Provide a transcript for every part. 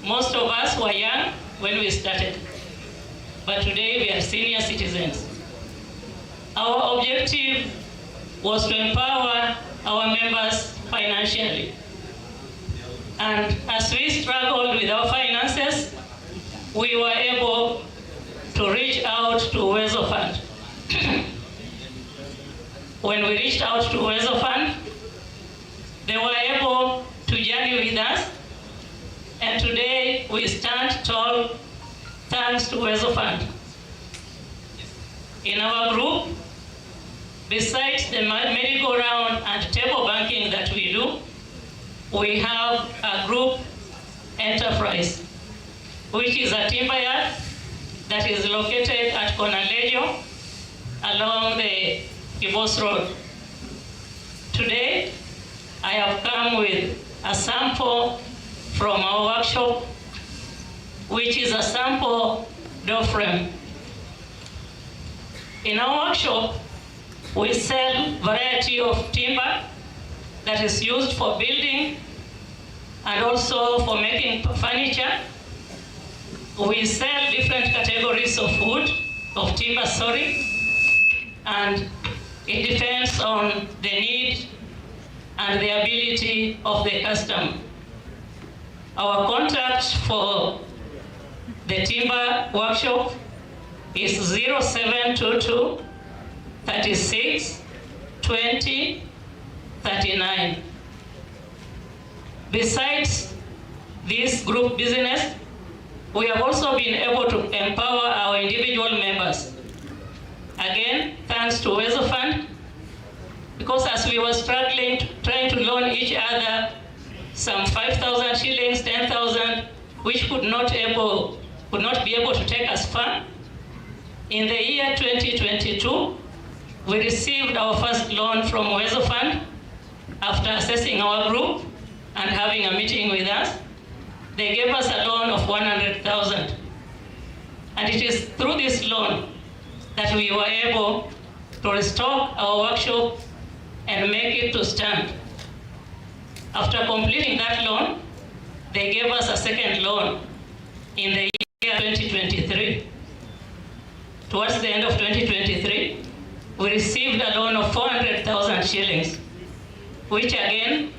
most of us were young when we started, but today we are senior citizens. Our objective was to empower our members financially. And as we struggled with our finances, we were able to reach out to Uwezo Fund. When we reached out to Uwezo Fund, they were able to journey with us, and today we stand tall thanks to Uwezo Fund. In our group, besides the merry-go-round and table banking that we do, we have a group enterprise, which is a timber yard that is located at Konalejo along the Kibos Road. Today, I have come with a sample from our workshop, which is a sample door frame. In our workshop, we sell variety of timber that is used for building and also for making furniture. We sell different categories of wood, of timber, and it depends on the need and the ability of the customer. Our contact for the timber workshop is 0722 36 20 39. Besides this group business, we have also been able to empower our individual members. Again, thanks to Uwezo Fund, because as we were struggling, trying to loan each other some 5,000 shillings, 10,000, which could not be able to take us far. In the year 2022, we received our first loan from Uwezo Fund after assessing our group and having a meeting with us. They gave us a loan of 100,000. And it is through this loan that we were able to restock our workshop and make it to stand. After completing that loan, they gave us a second loan in the year 2023. Towards the end of 2023, we received a loan of 400,000 shillings, which again,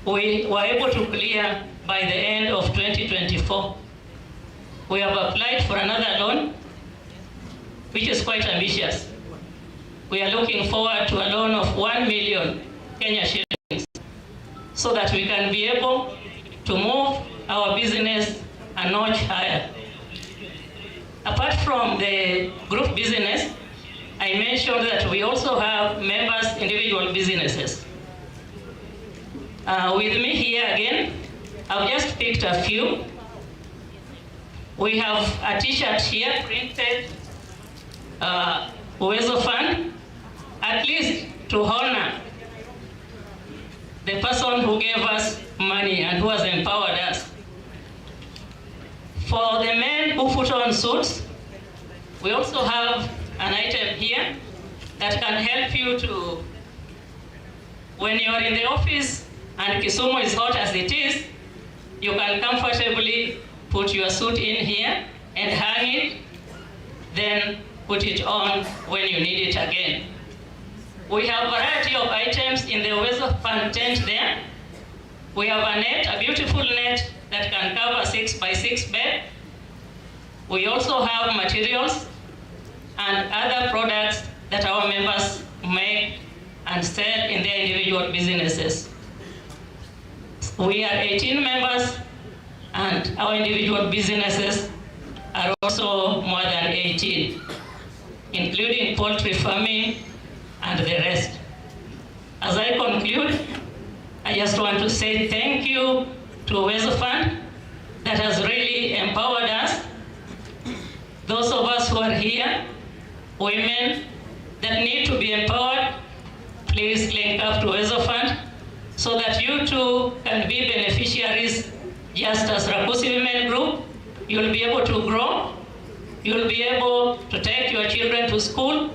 we were able to clear by the end of 2024. We have applied for another loan, which is quite ambitious. We are looking forward to a loan of 1 million Kenya shillings so that we can be able to move our business a notch higher. Apart from the group business, I mentioned that we also have members' individual businesses. With me here again, I've just picked a few. We have a t-shirt here printed, Uwezo Fund, at least to honor the person who gave us money and who has empowered us. For the men who put on suits, we also have an item here that can help you to, when you are in the office and Kisumu is hot as it is, you can comfortably put your suit in here and hang it, then put it on when you need it again. We have a variety of items in the Uwezo Fund tent there. We have a net, a beautiful net that can cover 6 by 6 bed. We also have materials and other products that our members make and sell in their individual businesses. We are 18 members, and our individual businesses are also more than 18, including poultry farming and the rest. As I conclude, I just want to say thank you to Uwezo Fund that has really empowered us. Those of us who are here, women that need to be empowered, please link up to Uwezo Fund so that you too can be beneficiaries just as Rakusi Women Group. You'll be able to grow, you'll be able to take your children to school,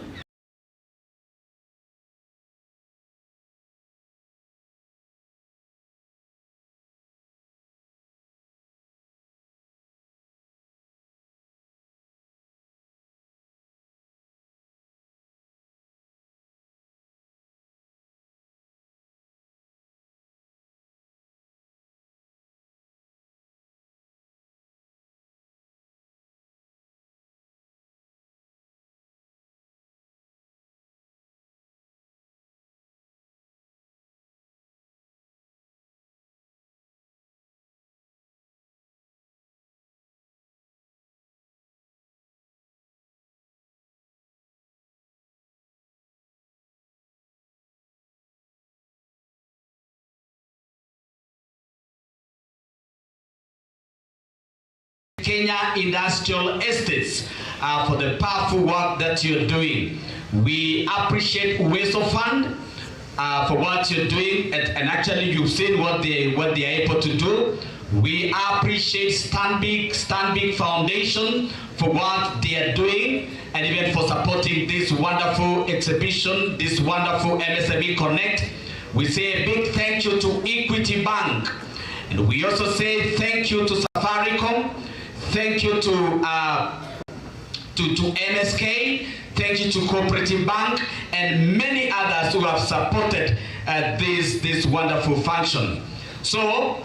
Kenya Industrial Estates for the powerful work that you're doing. We appreciate Uwezo Fund for what you're doing, and actually you've seen what they are able to do. We appreciate Stanbic Foundation for what they are doing, and even for supporting this wonderful exhibition, this wonderful MSME Connect. We say a big thank you to Equity Bank, and we also say thank you to Safaricom, thank you to MSK, thank you to Cooperative Bank, and many others who have supported this wonderful function. So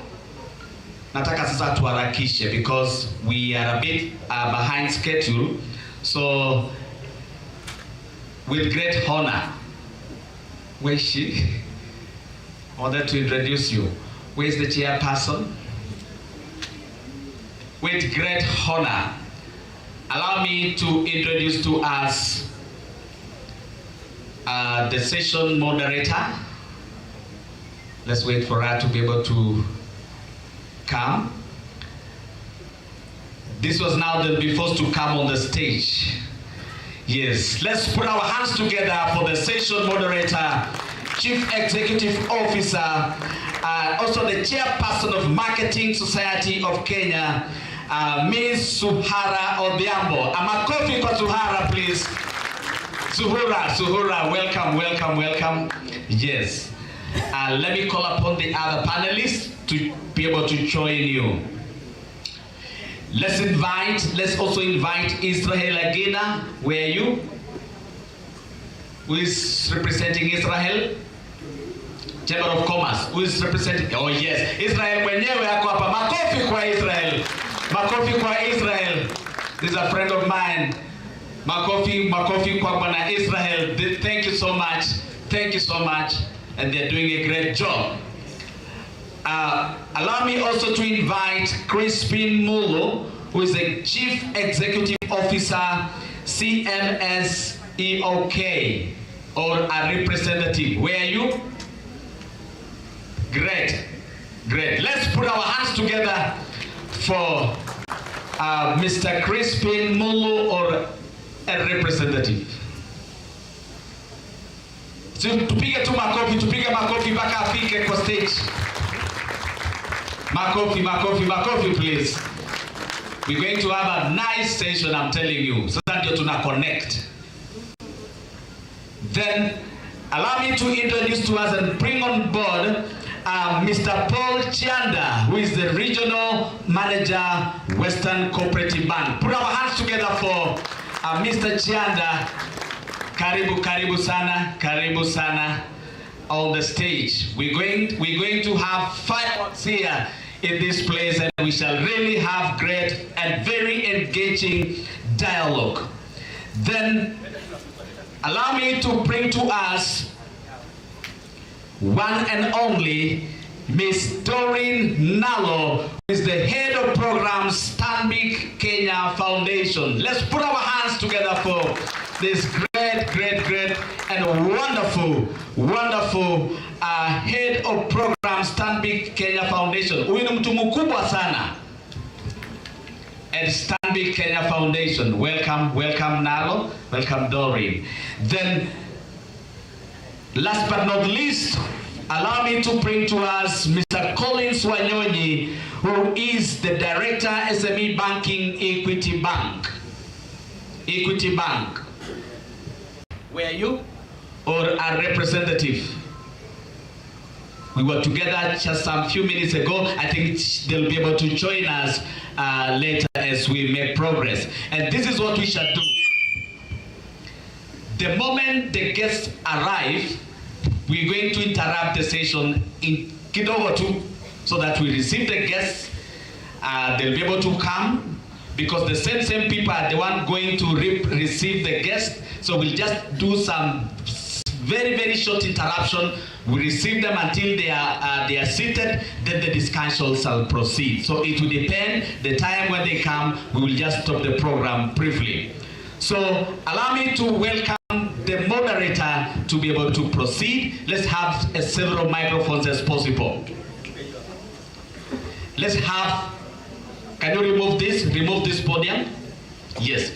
nataka sasa tuharakishe because we are a bit behind schedule. So with great honor, where is she? I wanted to introduce you. Where is the chairperson? With great honor, allow me to introduce to us the session moderator. Let's wait for her to be able to come. This was now the be forced to come on the stage. Yes, let's put our hands together for the session moderator, Chief Executive Officer, also the Chairperson of Marketing Society of Kenya, Ms. Suhara Odhiambo. A makofi kwa Suhara, please. Suhura, welcome. Yes. Let me call upon the other panelists to be able to join you. Let's also invite Israel Agina. Where are you? Who is representing Israel? Chamber of Commerce. Who is representing? Oh yes, Israel mwenyewe ako hapa. Makofi kwa Israel. Makofi kwa Israel. This is a friend of mine. Makofi kwa Bwana Israel. Thank you so much. Thank you so much. And they're doing a great job. Allow me also to invite Crispin Mulo, who is the Chief Executive Officer, CMSEOK, or a representative. Where are you? Great. Let's put our hands together for Mr. Crispin Mulo, or a representative. So, tupige makofi mpaka afike kwa stage. Makofi, please. We're going to have a nice session, I'm telling you. So that you're to connect. Then, allow me to introduce to us and bring on board Mr. Paul Chianda, who is the Regional Manager, Western Cooperative Bank. Put our hands together for Mr. Chianda. Karibu sana on the stage. We're going to have 5 months here in this place, and we shall really have great and very engaging dialogue. Then allow me to bring to us one and only Miss Doreen Nalo, who is the Head of Programs, Stanbic Kenya Foundation. Let's put our hands together for this great and wonderful Head of Programs, Stanbic Kenya Foundation. Huyu ni mtu mkubwa sana at Stanbic Kenya Foundation. Welcome Nalo, welcome Doreen. Then, last but not least, allow me to bring to us Mr. Collins Wanyonyi, who is the Director, SME Banking, Equity Bank. Where are you? Or a representative? We were together just a few minutes ago. I think they'll be able to join us later as we make progress. And this is what we shall do. The moment the guests arrive, we're going to interrupt the session in kidogo tu, so that we receive the guests. They'll be able to come, because the same people are the one going to receive the guests. So we'll just do some very short interruption. We receive them until they are seated, then the discussion shall proceed. So it will depend the time when they come. We will just stop the program briefly. So allow me to welcome the moderator to be able to proceed. Let's have as several microphones as possible. Let's have Can you remove this podium? Yes.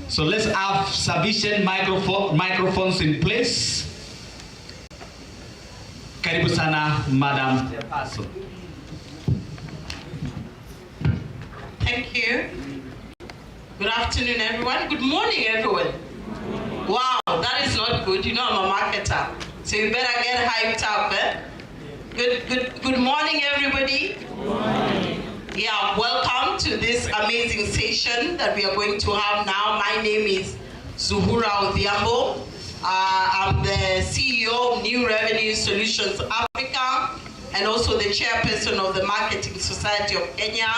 So let's have sufficient microphones in place. Karibu sana, Madam Chairperson. Thank you. Good afternoon, everyone. Good morning, everyone. Wow, that is not good. You know I'm a marketer, so you better get hyped up. Good morning, everybody. Good morning. Yeah, welcome to this amazing session that we are going to have now. My name is Zuhura Odhiambo. I'm the CEO of New Revenue Solutions Africa and also the chairperson of the Marketing Society of Kenya.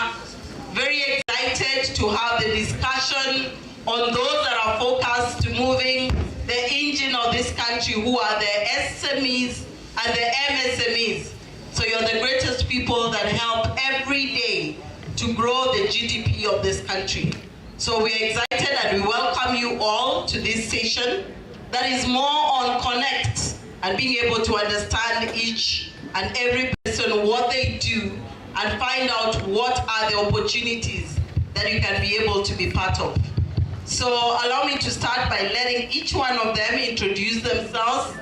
Very excited to have the discussion on those that are focused to moving the engine of this country, who are the SMEs and the MSMEs. So you're the greatest people that help every day to grow the GDP of this country. So we're excited and we welcome you all to this session that is more on connect and being able to understand each and every person, what they do, and find out what are the opportunities that you can be able to be part of. So allow me to start by letting each one of them introduce themselves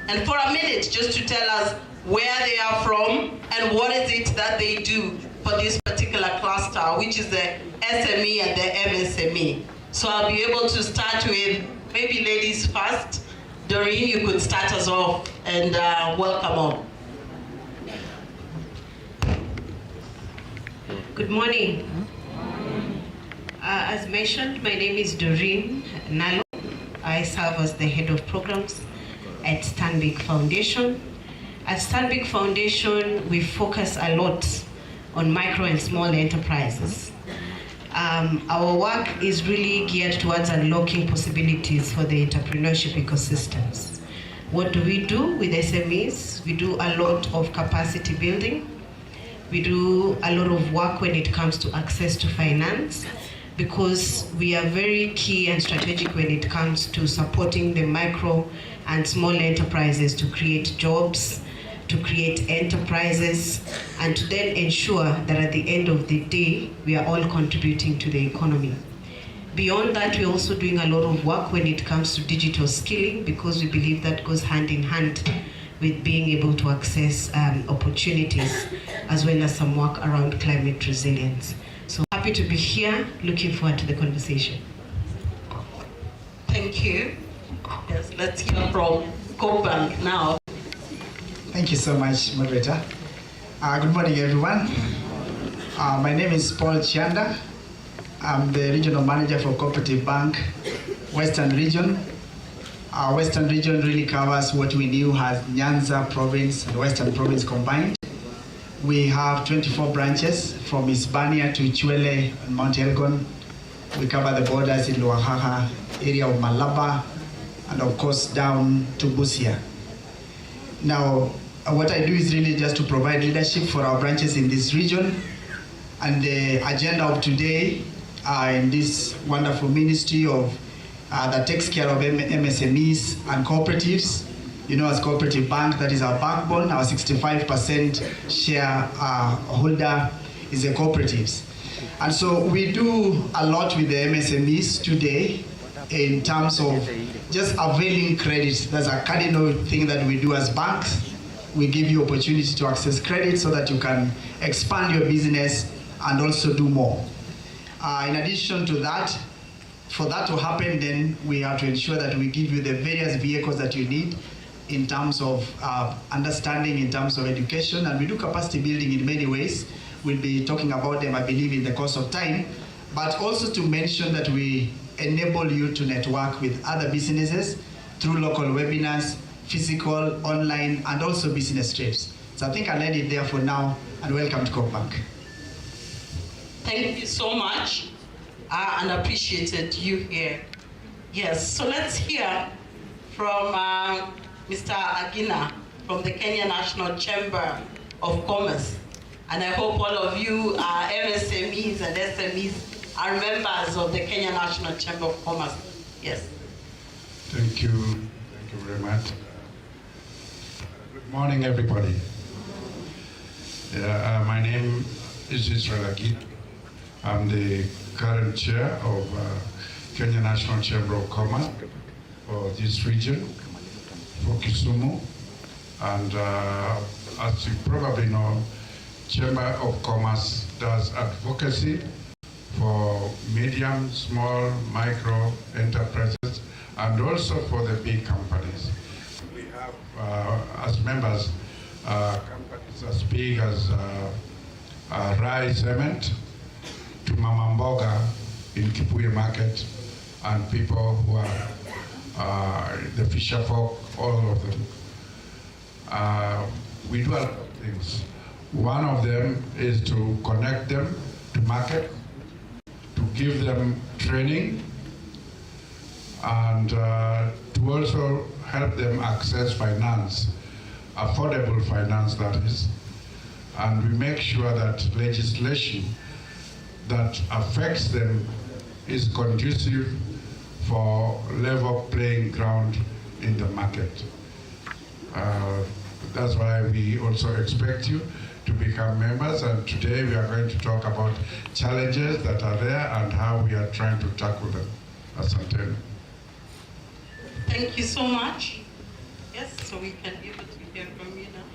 and for a minute just to tell us where they are from and what is it that they do for this particular cluster, which is the SME and the MSME. So I'll be able to start with maybe ladies first. Doreen, you could start us off and welcome all. Good morning. As mentioned, my name is Doreen Nalo. I serve as the head of programs at Stanbic Foundation. At Stanbic Foundation, we focus a lot on micro and small enterprises. Our work is really geared towards unlocking possibilities for the entrepreneurship ecosystems. What do we do with SMEs? We do a lot of capacity building. We do a lot of work when it comes to access to finance, because we are very key and strategic when it comes to supporting the micro and small enterprises to create jobs, to create enterprises, and to then ensure that at the end of the day, we are all contributing to the economy. Beyond that, we're also doing a lot of work when it comes to digital skilling, because we believe that goes hand in hand with being able to access opportunities, as well as some work around climate resilience. So happy to be here, looking forward to the conversation. Thank you. Yes, let's hear from Cobank now. Thank you so much, moderator. Good morning, everyone. My name is Paul Chianda. I'm the regional manager for Cooperative Bank, Western Region. Our Western Region really covers what we knew as Nyanza Province and Western Province combined. We have 24 branches from Hispania to Chuny and Mount Elgon. We cover the borders in Luahaha, area of Malaba, and of course down to Busia. Now, what I do is really just to provide leadership for our branches in this region. And the agenda of today in this wonderful ministry of that takes care of MSMEs and cooperatives. You know, as Cooperative Bank, that is our backbone. Our 65% share holder is the cooperatives. And so we do a lot with the MSMEs today in terms of just availing credit. That's a cardinal thing that we do as banks. We give you opportunity to access credit so that you can expand your business and also do more. In addition to that, for that to happen, then we have to ensure that we give you the various vehicles that you need in terms of understanding, in terms of education, and we do capacity building in many ways. We'll be talking about them, I believe, in the course of time, but also to mention that we enable you to network with other businesses through local webinars, physical, online, and also business trips. So I think I'll end it there for now, and welcome to Coopbank. Thank you so much, and appreciated you here. Yes, so let's hear from Mr. Agina from the Kenya National Chamber of Commerce. And I hope all of you are MSMEs and SMEs are members of the Kenya National Chamber of Commerce. Yes. Thank you very much. Good morning, everybody. My name is Israel Agina. I'm the current chair of Kenya National Chamber of Commerce for this region, for Kisumu. And as you probably know, Chamber of Commerce does advocacy for medium, small, micro enterprises, and also for the big companies. We have, as members, companies as big as Rai Cement to Mama Mboga in Kipuye Market, and people who are the fisher folk, all of them. We do a lot of things. One of them is to connect them to market, to give them training, and to also help them access finance, affordable finance that is. And we make sure that legislation that affects them is conducive for level playing ground in the market. That's why we also expect you to become members, and today we are going to talk about challenges that are there and how we are trying to tackle them. Asante. Thank you so much. Yes, so we can be able to hear from you now.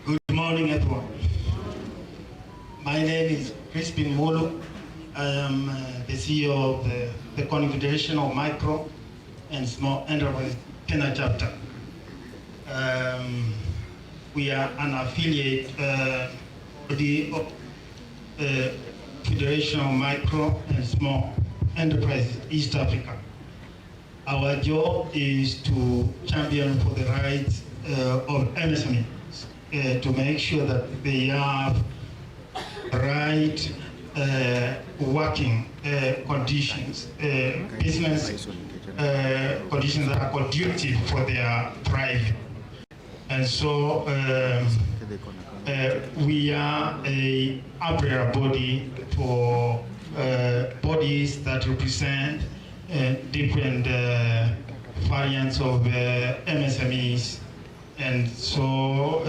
Good morning, everyone. My name is Crispin Mulu. I am the CEO of the Confederation of Micro and Small Enterprise Kenya chapter. We are an affiliate of the Federation of Micro and Small Enterprises East Africa. Our job is to champion for the rights of MSMEs, to make sure that they have right working conditions, business conditions that are conducive for their thriving. And so we are an umbrella body for bodies that represent different variants of MSMEs. And so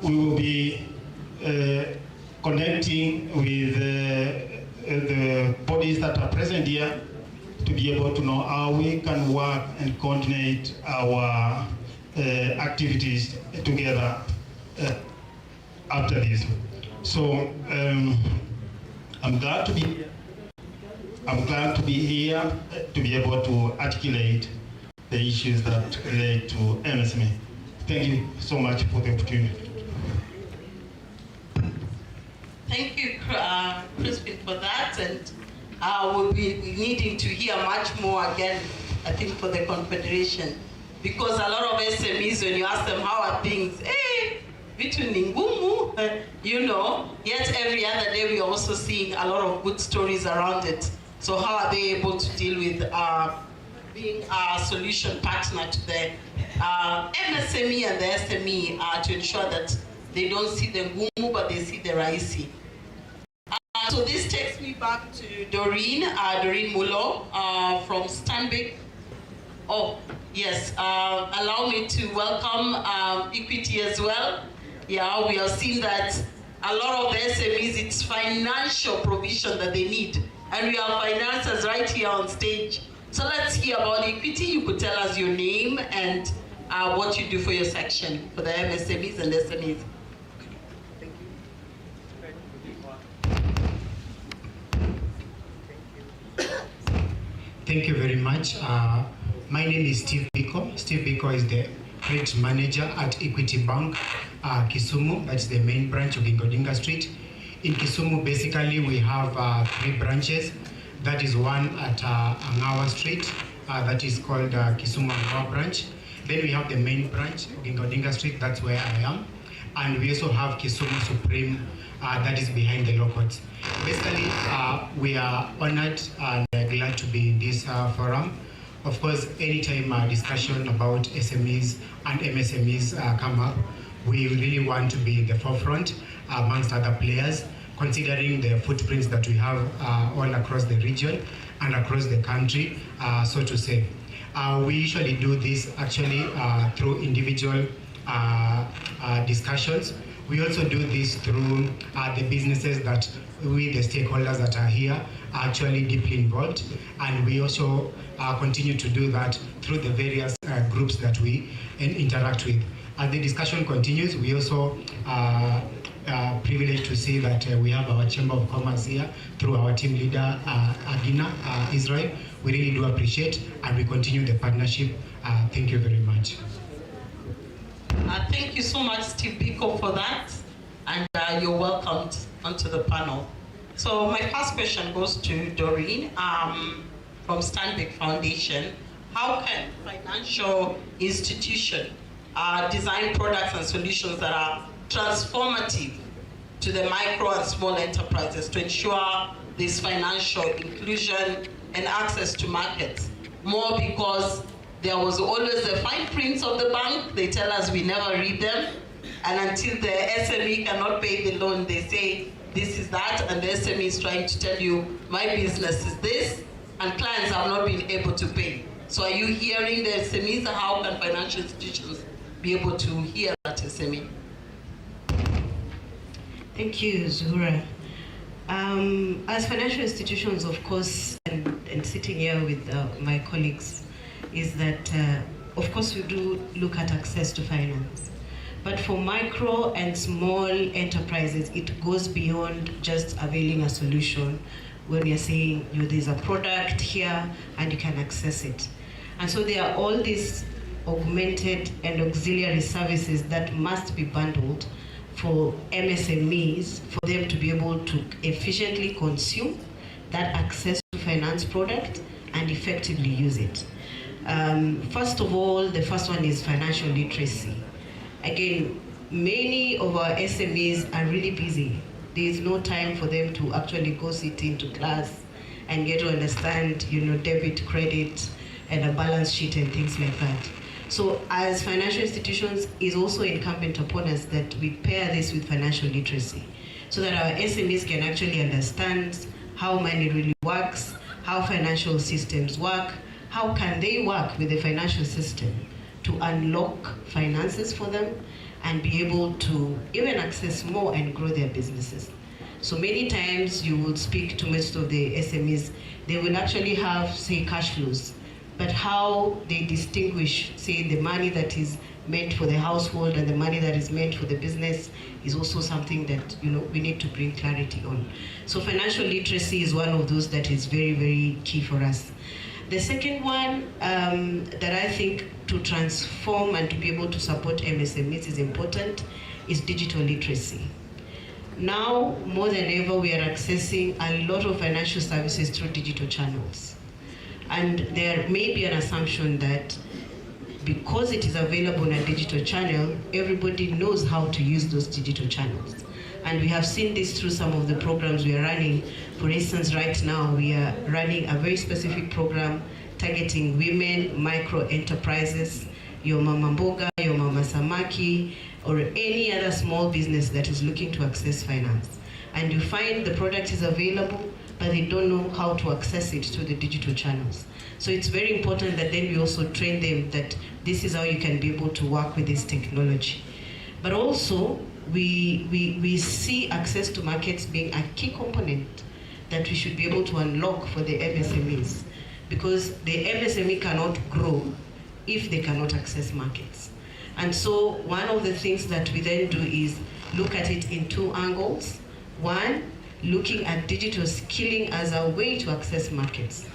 we will be connecting with the bodies that are present here to be able to know how we can work and coordinate our activities together after this. So I'm glad to be here. I'm glad to be here to be able to articulate the issues that relate to MSME. Thank you so much for the opportunity. Thank you, Crispin, for that, and we'll be needing to hear much more again, I think, for the Confederation, because a lot of SMEs, when you ask them how are things, vitu ni ngumu, you know, yet every other day we're also seeing a lot of good stories around it. So how are they able to deal with being a solution partner to the MSME and the SME to ensure that they don't see the ngumu, but they see the raisi. So this takes me back to Doreen Mulo from Stanbic. Oh, yes, allow me to welcome Equity as well. Yeah, we have seen that a lot of the SMEs, it's financial provision that they need. And we have financiers right here on stage. So let's hear about Equity. You could tell us your name and what you do for your section, for the MSMEs and SMEs. Thank you very much. My name is Steve Biko. Steve Biko is the credit manager at Equity Bank, Kisumu. That's the main branch of Ingodinga Street. In Kisumu, basically, we have 3 branches. That is one at Angawa Street, that is called Kisumu Angawa branch. Then we have the main branch of Ingodinga Street, that's where I am. And we also have Kisumu Supreme, that is behind the law courts. Basically, we are honored and glad to be in this forum. Of course, anytime discussion about SMEs and MSMEs come up, we really want to be in the forefront amongst other players, considering the footprints that we have all across the region and across the country, so to say. We usually do this actually through individual discussions We also do this through the businesses that we, the stakeholders that are here, are actually deeply involved. And we also continue to do that through the various groups that we interact with. As the discussion continues, we also privileged to see that we have our Chamber of Commerce here through our team leader, Adina Israel. We really do appreciate, and we continue the partnership. Thank you very much. Thank you so much, Steve Biko, for that, and you're welcomed onto the panel. So my first question goes to Doreen from Stanbic Foundation. How can financial institution design products and solutions that are transformative to the micro and small enterprises to ensure this financial inclusion and access to markets? More because there was always the fine prints of the bank. They tell us we never read them. And until the SME cannot pay the loan, they say this is that, and the SME is trying to tell you my business is this, and clients have not been able to pay. So are you hearing the SMEs? How can financial institutions be able to hear that SME? Thank you, Zuhura. As financial institutions, of course, and sitting here with my colleagues, is that, of course, we do look at access to finance. But for micro and small enterprises, it goes beyond just availing a solution when we are saying, there's a product here and you can access it. And so there are all these augmented and auxiliary services that must be bundled for MSMEs, for them to be able to efficiently consume that access to finance product and effectively use it. First of all, the first one is financial literacy. Again, many of our SMEs are really busy. There is no time for them to actually go sit into class and get to understand, debit, credit, and a balance sheet and things like that. So as financial institutions, it's also incumbent upon us that we pair this with financial literacy so that our SMEs can actually understand how money really works, how financial systems work, how can they work with the financial system to unlock finances for them and be able to even access more and grow their businesses. So many times you would speak to most of the SMEs, they will actually have, say, cash flows, but how they distinguish, say, the money that is meant for the household and the money that is meant for the business is also something that we need to bring clarity on. So financial literacy is one of those that is very, very key for us. The second one that I think to transform and to be able to support MSMEs is important is digital literacy. Now, more than ever, we are accessing a lot of financial services through digital channels. And there may be an assumption that because it is available on a digital channel, everybody knows how to use those digital channels. And we have seen this through some of the programs we are running. For instance, right now, we are running a very specific program targeting women, micro enterprises, your Mama Mboga, your Mama Samaki, or any other small business that is looking to access finance. And you find the product is available, but they don't know how to access it through the digital channels. So it's very important that then we also train them that this is how you can be able to work with this technology. But also, we see access to markets being a key component that we should be able to unlock for the MSMEs, because the MSME cannot grow if they cannot access markets. And so one of the things that we then do is look at it in two angles. One, looking at digital skilling as a way to access markets.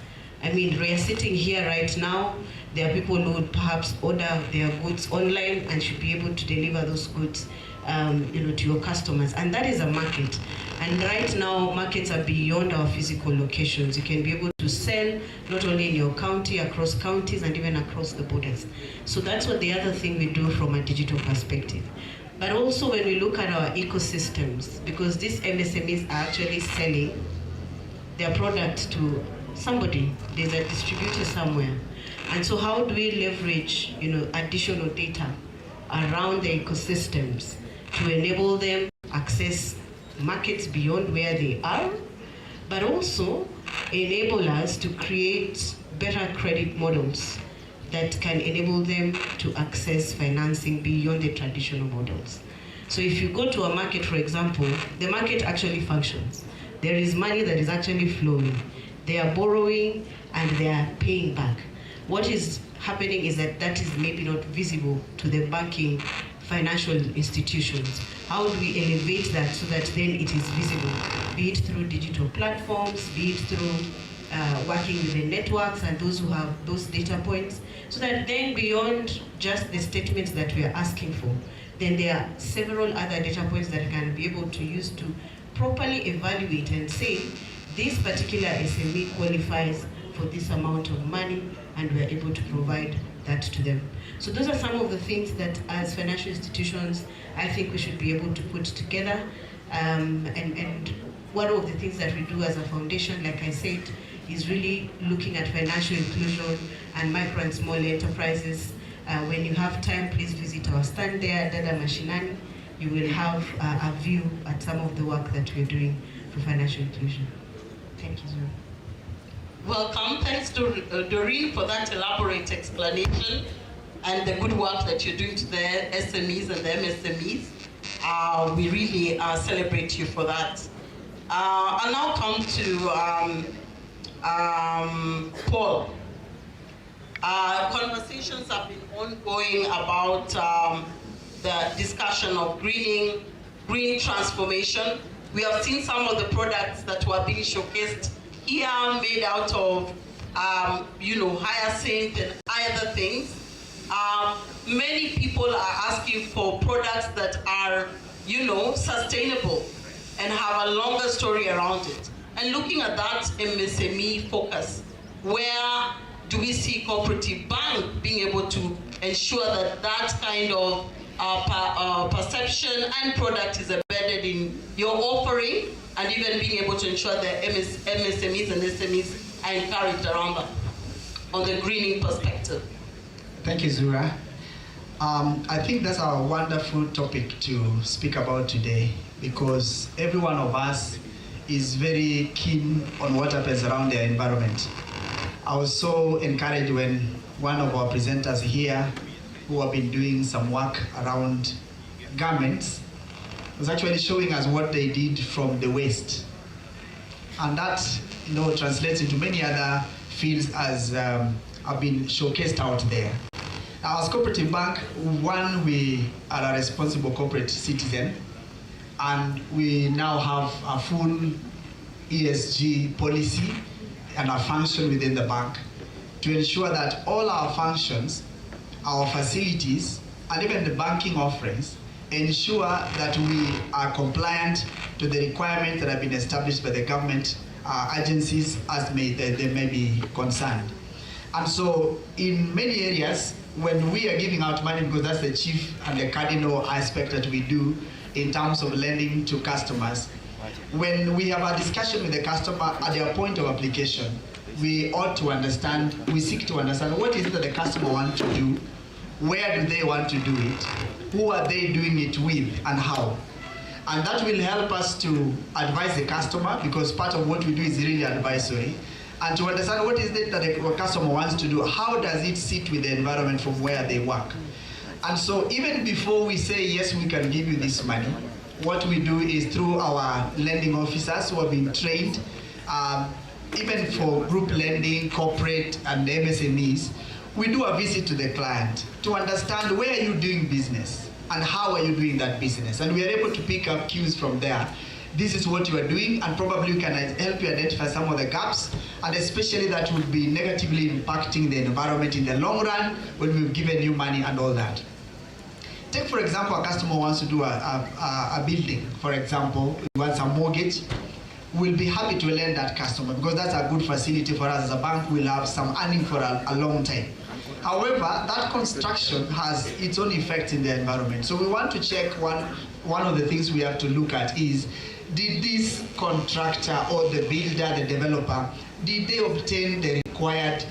I mean, we are sitting here right now, there are people who would perhaps order their goods online and should be able to deliver those goods to your customers, and that is a market. And right now, markets are beyond our physical locations. You can be able to sell not only in your county, across counties, and even across the borders. So that's what the other thing we do from a digital perspective. But also when we look at our ecosystems, because these MSMEs are actually selling their product to somebody, there's a distributor somewhere. And so how do we leverage, additional data around the ecosystems to enable them access markets beyond where they are, but also enable us to create better credit models that can enable them to access financing beyond the traditional models. So if you go to a market, for example, the market actually functions. There is money that is actually flowing. They are borrowing and they are paying back. What is happening is that that is maybe not visible to the banking financial institutions. How do we elevate that so that then it is visible, be it through digital platforms, be it through working with the networks and those who have those data points, so that then beyond just the statements that we are asking for, then there are several other data points that can be able to use to properly evaluate and say, this particular SME qualifies for this amount of money, and we're able to provide that to them. So those are some of the things that as financial institutions, I think we should be able to put together. And one of the things that we do as a foundation, like I said, is really looking at financial inclusion and micro and small enterprises. When you have time, please visit our stand there, Dada Mashinani. You will have a view at some of the work that we're doing for financial inclusion. Thank you, Zura. Welcome. Thanks to Doreen for that elaborate explanation and the good work that you're doing to the SMEs and the MSMEs. We really celebrate you for that. I'll now come to Paul. Conversations have been ongoing about the discussion of green transformation. We have seen some of the products that were being showcased here made out of, hyacinth and other things. Many people are asking for products that are, sustainable and have a longer story around it. And looking at that MSME focus, where do we see Cooperative Bank being able to ensure that that kind of perception and product is embedded in your offering, and even being able to ensure that MSMEs and SMEs are encouraged around that on the greening perspective? Thank you, Zura. I think that's a wonderful topic to speak about today, because every one of us is very keen on what happens around their environment. I was so encouraged when one of our presenters here, who have been doing some work around garments, was actually showing us what they did from the waste. And that translates into many other fields as have been showcased out there. Now, as Cooperative Bank, one, we are a responsible corporate citizen, and we now have a full ESG policy and a function within the bank to ensure that all our functions, our facilities, and even the banking offerings ensure that we are compliant to the requirements that have been established by the government agencies as they may be concerned. And so in many areas, when we are giving out money, because that's the chief and the cardinal aspect that we do in terms of lending to customers, when we have a discussion with the customer at their point of application, we ought to understand, we seek to understand what is it that the customer wants to do, where do they want to do it, who are they doing it with, and how. And that will help us to advise the customer, because part of what we do is really advisory, and to understand what is it that the customer wants to do, how does it sit with the environment from where they work. And so even before we say, yes, we can give you this money, what we do is through our lending officers who have been trained, even for group lending, corporate, and MSMEs, we do a visit to the client to understand where are you doing business and how are you doing that business. And we are able to pick up cues from there. This is what you are doing, and probably we can help you identify some of the gaps, and especially that would be negatively impacting the environment in the long run when we've given you money and all that. Take, for example, a customer wants to do a building, for example, he wants a mortgage. We'll be happy to lend that customer, because that's a good facility for us as a bank. We'll have some earning for a long time. However, that construction has its own effect in the environment. So we want to check, one of the things we have to look at is, did this contractor or the builder, the developer, did they obtain the required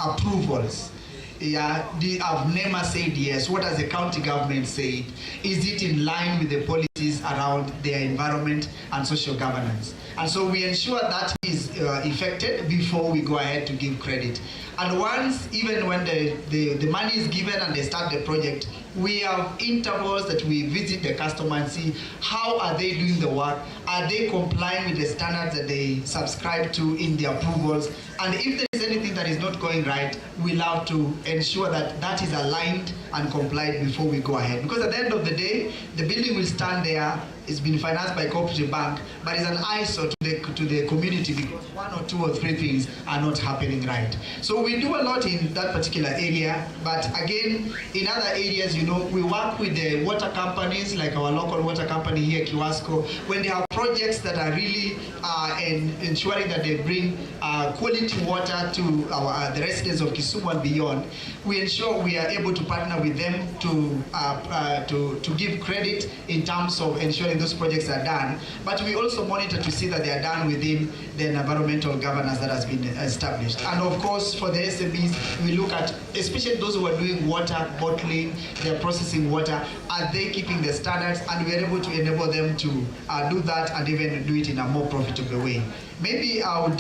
approvals? Yeah, have NEMA said yes? What has the county government said? Is it in line with the policies around their environment and social governance? And so we ensure that is effected before we go ahead to give credit. And once, even when the money is given and they start the project, We have intervals that we visit the customer and see how are they doing the work, are they complying with the standards that they subscribe to in the approvals, and if there is anything that is not going right, we love to ensure that that is aligned and complied before we go ahead. Because at the end of the day, the building will stand there, it's been financed by Cooperative Bank, but it's an eyesore to the community because 1 or 2 or 3 things are not happening right. So we do a lot in that particular area, but again, in other areas, you know, we work with the water companies, like our local water company here, Kiwasco, when they have projects that are really ensuring that they bring quality water to the residents of Kisumu and beyond. We ensure we are able to partner with them to give credit in terms of ensuring those projects are done, but we also monitor to see that they are done within the environmental governance that has been established. And of course, for the SMEs, we look at, especially those who are doing water bottling, they're processing water, are they keeping the standards, and we're able to enable them to do that and even do it in a more profitable way. Maybe I would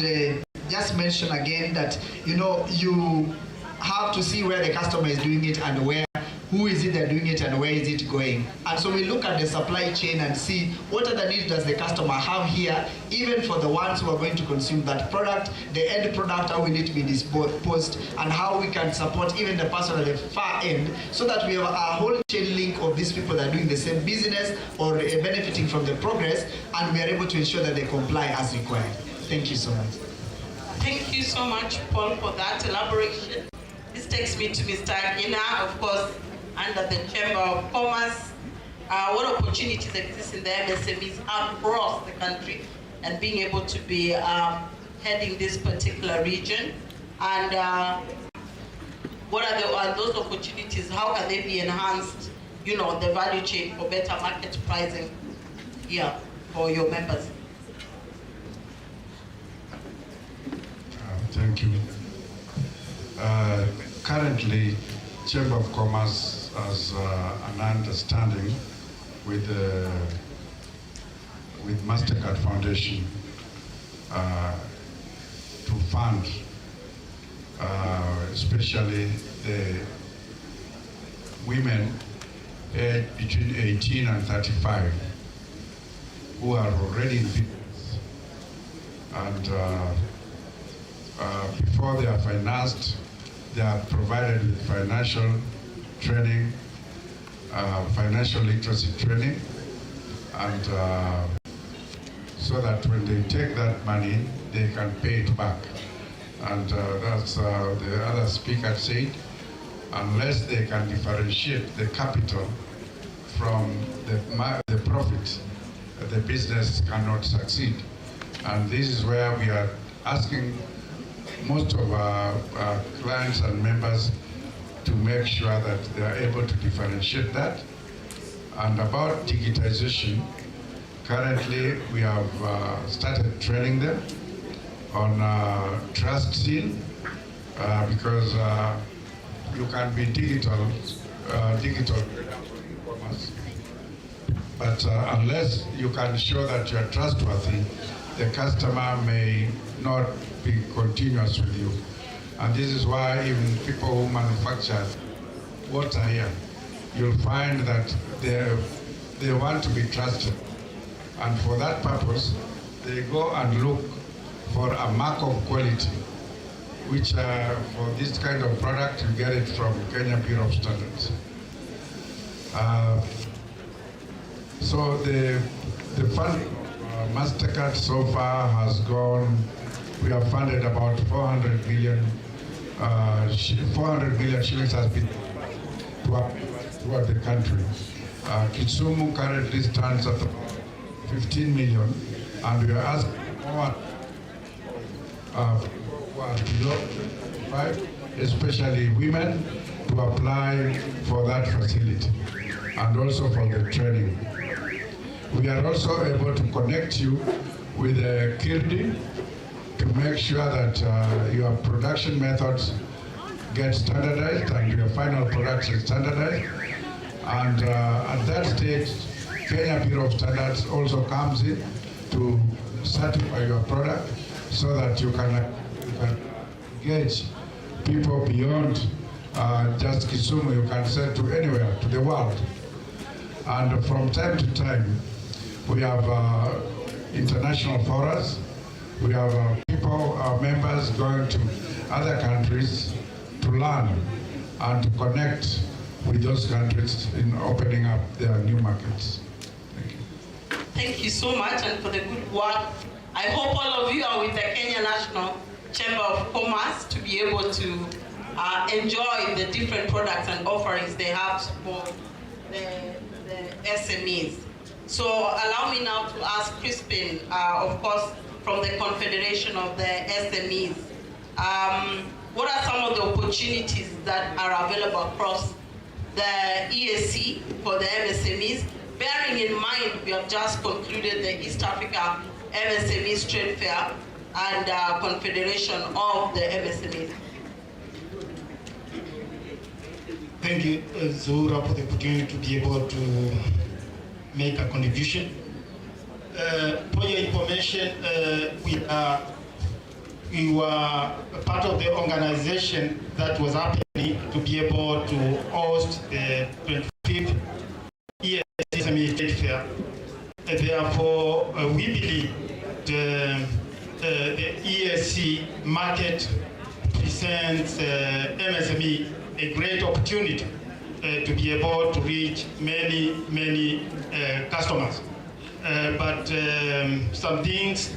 just mention again that, you know, you have to see where the customer is doing it and where, who is it they're doing it and where is it going. And so we look at the supply chain and see what other needs does the customer have here, even for the ones who are going to consume that product, the end product, how we need to be disposed, and how we can support even the person at the far end, so that we have a whole chain link of these people that are doing the same business or benefiting from the progress, and we are able to ensure that they comply as required. Thank you so much. Thank you so much, Paul, for that elaboration. This takes me to Mr. Agina, of course, under the Chamber of Commerce. What opportunities exist in the MSMEs across the country, and being able to be heading this particular region, and what are those opportunities? How can they be enhanced, you know, the value chain for better market pricing here for your members? Thank you. Currently, Chamber of Commerce has an understanding with MasterCard Foundation to fund especially the women aged between 18 and 35 who are already in business, and before they are financed, they are provided with financial training, financial literacy training, and so that when they take that money, they can pay it back. And that's the other speaker said, unless they can differentiate the capital from the profit, the business cannot succeed. And this is where we are asking most of our clients and members to make sure that they are able to differentiate that. And about digitization, currently we have started training them on trust seal, because you can be digital commerce, but unless you can show that you are trustworthy, the customer may not be continuous with you. And this is why even people who manufacture water here, you'll find that they want to be trusted. And for that purpose, they go and look for a mark of quality, which for this kind of product, you get it from Kenya Bureau of Standards. So the funding of MasterCard so far has gone, we have funded about 400 million shillings has been throughout the country. Kisumu currently stands at 15 million, and we are asking more who are below 5, especially women, to apply for that facility and also for the training. We are also able to connect you with Kirdi to make sure that your production methods get standardized and your final products are standardized. And at that stage, Kenya Bureau of Standards also comes in to certify your product so that you can engage people beyond just Kisumu, you can sell to anywhere, to the world. And from time to time, we have international forums. We have people, our members going to other countries to learn and to connect with those countries in opening up their new markets. Thank you. Thank you so much and for the good work. I hope all of you are with the Kenya National Chamber of Commerce to be able to enjoy the different products and offerings they have for the SMEs. So allow me now to ask Crispin, of course, from the Confederation of the SMEs, what are some of the opportunities that are available across the EAC for the MSMEs, bearing in mind we have just concluded the East Africa MSMEs Trade Fair and Confederation of the MSMEs. Thank you, Zura, for the opportunity to be able to make a contribution. For your information, we were part of the organization that was happening to be able to host the 25th EAC MSME Trade Fair. Therefore, we believe the EAC market presents MSME a great opportunity to be able to reach many customers. But some things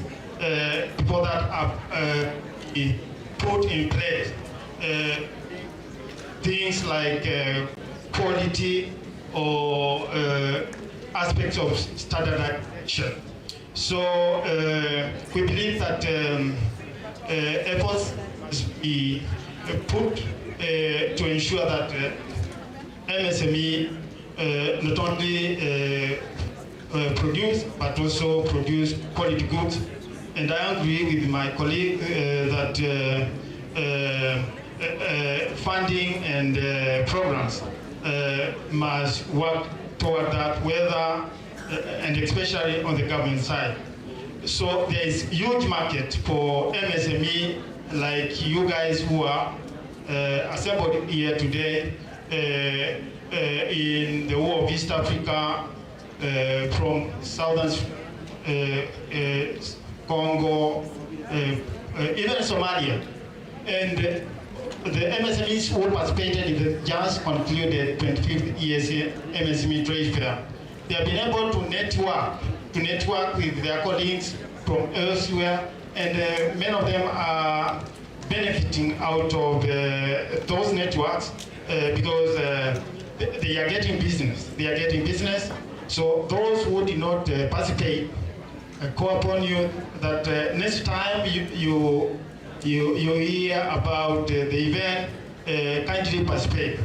before that are put in place. Things like quality or aspects of standardization. So we believe that efforts must be put to ensure that MSME not only produce but also produce quality goods. And I agree with my colleague that funding and programs must work toward that, whether and especially on the government side. So there is huge market for MSME like you guys who are assembled here today in the whole of East Africa, from southern Congo, even Somalia. And the MSMEs who participated in the just concluded 25th EAC MSME Trade Fair, they have been able to network with their colleagues from elsewhere, and many of them are benefiting out of those networks because they are getting business. They are getting business. So those who did not participate, call upon you that next time you hear about the event, kindly participate.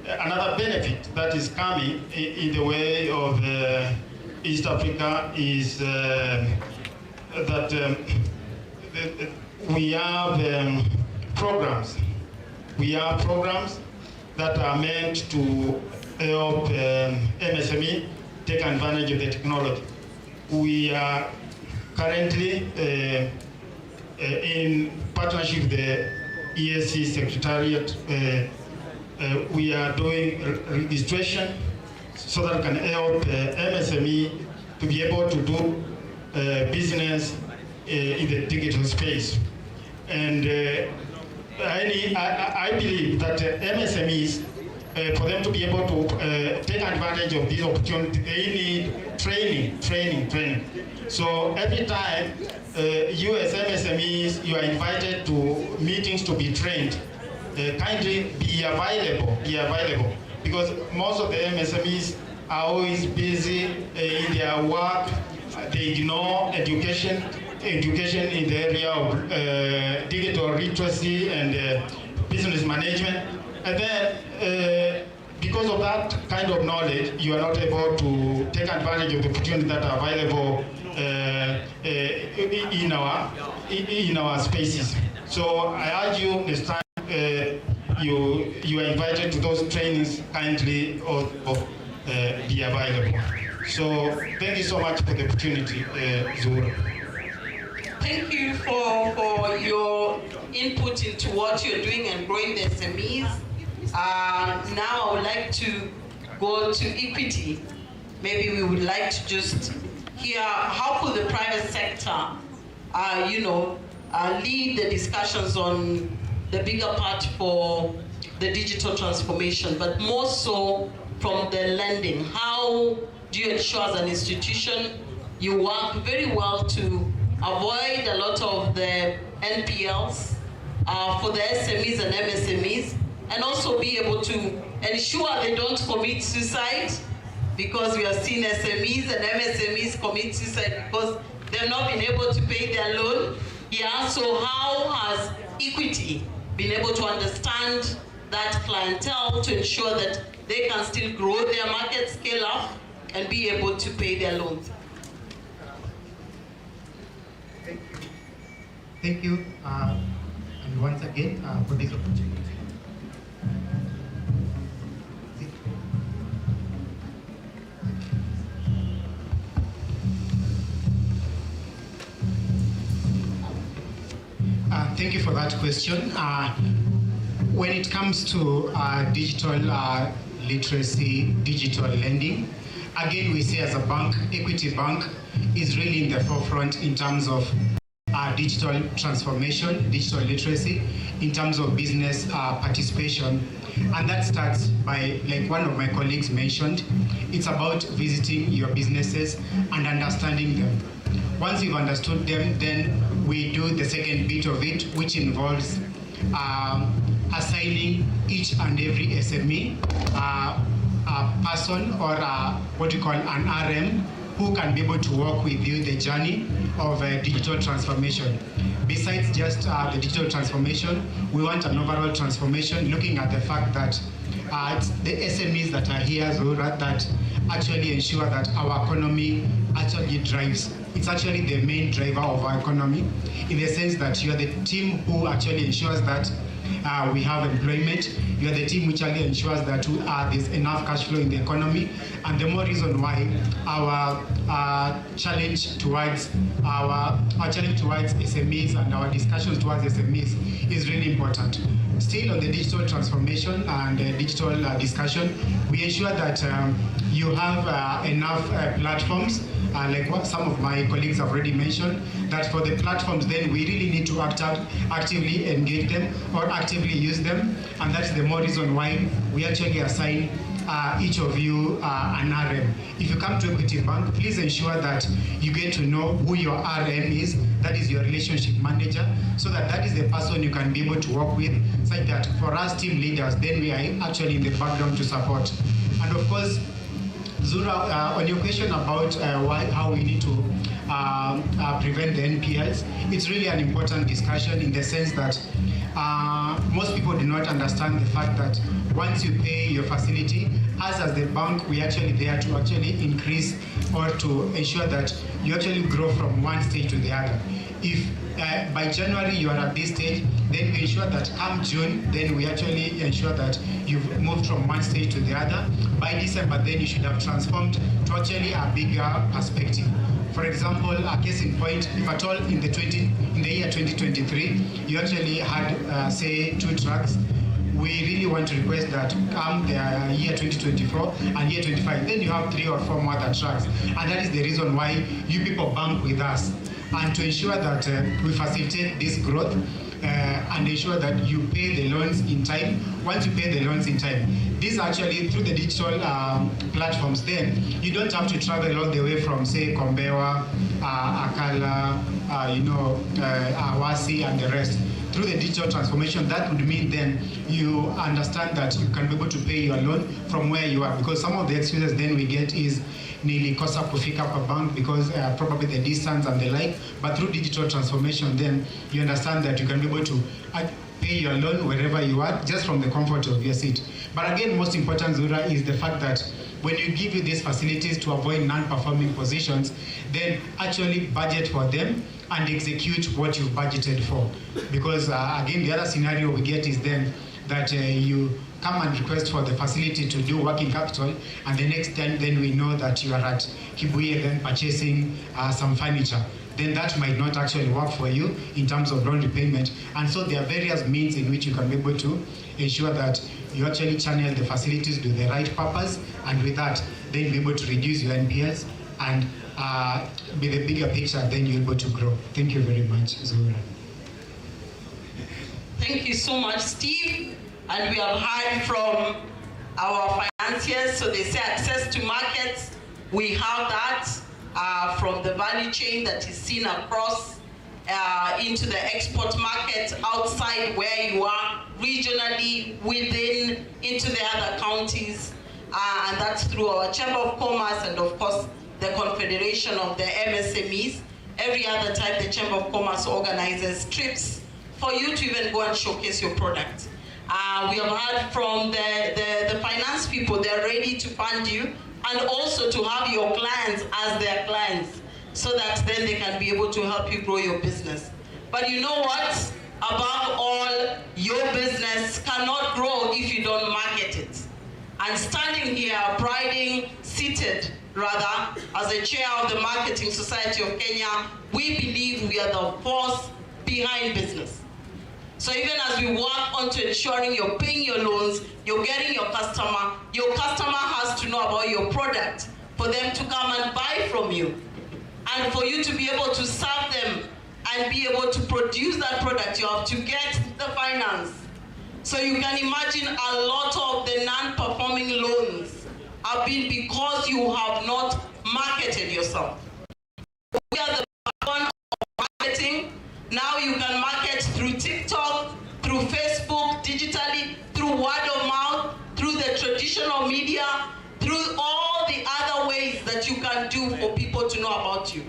Another benefit that is coming in the way of East Africa is that we have programs. We have programs that are meant to help MSME take advantage of the technology. We are currently in partnership with the EAC Secretariat. We are doing registration so that can help MSME to be able to do business in the digital space. And I believe that MSMEs, for them to be able to take advantage of this opportunity, they need training. So every time you as MSMEs, you are invited to meetings to be trained, kindly be available, because most of the MSMEs are always busy in their work. They ignore education in the area of digital literacy and business management. And then, because of that kind of knowledge, you are not able to take advantage of the opportunities that are available in our spaces. So I urge you next time you are invited to those trainings, kindly or be available. So thank you so much for the opportunity, Zura. Thank you for your input into what you're doing and growing the SMEs. Now I would like to go to equity. Maybe we would like to just hear how could the private sector, lead the discussions on the bigger part for the digital transformation, but more so from the lending. How do you ensure as an institution you work very well to avoid a lot of the NPLs for the SMEs and MSMEs, and also be able to ensure they don't commit suicide, because we have seen SMEs and MSMEs commit suicide because they've not been able to pay their loan. Yeah, so how has equity been able to understand that clientele to ensure that they can still grow their market, scale up, and be able to pay their loans? Thank you, and once again for this opportunity. Thank you for that question. When it comes to digital literacy, digital lending, again, we say as a bank, Equity Bank is really in the forefront in terms of digital transformation, digital literacy, in terms of business participation. And that starts by, like one of my colleagues mentioned, it's about visiting your businesses and understanding them. Once you've understood them, then we do the second bit of it, which involves assigning each and every SME a person or what we call an RM who can be able to walk with you the journey of digital transformation. Besides just the digital transformation, we want an overall transformation, looking at the fact that it's the SMEs that are here that actually ensure that our economy actually drives. It's actually the main driver of our economy, in the sense that you are the team who actually ensures that we have employment. You are the team which actually ensures that there's enough cash flow in the economy. And the more reason why our challenge towards SMEs and our discussions towards SMEs is really important. Still on the digital transformation and digital discussion, we ensure that you have enough platforms, like what some of my colleagues have already mentioned, that for the platforms then we really need to actively engage them or actively use them. And that's the more reason why we actually assign each of you an RM. If you come to Equity Bank, please ensure that you get to know who your RM is, that is your relationship manager, so that is the person you can be able to work with, such that for us team leaders, then we are actually in the background to support. And of course, Zura, on your question about how we need to prevent the NPLs, it's really an important discussion in the sense that most people do not understand the fact that once you pay your facility, us as the bank, we actually there to actually increase or to ensure that you actually grow from one stage to the other. If by January you are at this stage, then we ensure that come June, then we actually ensure that you've moved from one stage to the other. By December, then you should have transformed to actually a bigger perspective. For example, a case in point, if at all in the year 2023, you actually had, say, 2 trucks, we really want to request that come the year 2024 and year 25, then you have 3 or 4 more trucks. And that is the reason why you people bank with us. And to ensure that we facilitate this growth and ensure that you pay the loans in time. Once you pay the loans in time, this actually through the digital platforms, then you don't have to travel all the way from, say, Kombewa, Akala, Awasi and the rest. Through the digital transformation, that would mean then you understand that you can be able to pay your loan from where you are, because some of the excuses then we get is nearly cost up to pick up a bank because probably the distance and the like. But through digital transformation, then you understand that you can be able to pay your loan wherever you are, just from the comfort of your seat. But again, most important, Zura, is the fact that when you give you these facilities to avoid non-performing positions, then actually budget for them and execute what you budgeted for. Because again, the other scenario we get is then that you come and request for the facility to do working capital, and the next time then we know that you are at Kibuye then purchasing some furniture. then that might not actually work for you in terms of loan repayment. And so there are various means in which you can be able to ensure that you actually channel the facilities to the right purpose, and with that, then be able to reduce your NPLs and with a bigger picture, then you're able to grow. Thank you very much, Zura. Thank you so much, Steve. And we have heard from our financiers, so they say access to markets. We have that from the value chain that is seen across into the export market, outside where you are, regionally, within, into the other counties. And that's through our Chamber of Commerce and, of course, the Confederation of the MSMEs. Every other time, the Chamber of Commerce organizes trips for you to even go and showcase your product. We have heard from the finance people. They're ready to fund you and also to have your clients as their clients, so that then they can be able to help you grow your business. But you know what? Above all, your business cannot grow if you don't market it. And standing here, seated rather, as a chair of the Marketing Society of Kenya, we believe we are the force behind business. So even as we work on to ensuring you're paying your loans, you're getting your customer has to know about your product for them to come and buy from you. And for you to be able to serve them and be able to produce that product, you have to get the finance. So you can imagine a lot of the non-performing loans have been because you have not marketed yourself. We are the backbone of marketing. Now you can market through TikTok, through Facebook, digitally, through word of mouth, through the traditional media, through all the other ways that you can do for people to know about you.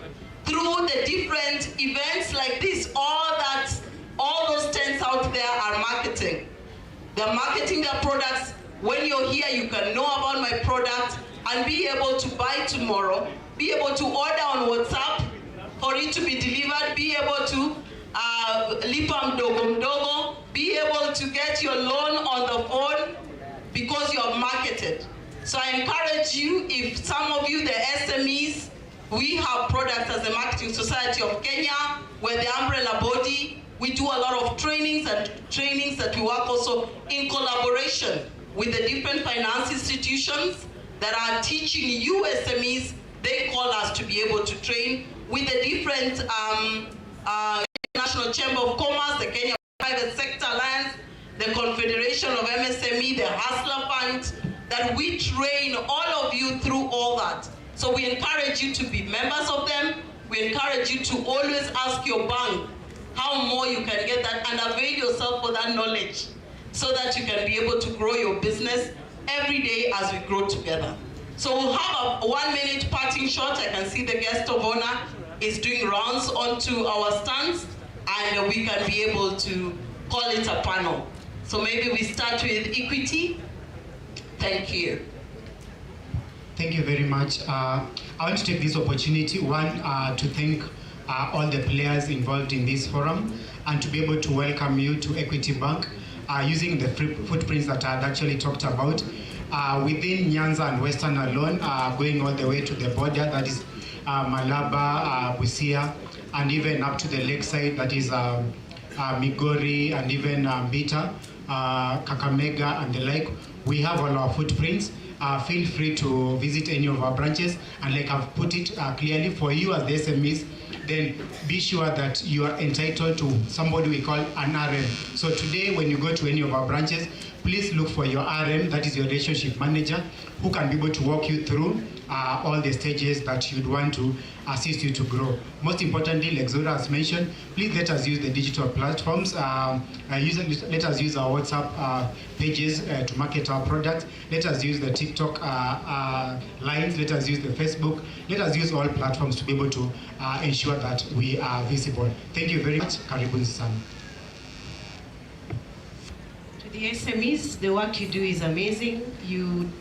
Through the different events like this, all those tents out there are marketing. They're marketing their products. When you're here, you can know about my product and be able to buy tomorrow, be able to order on WhatsApp for it to be delivered, be able to lipa mdogo mdogo, be able to get your loan on the phone because you have marketed. So I encourage you, if some of you, the SMEs, we have products as the Marketing Society of Kenya, we're the umbrella body. We do a lot of trainings that we work also in collaboration with the different finance institutions that are teaching you SMEs. They call us to be able to train with the different National Chamber of Commerce, the Kenya Private Sector Alliance, the Confederation of MSME, the Hustler Fund, that we train all of you through all that. So we encourage you to be members of them. We encourage you to always ask your bank how more you can get that and avail yourself for that knowledge so that you can be able to grow your business every day as we grow together. So we'll have a 1-minute parting shot. I can see the guest of honor is doing rounds onto our stands, and we can be able to call it a panel. So maybe we start with Equity. Thank you. Thank you very much. I want to take this opportunity, to thank all the players involved in this forum and to be able to welcome you to Equity Bank using the footprints that I had actually talked about. Within Nyanza and Western alone, going all the way to the border, that is Malaba, Busia, and even up to the lakeside, that is Migori, and even Mbita, Kakamega, and the like. We have all our footprints. Feel free to visit any of our branches, and like I've put it clearly for you as the SMEs, then be sure that you are entitled to somebody we call an RM. So today, when you go to any of our branches, please look for your RM, that is your relationship manager, who can be able to walk you through all the stages that you'd want to assist you to grow. Most importantly, like Zora has mentioned, please let us use the digital platforms. Let us use our WhatsApp pages to market our products. Let us use the TikTok lines. Let us use the Facebook. Let us use all platforms to be able to ensure that we are visible. Thank you very much. Karibuni sana. To the SMEs, the work you do is amazing. You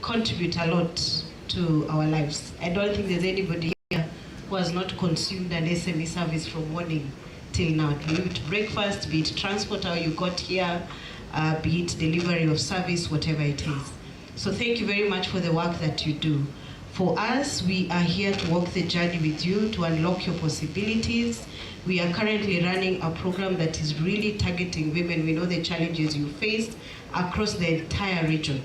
contribute a lot to our lives. I don't think there's anybody here who has not consumed an SME service from morning till now. Be it breakfast, be it transport, how you got here, be it delivery of service, whatever it is. So thank you very much for the work that you do. For us, we are here to walk the journey with you to unlock your possibilities. We are currently running a program that is really targeting women. We know the challenges you faced across the entire region.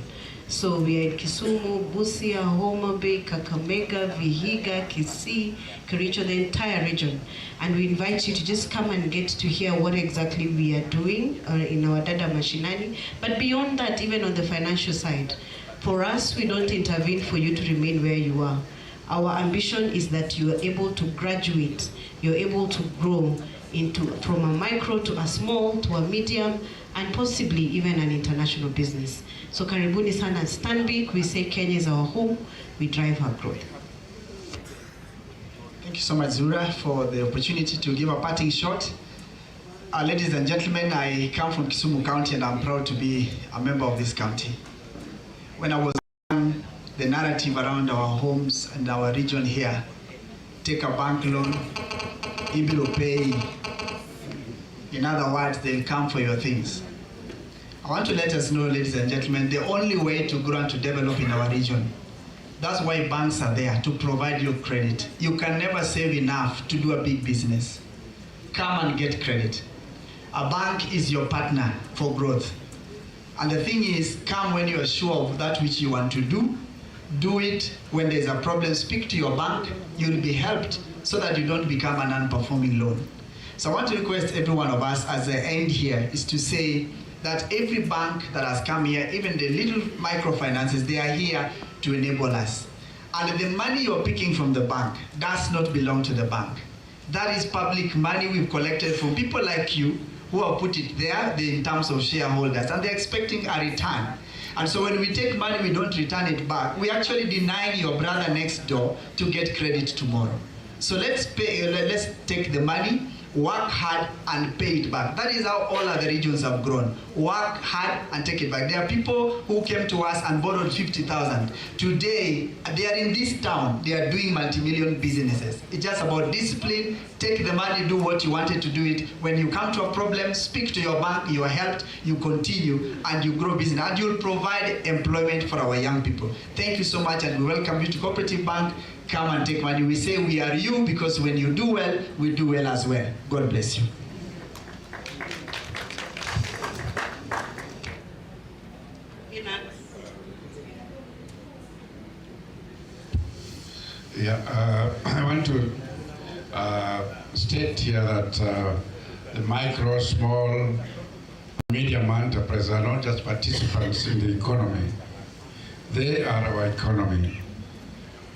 So we are in Kisumu, Busia, Homa Bay, Kakamega, Vihiga, Kisii, Kericho, the entire region. And we invite you to just come and get to hear what exactly we are doing in our Dada Mashinani. But beyond that, even on the financial side, for us, we don't intervene for you to remain where you are. Our ambition is that you are able to graduate, you're able to grow from a micro to a small to a medium, and possibly even an international business. So karibuni sana Stanbic. We say Kenya is our home, we drive our growth. Thank you so much, Zura, for the opportunity to give a parting shot. Ladies and gentlemen, I come from Kisumu County and I'm proud to be a member of this county. When I was young, the narrative around our homes and our region here, take a bank loan, Ibi will pay. In other words, they'll come for your things. I want to let us know, ladies and gentlemen, the only way to grow and to develop in our region, that's why banks are there, to provide you credit. You can never save enough to do a big business. Come and get credit. A bank is your partner for growth. And the thing is, come when you are sure of that which you want to do. Do it. When there's a problem, speak to your bank. You'll be helped so that you don't become an non-performing loan. So I want to request every one of us as the end here is to say that every bank that has come here, even the little microfinances, they are here to enable us. And the money you're picking from the bank does not belong to the bank. That is public money we've collected from people like you who have put it there in terms of shareholders, and they're expecting a return. And so when we take money, we don't return it back. We're actually denying your brother next door to get credit tomorrow. So let's take the money, work hard and pay it back. That is how all other regions have grown. Work hard and take it back. There are people who came to us and borrowed 50,000. Today, they are in this town. They are doing multi-million businesses. It's just about discipline. Take the money, do what you wanted to do it. When you come to a problem, speak to your bank, you are helped, you continue, and you grow business. And you'll provide employment for our young people. Thank you so much, and we welcome you to Cooperative Bank. Come and take money. We say we are you because when you do well, we do well as well. God bless you. Yeah, I want to state here that the micro, small, medium enterprises are not just participants in the economy. They are our economy.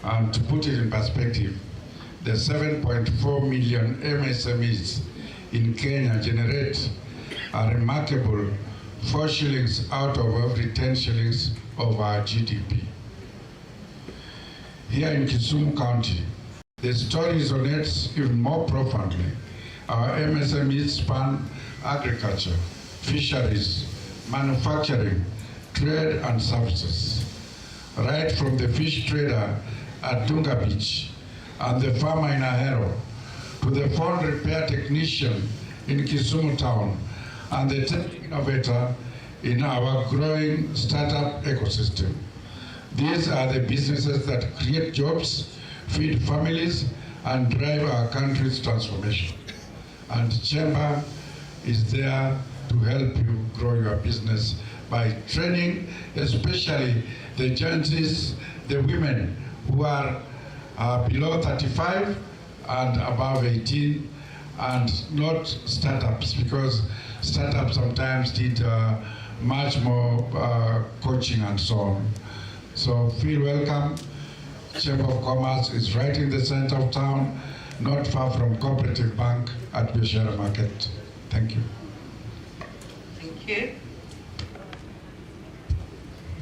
And to put it in perspective, the 7.4 million MSMEs in Kenya generate a remarkable 4 shillings out of every 10 shillings of our GDP. Here in Kisumu County, the story resonates even more profoundly. Our MSMEs span agriculture, fisheries, manufacturing, trade and services. Right from the fish trader at Dunga Beach and the farmer in Ahero to the phone repair technician in Kisumu town and the tech innovator in our growing startup ecosystem. These are the businesses that create jobs, feed families, and drive our country's transformation. And Chamber is there to help you grow your business by training, especially the Genzies, the women who are below 35 and above 18, and not startups, because startups sometimes need much more coaching and so on. So feel welcome. Chamber of Commerce is right in the center of town, not far from Cooperative Bank at Biashara Market. Thank you. Thank you.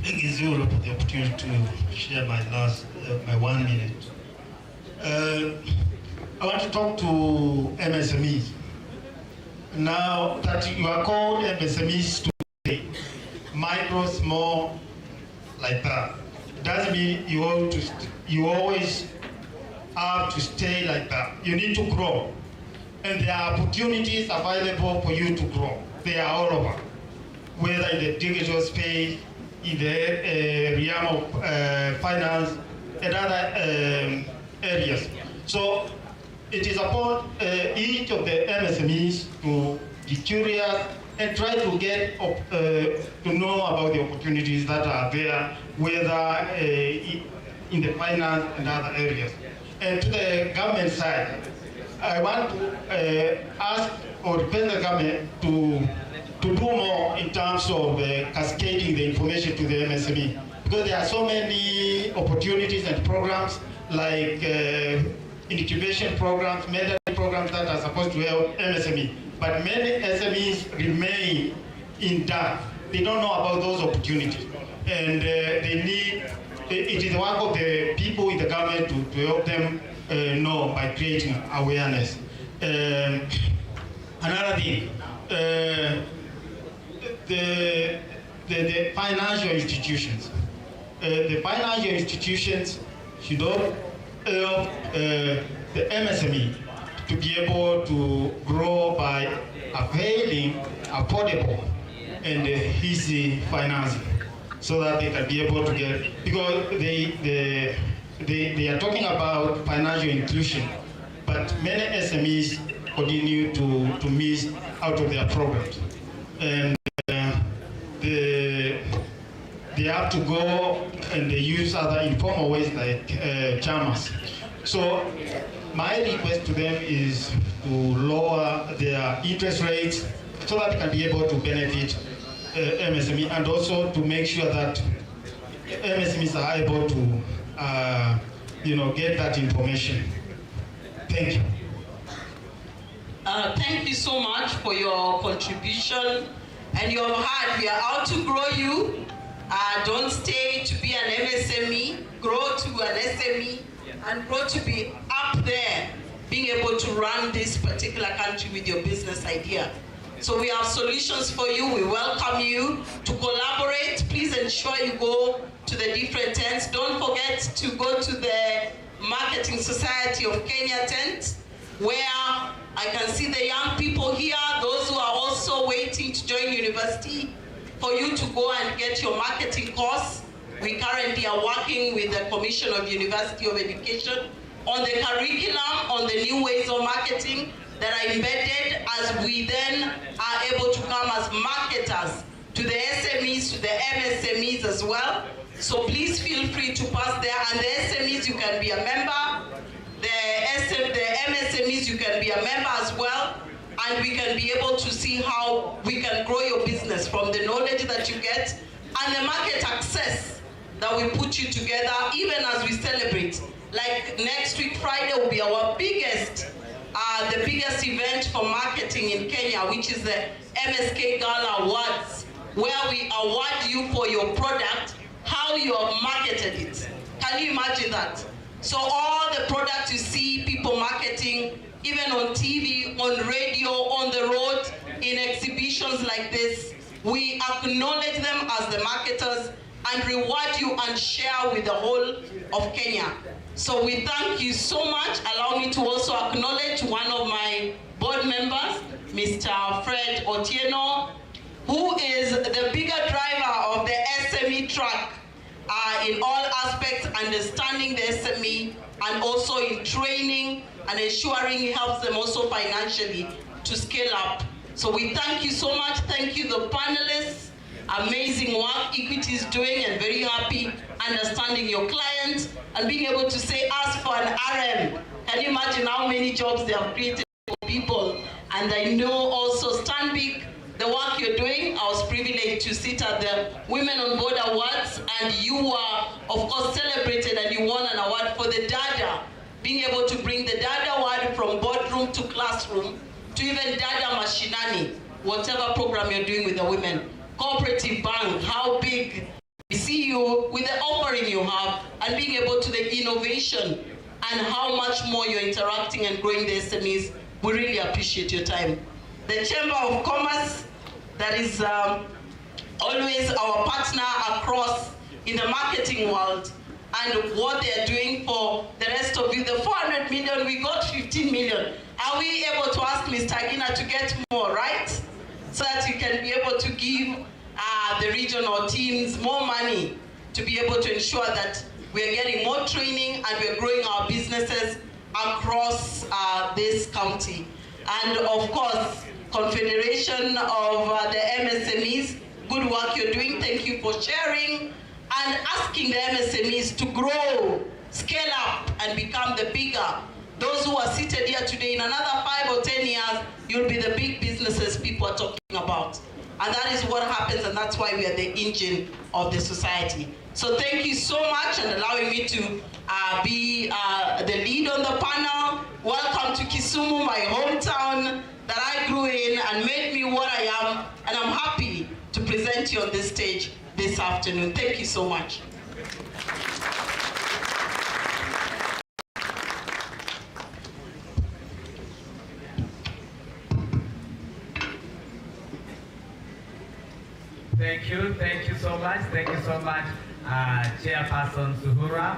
Thank you, Zulu, for the opportunity to share my 1 minute. I want to talk to MSMEs. Now that you are called MSMEs today, micro, small, like that, doesn't mean you always have to stay like that. You need to grow. And there are opportunities available for you to grow. They are all over, whether in the digital space, in the realm of finance, and other areas. So it is upon each of the MSMEs to be curious and try to get to know about the opportunities that are there, whether in the finance and other areas. And to the government side, I want to ask or request the government to do more in terms of cascading the information to the MSME, because there are so many opportunities and programs like incubation programs, mentoring programs that are supposed to help MSME. But many SMEs remain in dark. They don't know about those opportunities. And they need, it is the work of the people in the government to help them know by creating awareness. Another thing, the financial institutions. The financial institutions should help the MSME to be able to grow by availing affordable and easy financing, so that they can be able to get, because they are talking about financial inclusion, but many SMEs continue to miss out of their programs. And they have to go and they use other informal ways like chamas. So my request to them is to lower their interest rates so that they can be able to benefit MSME, and also to make sure that MSMEs are able to get that information. Thank you. Thank you so much for your contribution. And you have heard, we are out to grow you. Don't stay to be an MSME, grow to an SME, and grow to be up there, being able to run this particular country with your business idea. So we have solutions for you. We welcome you to collaborate. Please ensure you go to the different tents. Don't forget to go to the Marketing Society of Kenya tent, where I can see the young people here, those who are also waiting to join university, for you to go and get your marketing course. We currently are working with the Commission of University of Education on the curriculum, on the new ways of marketing that are embedded, as we then are able to come as marketers to the SMEs, to the MSMEs as well. So please feel free to pass there. And the SMEs, you can be a member. The MSMEs, you can be a member as well. And we can be able to see how we can grow your business from the knowledge that you get and the market access that we put you together, even as we celebrate. Like next week, Friday, will be our biggest, the biggest event for marketing in Kenya, which is the MSK Gala Awards, where we award you for your product, how you have marketed it. Can you imagine that? So all the products you see people marketing, even on TV, on radio, on the road, in exhibitions like this, we acknowledge them as the marketers and reward you and share with the whole of Kenya. So we thank you so much. Allow me to also acknowledge one of my board members, Mr. Fred Otieno, who is the bigger driver of the SME track in all aspects, understanding the SME and also in training and ensuring he helps them also financially to scale up. So we thank you so much. Thank you, the panelists. Amazing work Equity is doing, and very happy understanding your clients and being able to say, ask for an RM. Can you imagine how many jobs they have created for people? And I know also Stanbic, the work you're doing. I was privileged to sit at the Women on Board Awards, and you were, of course, celebrated and you won an award for the Dada, being able to bring the Dada award from boardroom to classroom to even Dada Mashinani, whatever program you're doing with the women. Cooperative bank, how big. We see you with the offering you have and being able to the innovation and how much more you're interacting and growing the SMEs. We really appreciate your time. The Chamber of Commerce, that is always our partner across in the marketing world, and what they're doing for the rest of you. The 400 million, we got 15 million. Are we able to ask Mr. Agina to get more, right? So that you can be able to give the regional teams more money to be able to ensure that we are getting more training, and we are growing our businesses across this county. And of course, Confederation of the MSMEs, good work you're doing. Thank you for sharing and asking the MSMEs to grow, scale up, and become the bigger. Those who are seated here today, in another 5 or 10 years, you'll be the big businesses people are talking about. And that is what happens, and that's why we are the engine of the society. So thank you so much and allowing me to be the lead on the panel. Welcome to Kisumu, my hometown that I grew in and made me what I am, and I'm happy to present you on this stage this afternoon. Thank you so much. Thank you so much. Thank you so much, Chairperson Zuhura,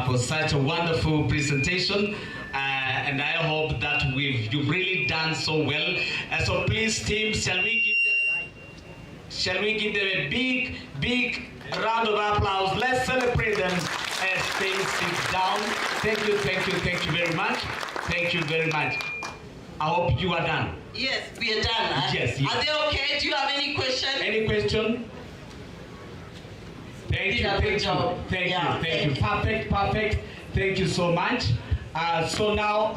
for such a wonderful presentation. And I hope that you've really done so well. So please, team, shall we give them a big round of applause? Let's celebrate them as they sit down. Thank you very much. Thank you very much. I hope you are done. Yes, we are done. Yes. Are they okay? Do you have any question? Any question? Thank you. Perfect. Thank you so much. So now,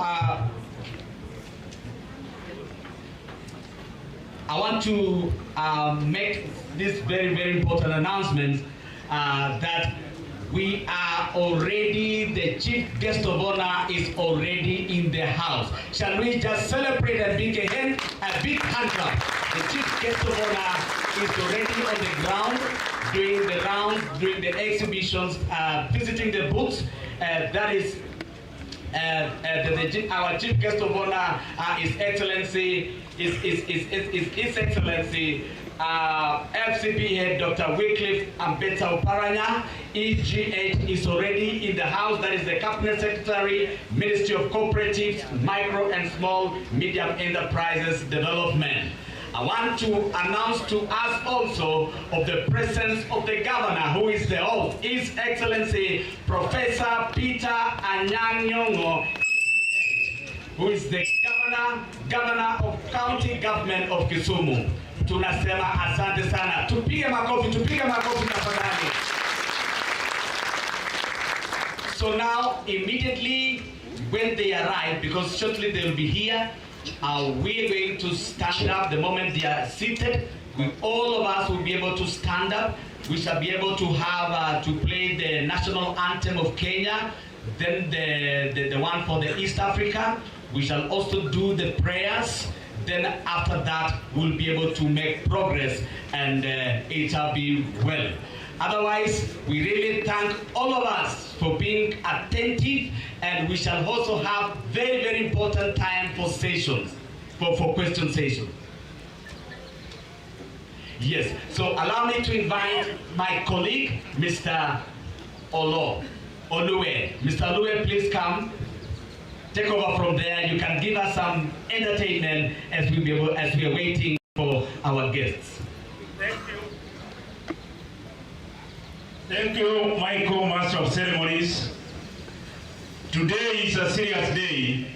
I want to make this very important announcement that we are already, the chief guest of honor is already in the house. Shall we just celebrate a big hand clap? The chief guest of honor is already on the ground, doing the rounds, doing the exhibitions, visiting the booths. That is our chief guest of honor, His Excellency, His Excellency, FCP head Dr. Wycliffe Ambeta Oparanya. EGH is already in the house. That is the Cabinet Secretary, Ministry of Cooperatives, Micro and Small Medium Enterprises Development. I want to announce to us also of the presence of the governor, who is the host, His Excellency Professor Peter Anyang-Nyong'o, who is the governor of county government of Kisumu. Tunasema asante sana. Tupige makofi tafadhali. So now, immediately when they arrive, because shortly they will be here, we are going to stand up. The moment they are seated, all of us will be able to stand up. We shall be able to have to play the national anthem of Kenya, then the one for the East Africa. We shall also do the prayers. Then after that, we'll be able to make progress, and it shall be well. Otherwise, we really thank all of us for being attentive, and we shall also have very important time for sessions, for question sessions. Yes, so allow me to invite my colleague, Mr. Olue. Mr. Olue, please come. Take over from there. You can give us some entertainment as we are waiting for our guests. Thank you. Thank you, Michael, Master of Ceremonies. Today is a serious day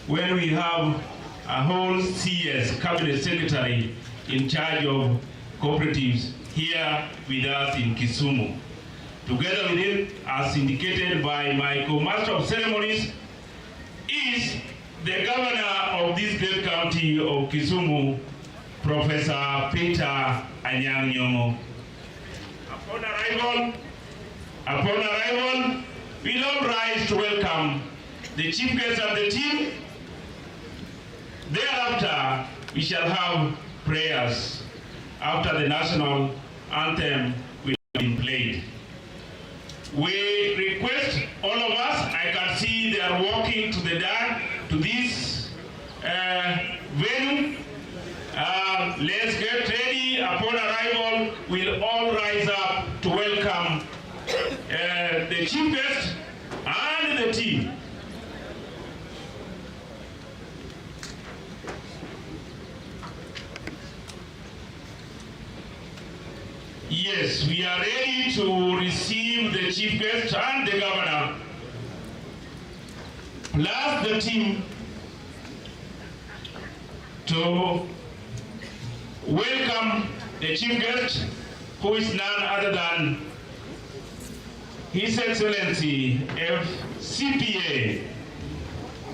when we have a whole CS Cabinet Secretary in charge of cooperatives here with us in Kisumu. Together with him, as indicated by Michael, Master of Ceremonies, is the governor of this great county of Kisumu, Professor Peter Anyang-Nyong'o. Upon arrival, we all rise to welcome the chief guest and the team. Thereafter, we shall have prayers after the national anthem will have been played. We request all of us, I can see they are walking to this venue. Let's get ready. Upon arrival, we'll all rise up to welcome the chief guest and the team. Yes, we are ready to receive the chief guest and the governor, plus the team, to welcome the chief guest, who is none other than His Excellency FCPA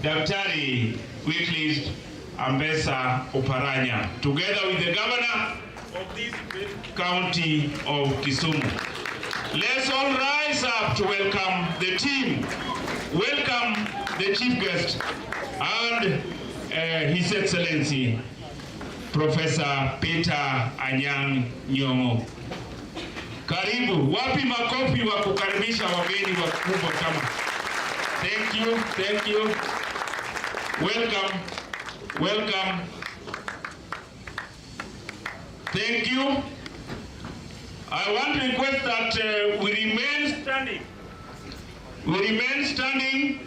Daktari Wycliffe Ambesa Oparanya, together with the governor of this county of Kisumu. Let's all rise up to welcome the team, welcome the chief guest, and His Excellency Professor Peter Anyang' Nyong'o. Karibu, wapi makofi wa kukaribisha wageni wakubwa kama. Thank you, thank you. Welcome, welcome. Thank you. I want to request that we remain standing. We remain standing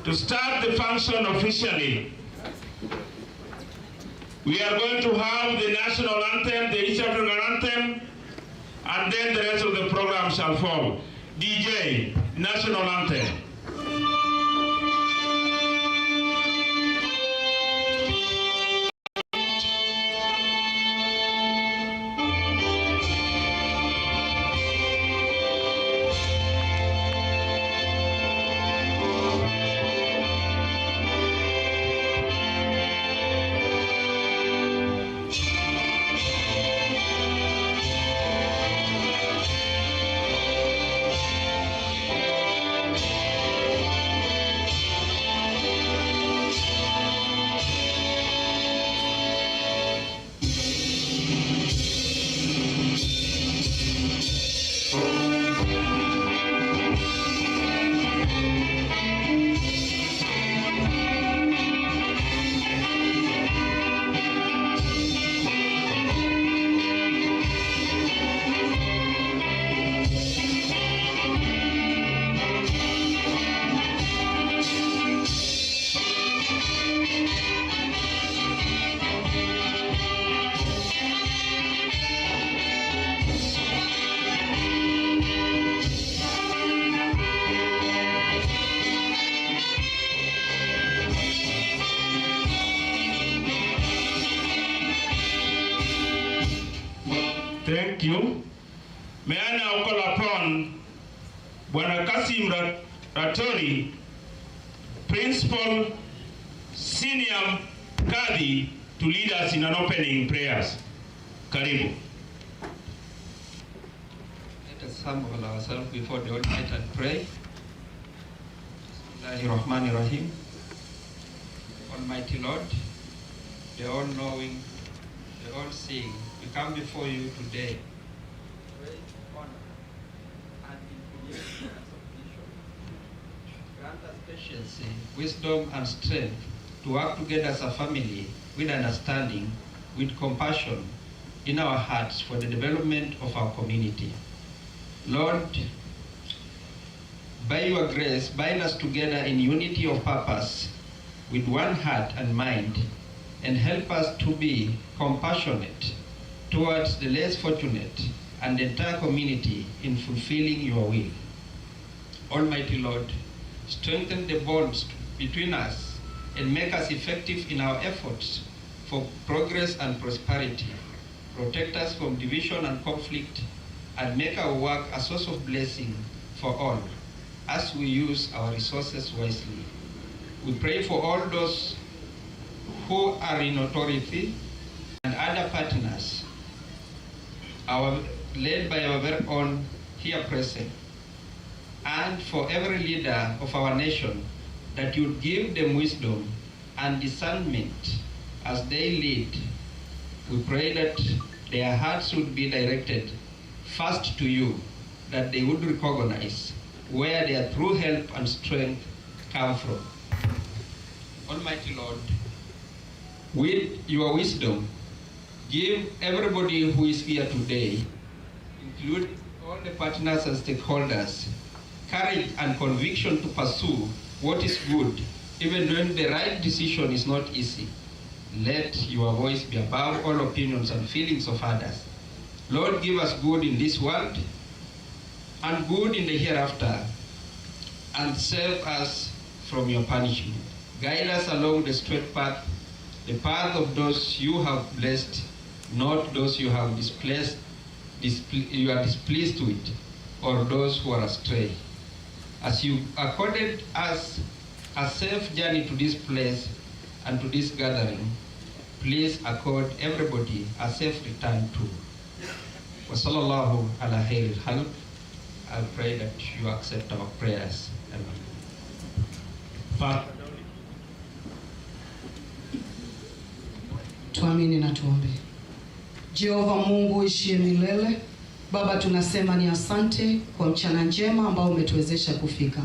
to start the function officially. We are going to have the national anthem, the East African anthem, and then the rest of the program shall follow. DJ, national anthem. Thank you. May I now call upon Bwana Kasim Ratoni, Principal Senior Kadi, to lead us in an opening prayers. Karibu. Let us humble ourselves before the Almighty and pray. Bismillahirrahmanirrahim. Almighty Lord, the all-knowing, the all-seeing, we come before you today. Praise, honor, and inclination and submission. Grant us patience, wisdom, and strength to work together as a family with understanding, with compassion in our hearts for the development of our community. Lord, by your grace, bind us together in unity of purpose, with one heart and mind, and help us to be compassionate towards the less fortunate and the entire community in fulfilling your will. Almighty Lord, strengthen the bonds between us and make us effective in our efforts for progress and prosperity. Protect us from division and conflict, and make our work a source of blessing for all as we use our resources wisely. We pray for all those who are in authority and other partners, led by our very own here present, and for every leader of our nation, that you give them wisdom and discernment as they lead. We pray that their hearts would be directed first to you, that they would recognize where their true help and strength come from. Almighty Lord, with your wisdom, give everybody who is here today, including all the partners and stakeholders, courage and conviction to pursue what is good, even when the right decision is not easy. Let your voice be above all opinions and feelings of others. Lord, give us good in this world and good in the hereafter, and save us from your punishment. Guide us along the straight path, the path of those you have blessed, not those you have you are displeased with, or those who are astray. As you accorded us a safe journey to this place and to this gathering, please accord everybody a safe return too. Wa sallallahu ala khairil khalq. I pray that you accept our prayers. Amen. Tuamini na tuombe. Jehova Mungu ishie milele, Baba, tunasema ni asante kwa mchana njema ambao umetuwezesha kufika.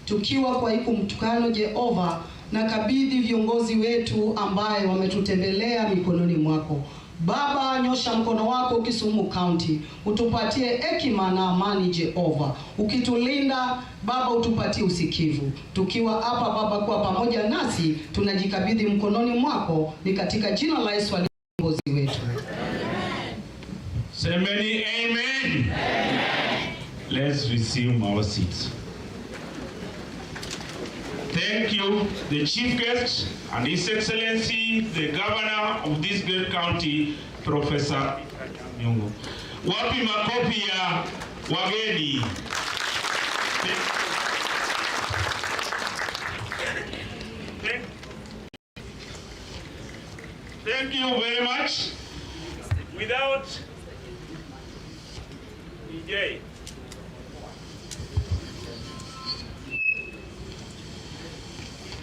Tukiwa kwa iku mtukano, Jehova, na kabidhi viongozi wetu ambaye wametutembelea mikononi mwako. Baba, nyosha mkono wako Kisumu County, utupatie hekima na amani Jehova. Ukitulinda Baba, utupatie usikivu. Tukiwa hapa Baba, kwa pamoja nasi tunajikabidhi mkononi mwako, ni katika jina la Yesu aliye kiongozi wetu. Semeni amen. Let's resume our seats. Thank you, the chief guest and His Excellency, the governor of this great county, Professor Nyongo. Wapi makofi ya wageni? Thank you very much. Without DJ.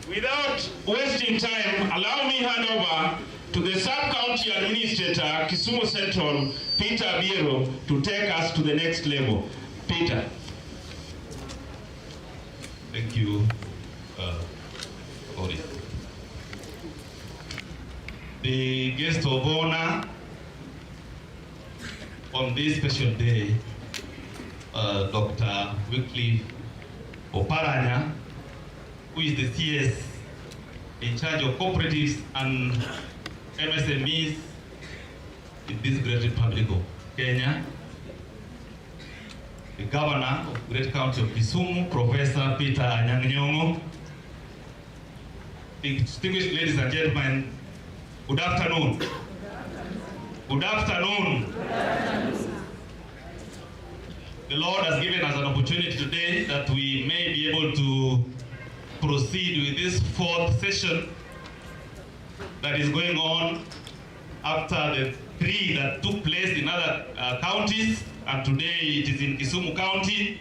Without wasting time, allow me hand over to the Sub-County Administrator, Kisumu Central, Peter Biero, to take us to the next level. Peter. Thank you, Ori. The guest of honor on this special day, Dr. Wycliffe Oparanya, who is the CS in charge of cooperatives and MSMEs in this great Republic of Kenya, the Governor of the Great County of Kisumu, Professor Peter Nyang'nyong'o, distinguished ladies and gentlemen, good afternoon. Good afternoon. The Lord has given us an opportunity today that we may be able to proceed with this fourth session that is going on after the three that took place in other counties, and today it is in Kisumu County.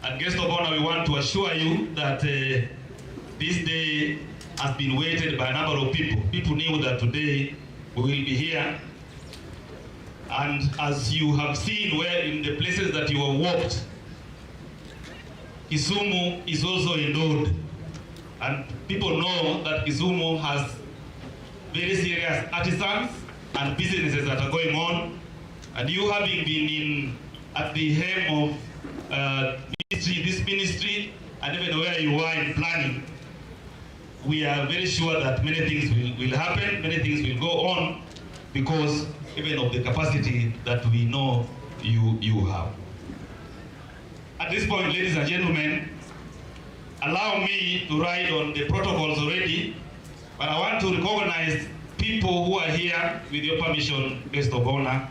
And guest of honor, we want to assure you that this day has been waited by a number of people. People knew that today we will be here. And as you have seen where in the places that you have walked, Kisumu is also endowed. And people know that Kisumu has very serious artisans and businesses that are going on. And you having been at the helm of this ministry, and even where you are in planning, we are very sure that many things will happen, many things will go on, because even of the capacity that we know you have. At this point, ladies and gentlemen, allow me to ride on the protocols already, but I want to recognize people who are here with your permission, guest of honor.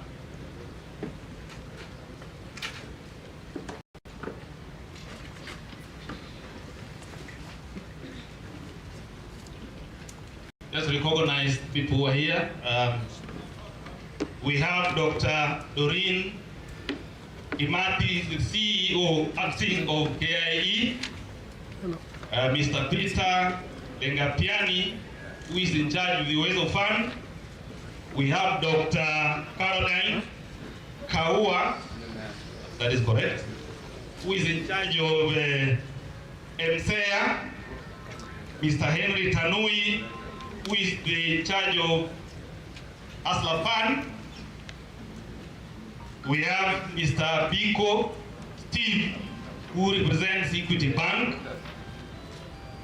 Just recognize people who are here. We have Dr. Doreen Imati, the CEO acting of KIE. Mr. Peter Lengapiani, who is in charge of the Wezo Fund. We have Dr. Caroline Kaua, that is correct, who is in charge of MSEA. Mr. Henry Tanui, who is in charge of Asla Fund. We have Mr. Biko Steve, who represents Equity Bank.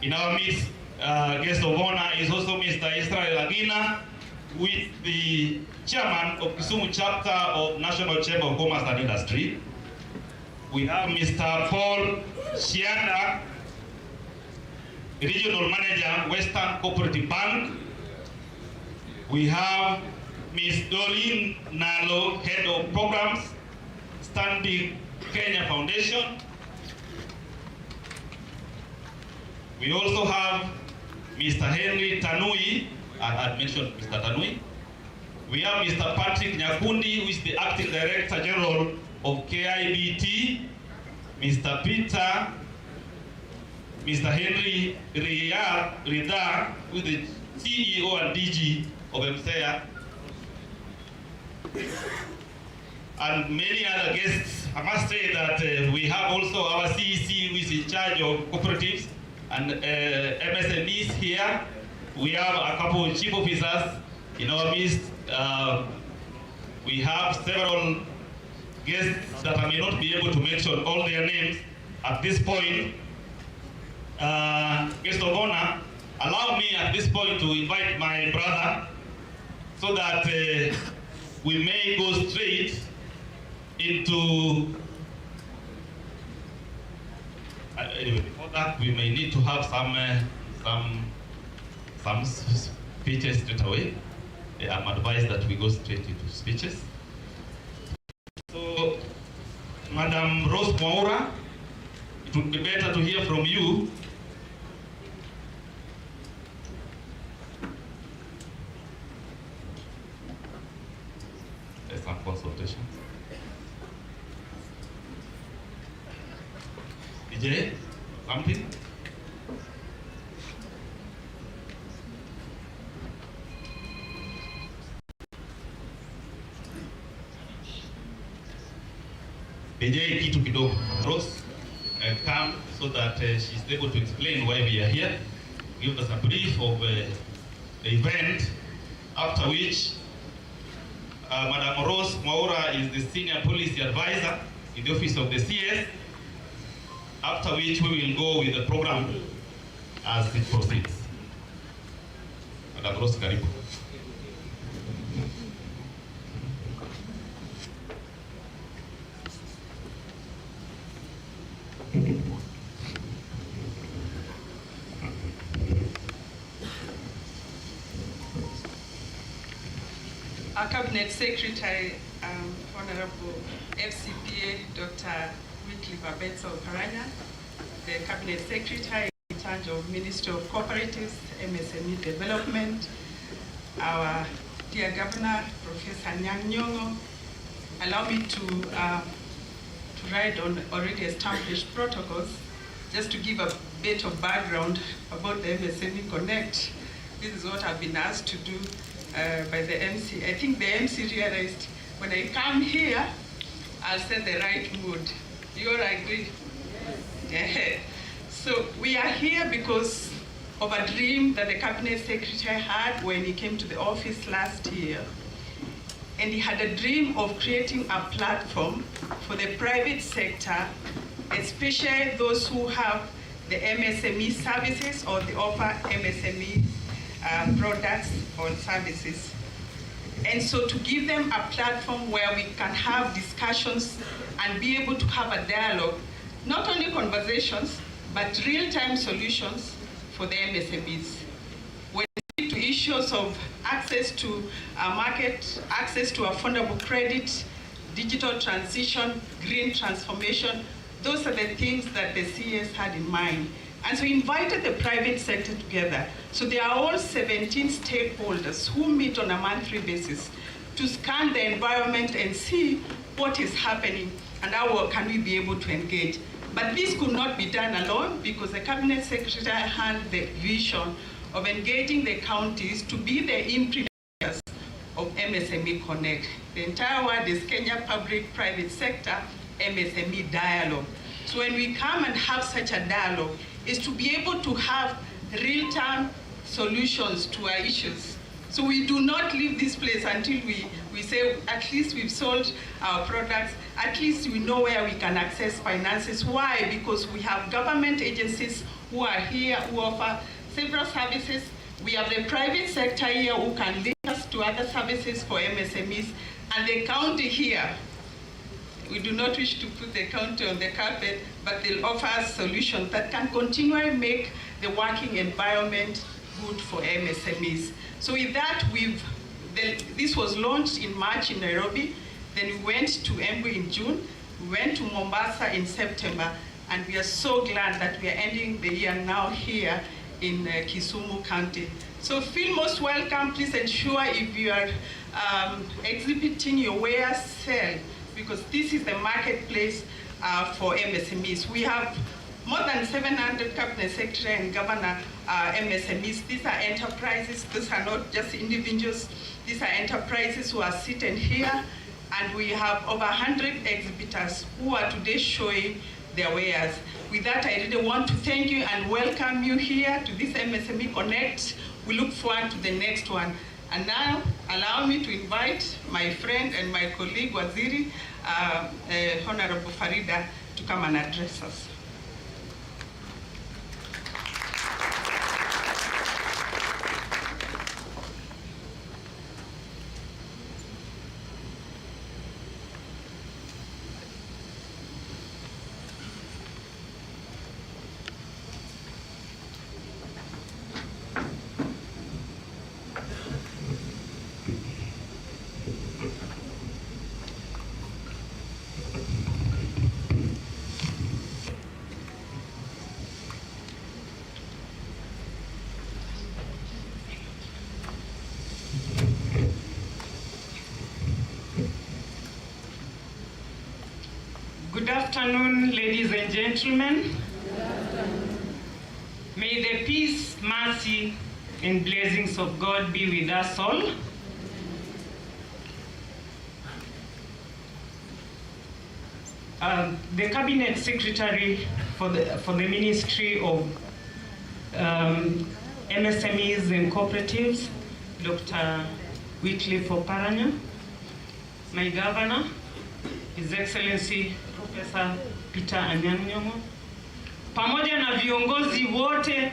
In our midst, guest of honor is also Mr. Israel Agina, with the chairman of Kisumu chapter of National Chamber of Commerce and Industry. We have Mr. Paul Shianda, Regional Manager, Western Cooperative Bank. We have Ms. Doreen Nalo, Head of Programs, Stanbic Kenya Foundation. We also have Mr. Henry Tanui, I had mentioned Mr. Tanui. We have Mr. Patrick Nyakundi, who is the Acting Director General of KIBT, Mr. Peter, Mr. Henry Ridar, who is the CEO and DG of MSEA, and many other guests. I must say that we have also our CEC, who is in charge of cooperatives and MSMEs here. We have a couple of chief officers in our midst. We have several guests that I may not be able to mention all their names at this point. Guest of honor, allow me at this point to invite my brother so that we may go straight into anyway, before that we may need to have some speeches straight away. I'm advised that we go straight into speeches. So, Madam Rose Mwaura, it would be better to hear from you. There's some consultation. DJ, something? DJ kitu kidogo. Rose come so that she's able to explain why we are here, give us a brief of the event, after which Madam Rose Mwaura is the Senior Policy Advisor in the Office of the CS, after which we will go with the program as it proceeds. Madam Rose, karibu. Our Cabinet Secretary, Honorable FCPA Dr. Wycliffe Abetsa Oparanya, the Cabinet Secretary in charge of Ministry of Cooperatives, MSME Development, our dear Governor, Professor Nyang' Nyong'o. Allow me to write on already established protocols, just to give a bit of background about the MSME Connect. This is what I've been asked to do by the MC. I think the MC realized when I come here, I'll set the right mood. You all agree? Yeah. So we are here because of a dream that the Cabinet Secretary had when he came to the office last year. And he had a dream of creating a platform for the private sector, especially those who have the MSME services or the offer MSME products or services. And so to give them a platform where we can have discussions and be able to have a dialogue, not only conversations, but real-time solutions for the MSMEs. When we speak to issues of access to a market, access to affordable credit, digital transition, green transformation, those are the things that the CS had in mind. And so we invited the private sector together. So there are all 17 stakeholders who meet on a monthly basis to scan the environment and see what is happening and how can we be able to engage. But this could not be done alone because the Cabinet Secretary had the vision of engaging the counties to be the implementers of MSME Connect. The entire word is Kenya Public-Private Sector MSME Dialogue. So when we come and have such a dialogue, is to be able to have real-time solutions to our issues. So we do not leave this place until we say, at least we've sold our products, at least we know where we can access finances. Why? Because we have government agencies who are here, who offer several services. We have the private sector here who can link us to other services for MSMEs, and the county here, we do not wish to put the county on the carpet, but they'll offer us solutions that can continually make the working environment good for MSMEs. So with that, this was launched in March in Nairobi, then we went to Embu in June, we went to Mombasa in September, and we are so glad that we are ending the year now here in Kisumu County. So feel most welcome. Please ensure if you are exhibiting your wares, sell, because this is the marketplace for MSMEs. We have more than 700 cabinet secretary and governor MSMEs. These are enterprises. These are not just individuals. These are enterprises who are seated here, and we have over 100 exhibitors who are today showing their wares. With that, I really want to thank you and welcome you here to this MSME Connect. We look forward to the next one. And now, allow me to invite my friend and my colleague, Waziri, Honorable Farida, to come and address us. Good afternoon, ladies and gentlemen. May the peace, mercy, and blessings of God be with us all. The Cabinet Secretary for the Ministry of MSMEs and Cooperatives, Dr. Wycliffe Oparanya, my Governor, His Excellency Professor Peter Anyang' Nyong'o, pamoja na viongozi wote,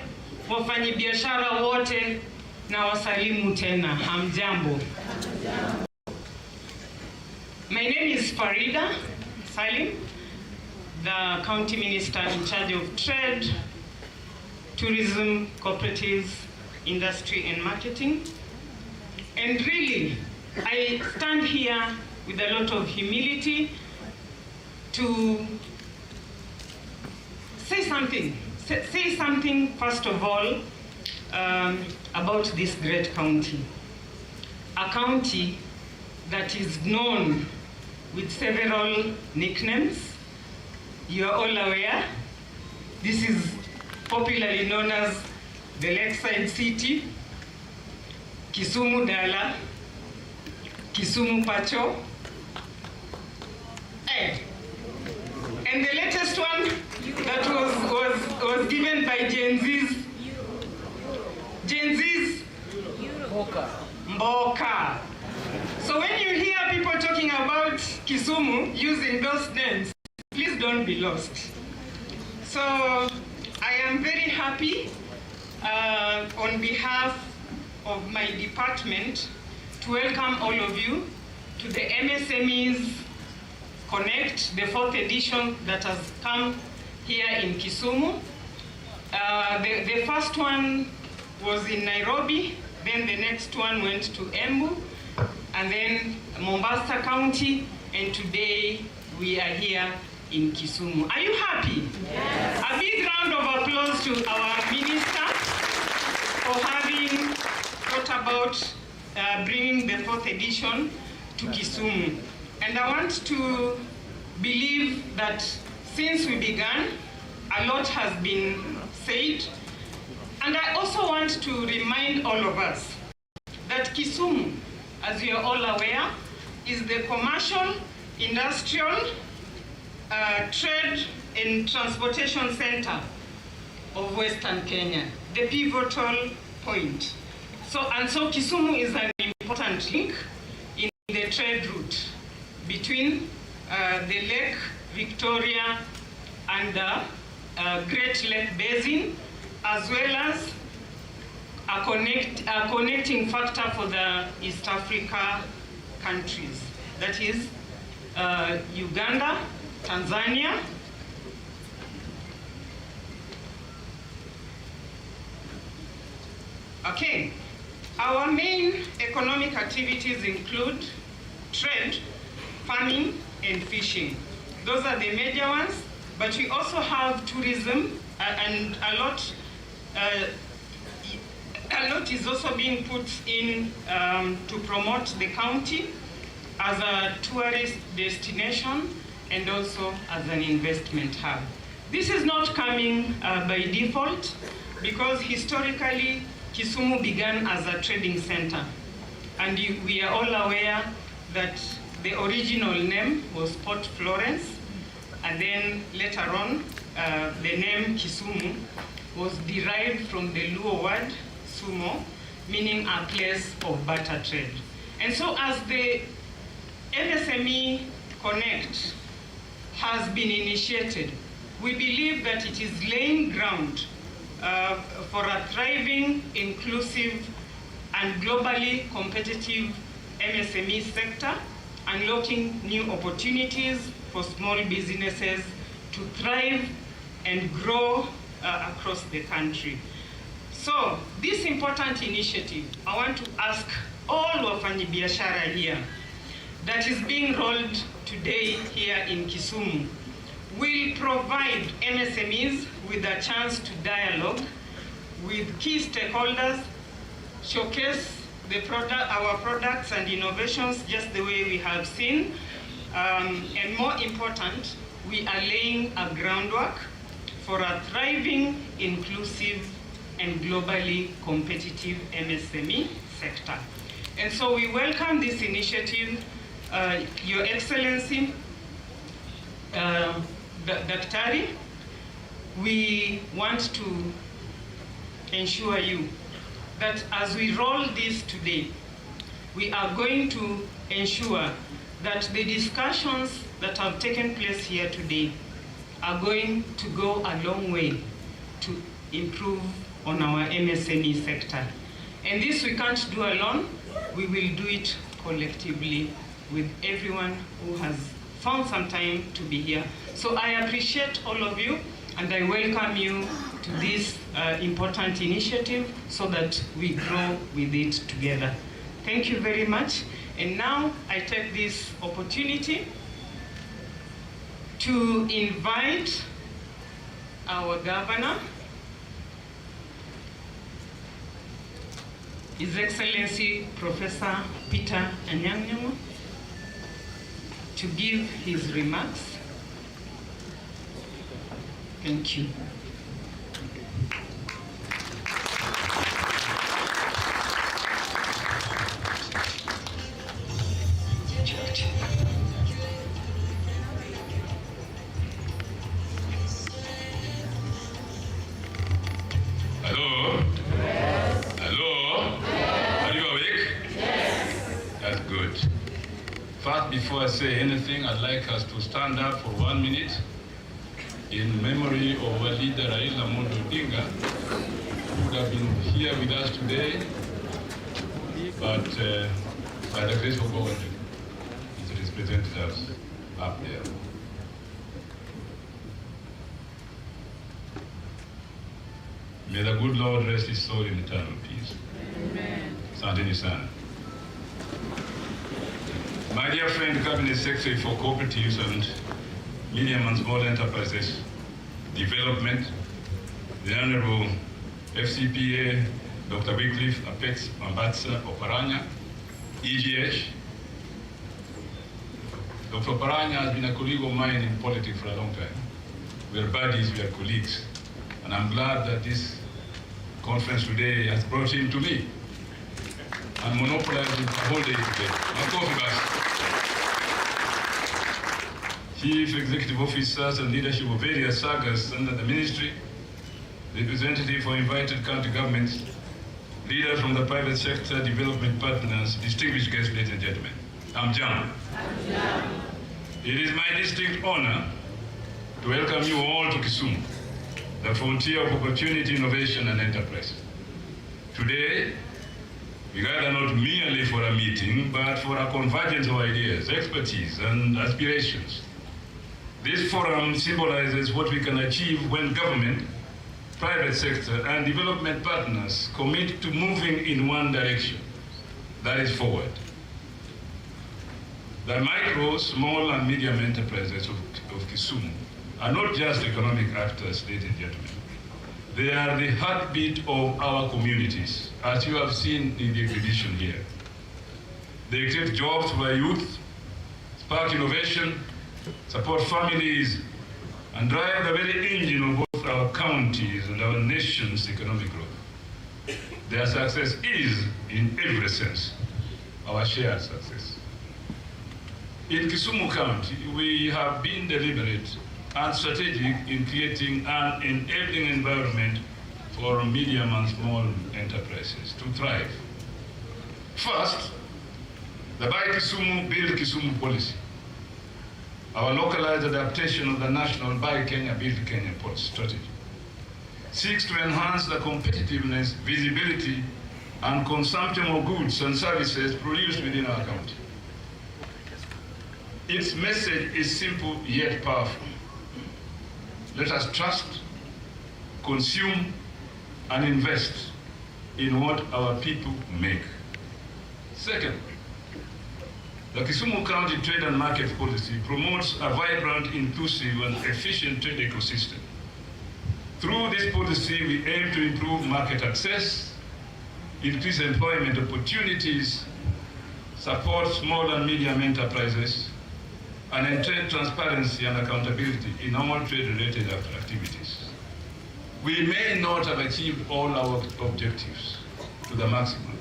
wafanyabiashara wote, na wasalimu tena, hamjambo. My name is Farida Salim, the County Minister in charge of Trade, Tourism, Cooperatives, Industry and Marketing. And really, I stand here with a lot of humility to say something. Say something, first of all, about this great county. A county that is known with several nicknames. You are all aware. This is popularly known as the Lakeside City, Kisumu Dala, Kisumu Pacho, and the latest one that was given by Gen Zs, Mboka. So when you hear people talking about Kisumu using those names, please don't be lost. So I am very happy on behalf of my department to welcome all of you to the MSMEs Connect, the 4th edition that has come here in Kisumu. The first one was in Nairobi, then the next one went to Embu, and then Mombasa County, and today we are here in Kisumu. Are you happy? Yes. A big round of applause to our minister for having thought about bringing the 4th edition to Kisumu. And I want to believe that since we began, a lot has been said. And I also want to remind all of us that Kisumu, as we are all aware, is the commercial, industrial, trade and transportation center of Western Kenya, the pivotal point. So Kisumu is an important link in the trade route between the Lake Victoria and the Great Lake Basin, as well as a connecting factor for the East Africa countries. That is Uganda, Tanzania, okay. Our main economic activities include trade, farming, and fishing. Those are the major ones, but we also have tourism, and a lot is also being put in to promote the county as a tourist destination and also as an investment hub. This is not coming by default, because historically Kisumu began as a trading center, and we are all aware that the original name was Port Florence, and then later on the name Kisumu was derived from the Luo word sumo, meaning a place of barter trade. And so as the MSME Connect has been initiated, we believe that it is laying ground for a thriving, inclusive, and globally competitive MSME sector, unlocking new opportunities for small businesses to thrive and grow across the country. So, this important initiative, I want to ask all wafanyabiashara here, that is being rolled today here in Kisumu, will provide MSMEs with a chance to dialogue with key stakeholders, showcase our products and innovations just the way we have seen, and more important, we are laying a groundwork for a thriving, inclusive, and globally competitive MSME sector. And so we welcome this initiative, Your Excellency, Daktari. We want to ensure you that as we roll this today, we are going to ensure that the discussions that have taken place here today are going to go a long way to improve on our MSME sector. And this we can't do alone, we will do it collectively with everyone who has found some time to be here. So I appreciate all of you, and I welcome you to this important initiative so that we grow with it together. Thank you very much. And now I take this opportunity to invite our governor, His Excellency Professor Peter Anyang', to give his remarks. Thank you. Hello? Yes. Hello? Yes. Are you awake? Yes. That's good. First, before I say anything, I'd like us to stand up for 1 minute in memory of our leader Raila Amolo Odinga, who would have been here with us today, but by the grace of God, he represented us up there. May the good Lord rest his soul in eternal peace. Amen. Asanteni sana. My dear friend, Cabinet Secretary for Cooperatives and Medium and Small Enterprises Development, the Honorable FCPA, Dr. Wycliffe Apex Mambatsa Oparanya, EGH. Dr. Oparanya has been a colleague of mine in politics for a long time. We are buddies, we are colleagues. And I'm glad that this conference today has brought him to me and monopolizing the whole day today. Chief Executive Officers and leadership of various sagas under the ministry, representative for invited county governments, leaders from the private sector, development partners, distinguished guests, ladies and gentlemen. I'm John. It is my distinct honor to welcome you all to Kisumu, the frontier of opportunity, innovation, and enterprise. Today, we gather not merely for a meeting, but for a convergence of ideas, expertise, and aspirations. This forum symbolizes what we can achieve when government, private sector, and development partners commit to moving in one direction, that is forward. The micro, small, and medium enterprises of Kisumu are not just economic actors, ladies and gentlemen. They are the heartbeat of our communities, as you have seen in the exhibition here. They create jobs for our youth, spark innovation, support families, and drive the very engine of both our counties and our nation's economic growth. Their success is, in every sense, our shared success. In Kisumu County, we have been deliberate and strategic in creating an enabling environment for medium and small enterprises to thrive. First, the Buy Kisumu, Build Kisumu policy, our localized adaptation of the national Buy Kenya, Build Kenya strategy, seeks to enhance the competitiveness, visibility, and consumption of goods and services produced within our county. Its message is simple yet powerful. Let us trust, consume, and invest in what our people make. Second, the Kisumu County Trade and Market Policy promotes a vibrant, inclusive, and efficient trade ecosystem. Through this policy, we aim to improve market access, increase employment opportunities, support small and medium enterprises, and ensure transparency and accountability in all trade-related activities. We may not have achieved all our objectives to the maximum,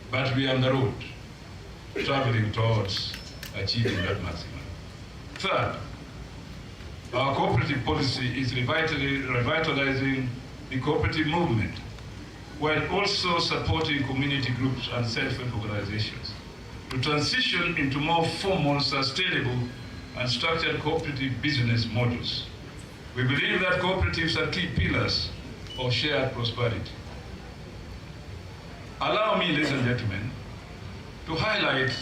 but we are on the road, traveling towards achieving that maximum. Third, our cooperative policy is revitalizing the cooperative movement, while also supporting community groups and self-help organizations to transition into more formal, sustainable, and structured cooperative business models. We believe that cooperatives are key pillars of shared prosperity. Allow me, ladies and gentlemen, to highlight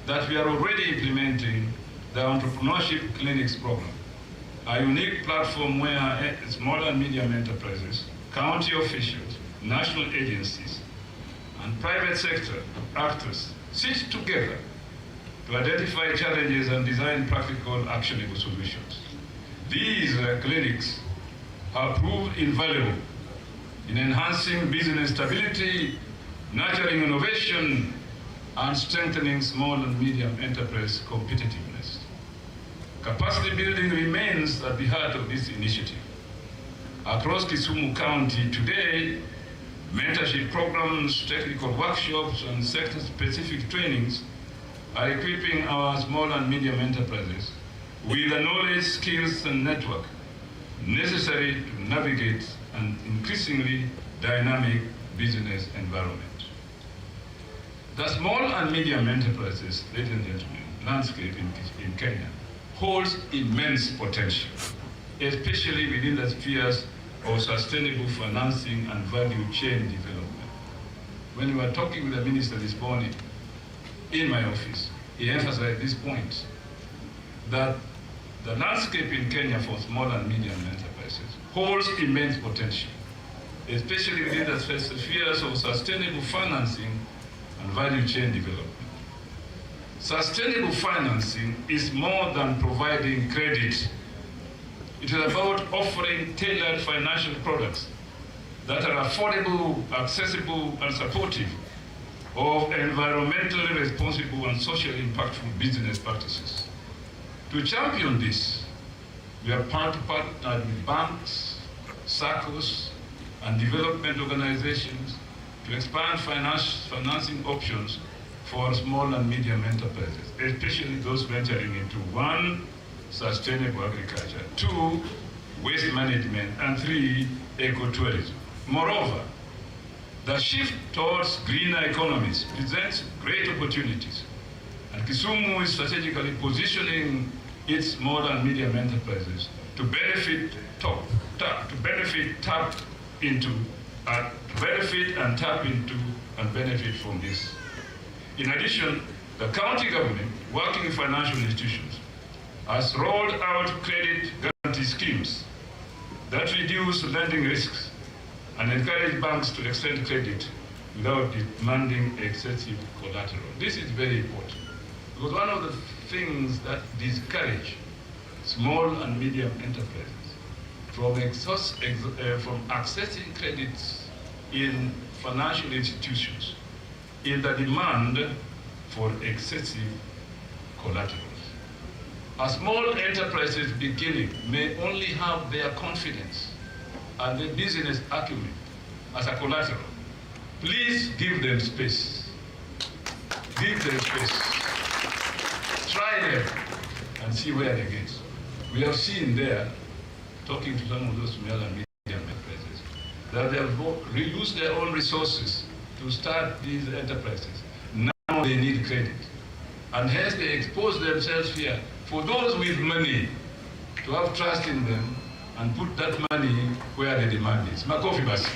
that we are already implementing the Entrepreneurship Clinics program, a unique platform where small and medium enterprises, county officials, national agencies, and private sector actors sit together to identify challenges and design practical, actionable solutions. These clinics have proved invaluable in enhancing business stability, nurturing innovation, and strengthening small and medium enterprise competitiveness. Capacity building remains at the heart of this initiative. Across Kisumu County today, mentorship programs, technical workshops, and sector-specific trainings are equipping our small and medium enterprises with the knowledge, skills, and network necessary to navigate an increasingly dynamic business environment. The small and medium enterprises, ladies and gentlemen, landscape in Kenya holds immense potential, especially within the spheres of sustainable financing and value chain development. When we were talking with the minister this morning in my office, he emphasized this point, that the landscape in Kenya for small and medium enterprises holds immense potential, especially within the spheres of sustainable financing and value chain development. Sustainable financing is more than providing credit. It is about offering tailored financial products that are affordable, accessible, and supportive of environmentally responsible and socially impactful business practices. To champion this, we are partnered with banks, SACCOs, and development organizations to expand financing options for small and medium enterprises, especially those venturing into 1, sustainable agriculture, 2, waste management, and 3, ecotourism. Moreover, the shift towards greener economies presents great opportunities, and Kisumu is strategically positioning its small and medium enterprises to benefit tap into benefit and tap into and benefit from this. In addition, the county government, working with financial institutions, has rolled out credit guarantee schemes that reduce lending risks and encourage banks to extend credit without demanding excessive collateral. This is very important, because one of the things that discourage small and medium enterprises from accessing credits in financial institutions is the demand for excessive collateral. A small enterprises beginning may only have their confidence and the business acumen as a collateral. Please give them space. Give them space. Try them and see where they get. We have seen there, talking to some of those small and medium enterprises, that they have reused their own resources to start these enterprises. Now they need credit. And hence they expose themselves here for those with money to have trust in them and put that money where the demand is. Makofi basi.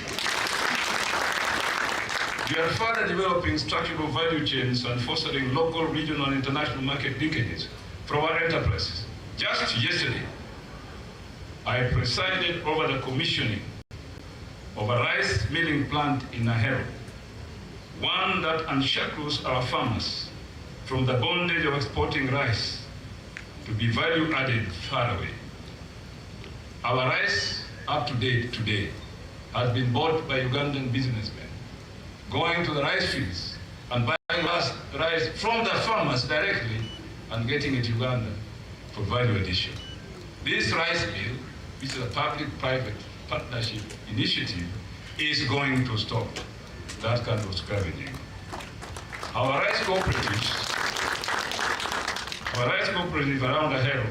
We are further developing structural value chains and fostering local, regional, and international market linkages for our enterprises. Just yesterday, I presided over the commissioning of a rice milling plant in Ahero, one that unshackles our farmers from the bondage of exporting rice to be value added far away. Our rice, up to date today, has been bought by Ugandan businessmen, going to the rice fields and buying rice from the farmers directly and getting it to Uganda for value addition. This rice mill, which is a public-private partnership initiative, is going to stop that kind of scavenging. Our rice cooperatives around the Ahero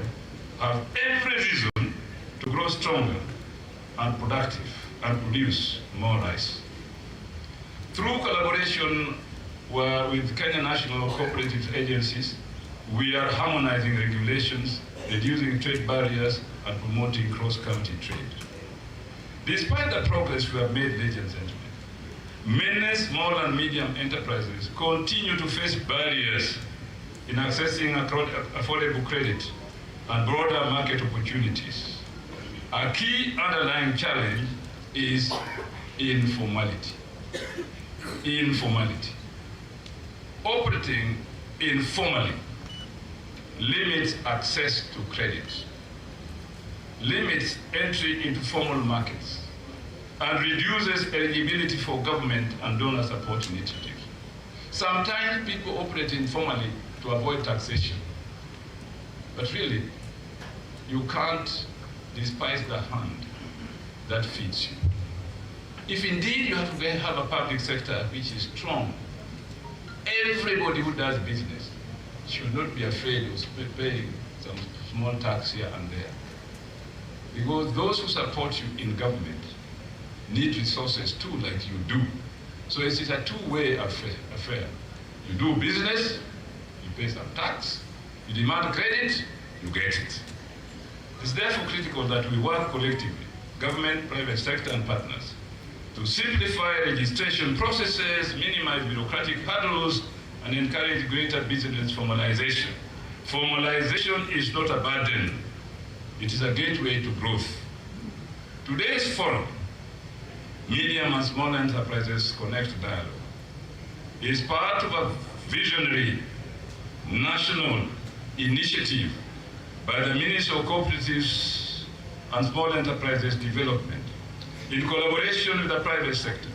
have every reason to grow stronger and productive and produce more rice. Through collaboration with Kenya National Cooperative Agencies, we are harmonizing regulations, reducing trade barriers, and promoting cross-county trade. Despite the progress we have made, ladies and gentlemen, many small and medium enterprises continue to face barriers in accessing affordable credit and broader market opportunities. A key underlying challenge is informality. Informality. Operating informally limits access to credit, limits entry into formal markets, and reduces eligibility for government and donor support initiatives. Sometimes people operate informally to avoid taxation, but really, you can't despise the hand that feeds you. If indeed you have to have a public sector which is strong, everybody who does business should not be afraid of paying some small tax here and there. Because those who support you in government need resources too, like you do. So it's a two-way affair. You do business, you pay some tax, you demand credit, you get it. It's therefore critical that we work collectively, government, private sector, and partners, to simplify registration processes, minimize bureaucratic hurdles, and encourage greater business formalization. Formalization is not a burden. It is a gateway to growth. Today's forum, Medium and Small Enterprises Connect Dialogue, is part of a visionary national initiative by the Ministry of Cooperatives and Small Enterprises Development in collaboration with the private sector.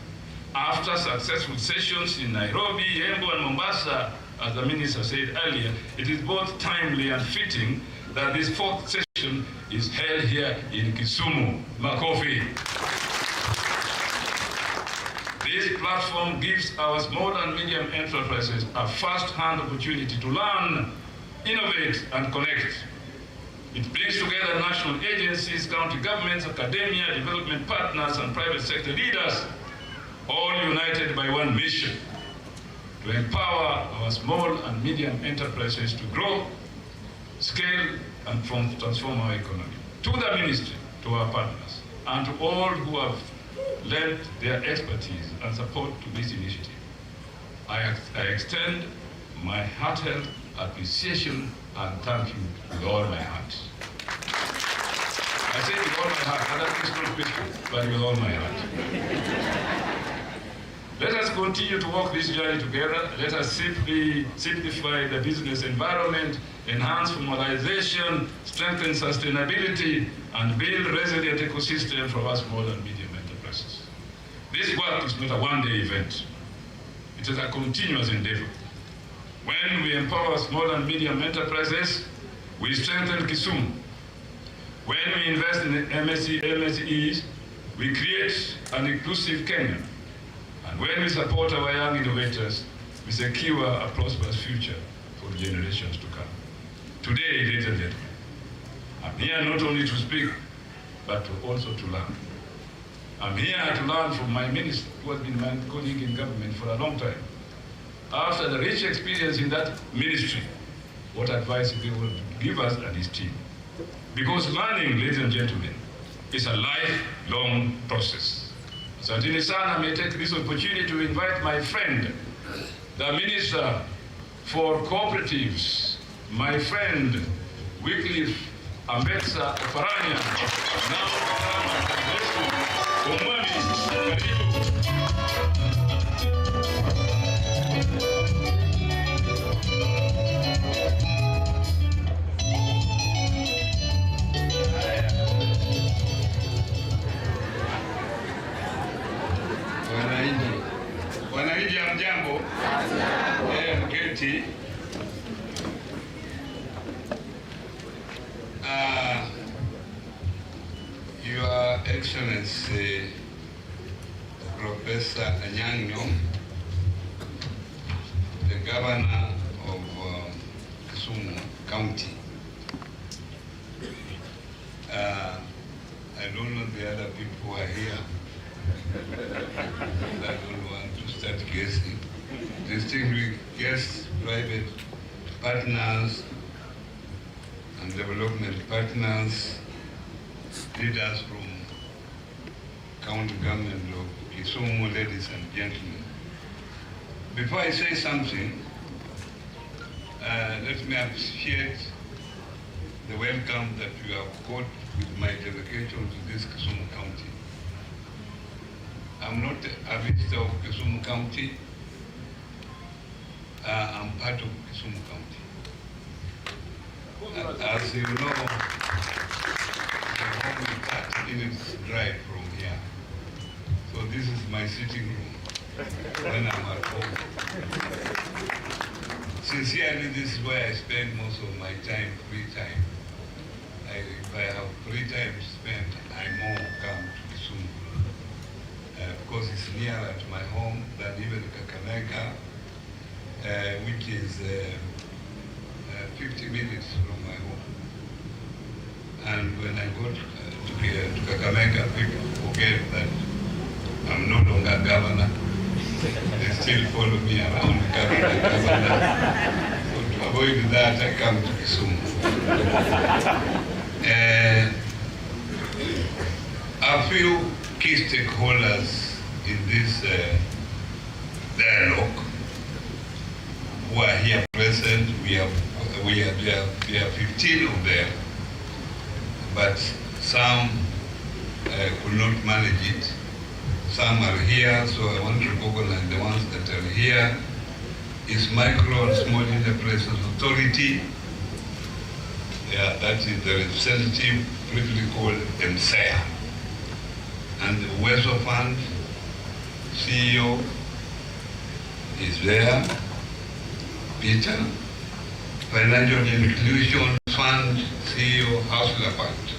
After successful sessions in Nairobi, Embu, and Mombasa, as the minister said earlier, it is both timely and fitting that this fourth session is held here in Kisumu. Makofi. This platform gives our small and medium enterprises a first-hand opportunity to learn, innovate, and connect. It brings together national agencies, county governments, academia, development partners, and private sector leaders, all united by one mission: to empower our small and medium enterprises to grow, scale, and transform our economy. To the ministry, to our partners, and to all who have lent their expertise and support to this initiative. I extend my heartfelt appreciation and thank you with all my heart. I say with all my heart, that is not peaceful, but with all my heart. Let us continue to walk this journey together. Let us simplify the business environment, enhance formalization, strengthen sustainability, and build resilient ecosystem for our small and medium enterprises. This work is not a one-day event. It is a continuous endeavor. When we empower small and medium enterprises, we strengthen Kisumu. When we invest in MSMEs, we create an inclusive Kenya. And when we support our young innovators, we secure a prosperous future for generations to come. Today, ladies and gentlemen, I'm here not only to speak, but also to learn. I'm here to learn from my minister, who has been my colleague in government for a long time. After the rich experience in that ministry, what advice he will give us and his team. Because learning, ladies and gentlemen, is a lifelong process. Asanteni sana, may take this opportunity to invite my friend, the Minister for Cooperatives, my friend, Wycliffe Ambetsa Oparanya. Wananchi hamjambo? Mketi. Your Excellency Professor Anyang'o, the Governor of Kisumu County. I don't know the other people who are here. I don't want to start guessing. Distinguished guests, private partners, and development partners, leaders from county government of Kisumu, ladies and gentlemen. Before I say something, let me appreciate the welcome that you have got with my delegation to this Kisumu County. I'm not a visitor of Kisumu County. I'm part of Kisumu County. As you know, I'm only 30 minutes drive from here. So this is my sitting room when I'm at home. Sincerely, this is where I spend most of my time, free time. If I have free time to spend, I more come to Kisumu. Because it's nearer to my home than even Kakamega, which is 50 minutes from my home. And when I go to Kakamega, people forget that I'm no longer governor. They still follow me around governor. So to avoid that, I come to Kisumu. A few key stakeholders in this dialogue who are here present. We have 15 of them, but some could not manage it. Some are here, so I want to recognize the ones that are here. Is Micro and Small Enterprises Authority. Yeah, that is the representative, briefly called MSEA. And the Weso Fund CEO is there, Peter. Financial Inclusion Fund CEO, Hustler Fund.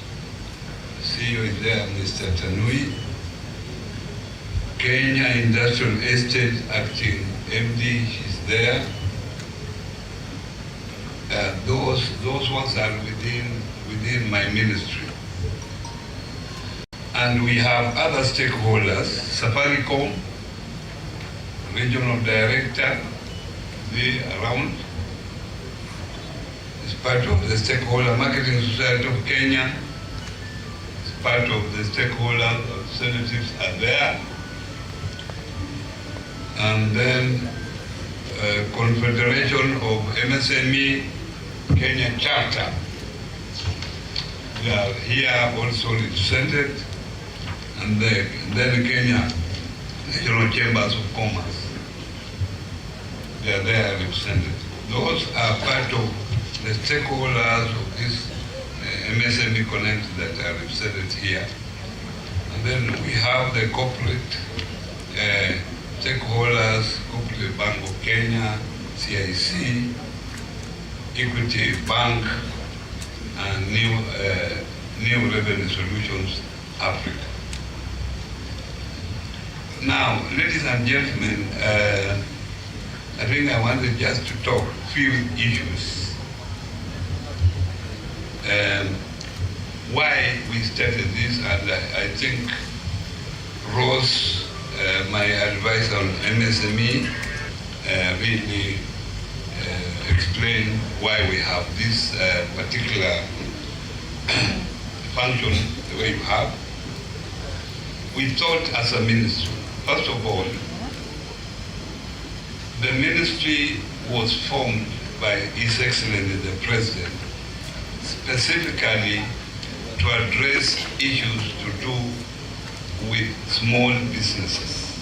CEO is there, Mr. Tanui. Kenya Industrial Estate Acting MD is there. Those ones are within my ministry. And we have other stakeholders, Safaricom, Regional Director, they around, is part of the Stakeholder Marketing Society of Kenya, is part of the stakeholders, representatives are there. And then Confederation of MSME Kenya Chapter. We are here also represented, and then Kenya National Chambers of Commerce. They are there represented. Those are part of the stakeholders of this MSME Connect that are represented here. And then we have the corporate stakeholders, Corporate Bank of Kenya, CIC, Equity Bank, and New Revenue Solutions Africa. Now, ladies and gentlemen, I think I wanted just to talk a few issues. Why we started this, and I think Rose, my advice on MSME, really explained why we have this particular function the way you have. We thought as a ministry, first of all, the ministry was formed by His Excellency the President specifically to address issues to do with small businesses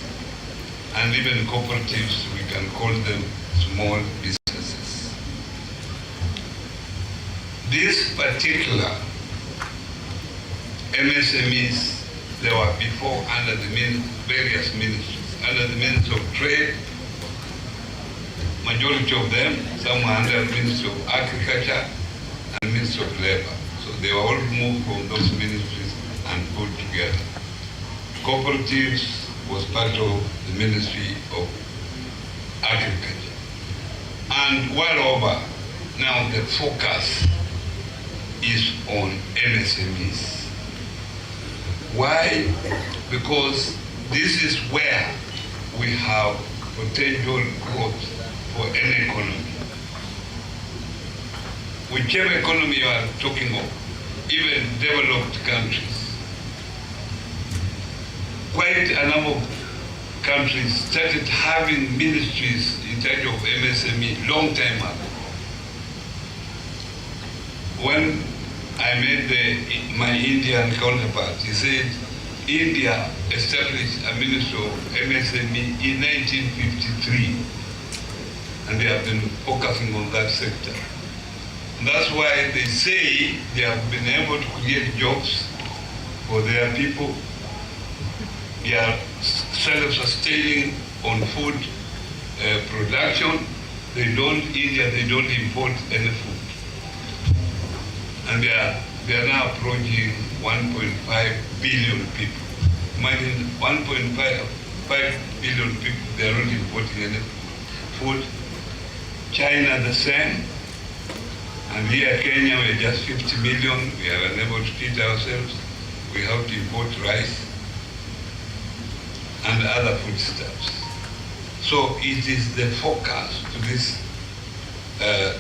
and even cooperatives, we can call them small businesses. This particular MSMEs, they were before under the various ministries, under the Ministry of Trade, majority of them, some were under the Ministry of Agriculture and Ministry of Labor. So they were all removed from those ministries and put together. Cooperatives was part of the Ministry of Agriculture. And while over, now the focus is on MSMEs. Why? Because this is where we have potential growth for any economy. Whichever economy you are talking of, even developed countries, quite a number of countries started having ministries in charge of MSME long time ago. When I met my Indian counterpart, he said India established a ministry of MSME in 1953, and they have been focusing on that sector. And that's why they say they have been able to create jobs for their people. They are self-sustaining on food production. India, they don't import any food. And they are now approaching 1.5 billion people. Imagine 1.5 billion people, they are not importing any food. China the same. And here Kenya, we are just 50 million. We are unable to feed ourselves. We have to import rice and other foodstuffs. So it is the focus to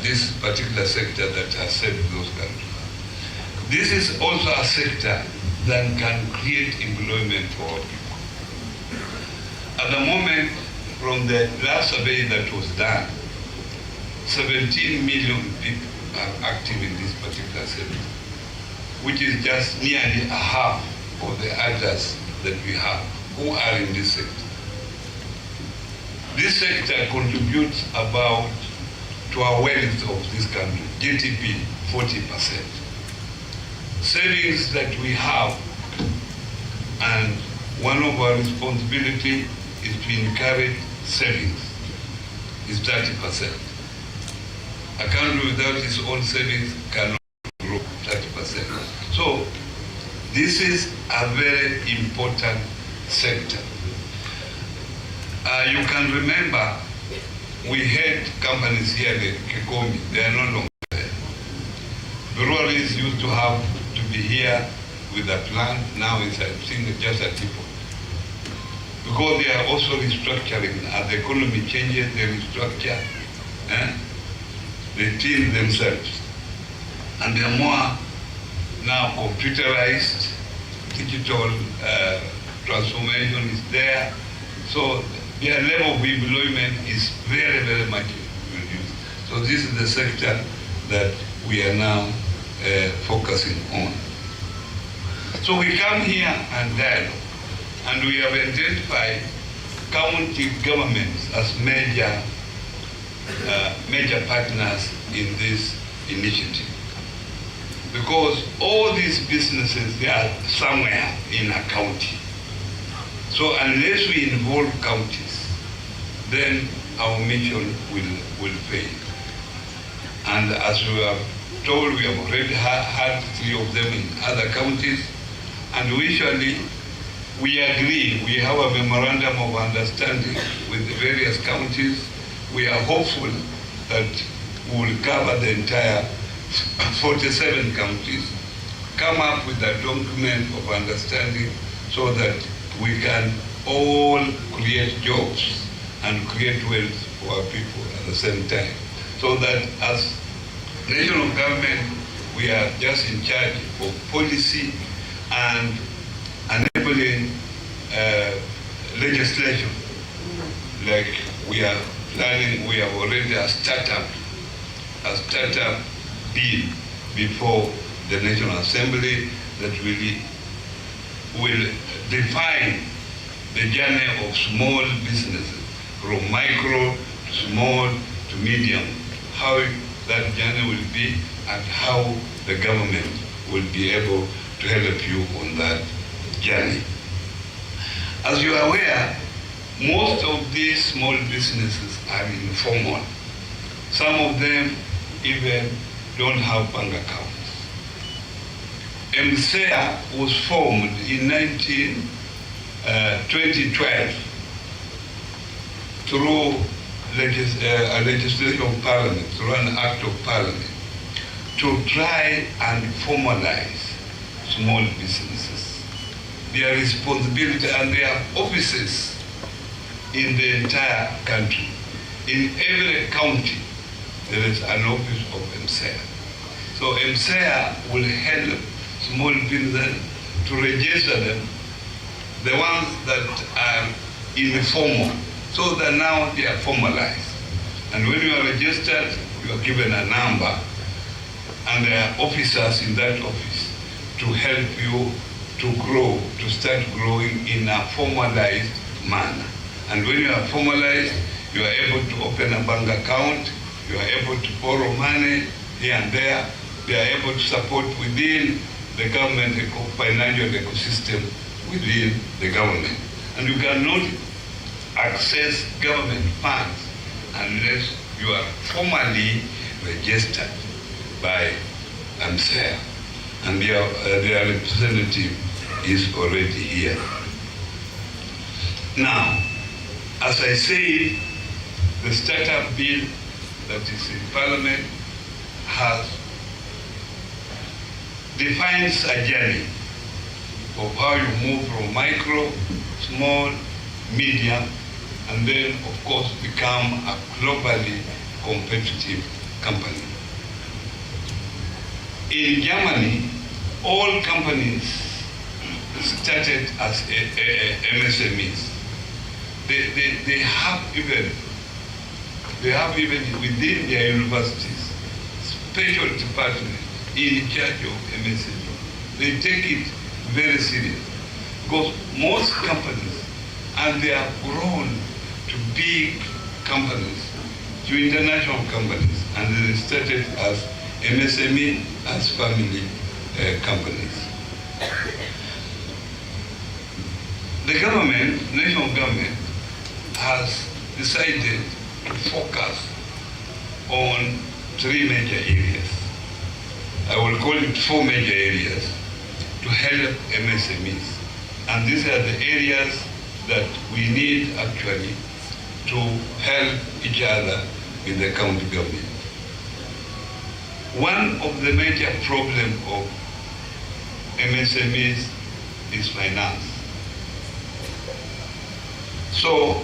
this particular sector that has saved those countries. This is also a sector that can create employment for all people. At the moment, from the last survey that was done, 17 million people are active in this particular sector, which is just nearly a half of the others that we have who are in this sector. This sector contributes about to our wealth of this country, GDP 40%. Savings that we have, and one of our responsibility is to encourage savings, is 30%. A country without its own savings cannot grow 30%. So this is a very important sector. You can remember we had companies here in Kikomi, they are no longer there. The breweries used to have to be here with a plant, now it's just a depot. Because they are also restructuring. As the economy changes, they restructure. They team themselves. And they are more now computerized, digital transformation is there. So their level of employment is very, very much reduced. So this is the sector that we are now focusing on. So we come here and dialogue, and we have identified county governments as major partners in this initiative. Because all these businesses, they are somewhere in a county. So unless we involve counties, then our mission will fail. And as we have told, we have already had 3 of them in other counties, and usually we agree, we have a memorandum of understanding with the various counties. We are hopeful that we will cover the entire 47 counties, come up with a document of understanding so that we can all create jobs and create wealth for our people at the same time. So that as national government, we are just in charge of policy and enabling legislation. Like we are planning, we have already a startup bill before the National Assembly that will define the journey of small businesses, from micro to small to medium, how that journey will be and how the government will be able to help you on that journey. As you are aware, most of these small businesses are informal. Some of them even don't have bank accounts. MSEA was formed in 2012 through a legislation of parliament, through an act of parliament, to try and formalize small businesses, their responsibility, and their offices in the entire country. In every county, there is an office of MSEA. So MSEA will help small businesses to register them, the ones that are informal, so that now they are formalized. And when you are registered, you are given a number, and there are officers in that office to help you to grow, to start growing in a formalized manner. And when you are formalized, you are able to open a bank account, you are able to borrow money here and there, they are able to support within the government financial ecosystem within the government. And you cannot access government funds unless you are formally registered by MSEA, and their representative is already here. Now, as I said, the startup bill that is in Parliament defines a journey of how you move from micro, small, medium, and then, of course, become a globally competitive company. In Germany, all companies started as MSMEs. They have even within their universities special departments in charge of MSME. They take it very serious because most companies, and they have grown to big companies, to international companies, and they started as MSME, as family companies. The government, national government, has decided to focus on 3 major areas. I will call it 4 major areas to help MSMEs. And these are the areas that we need actually to help each other in the county government. One of the major problems of MSMEs is finance. So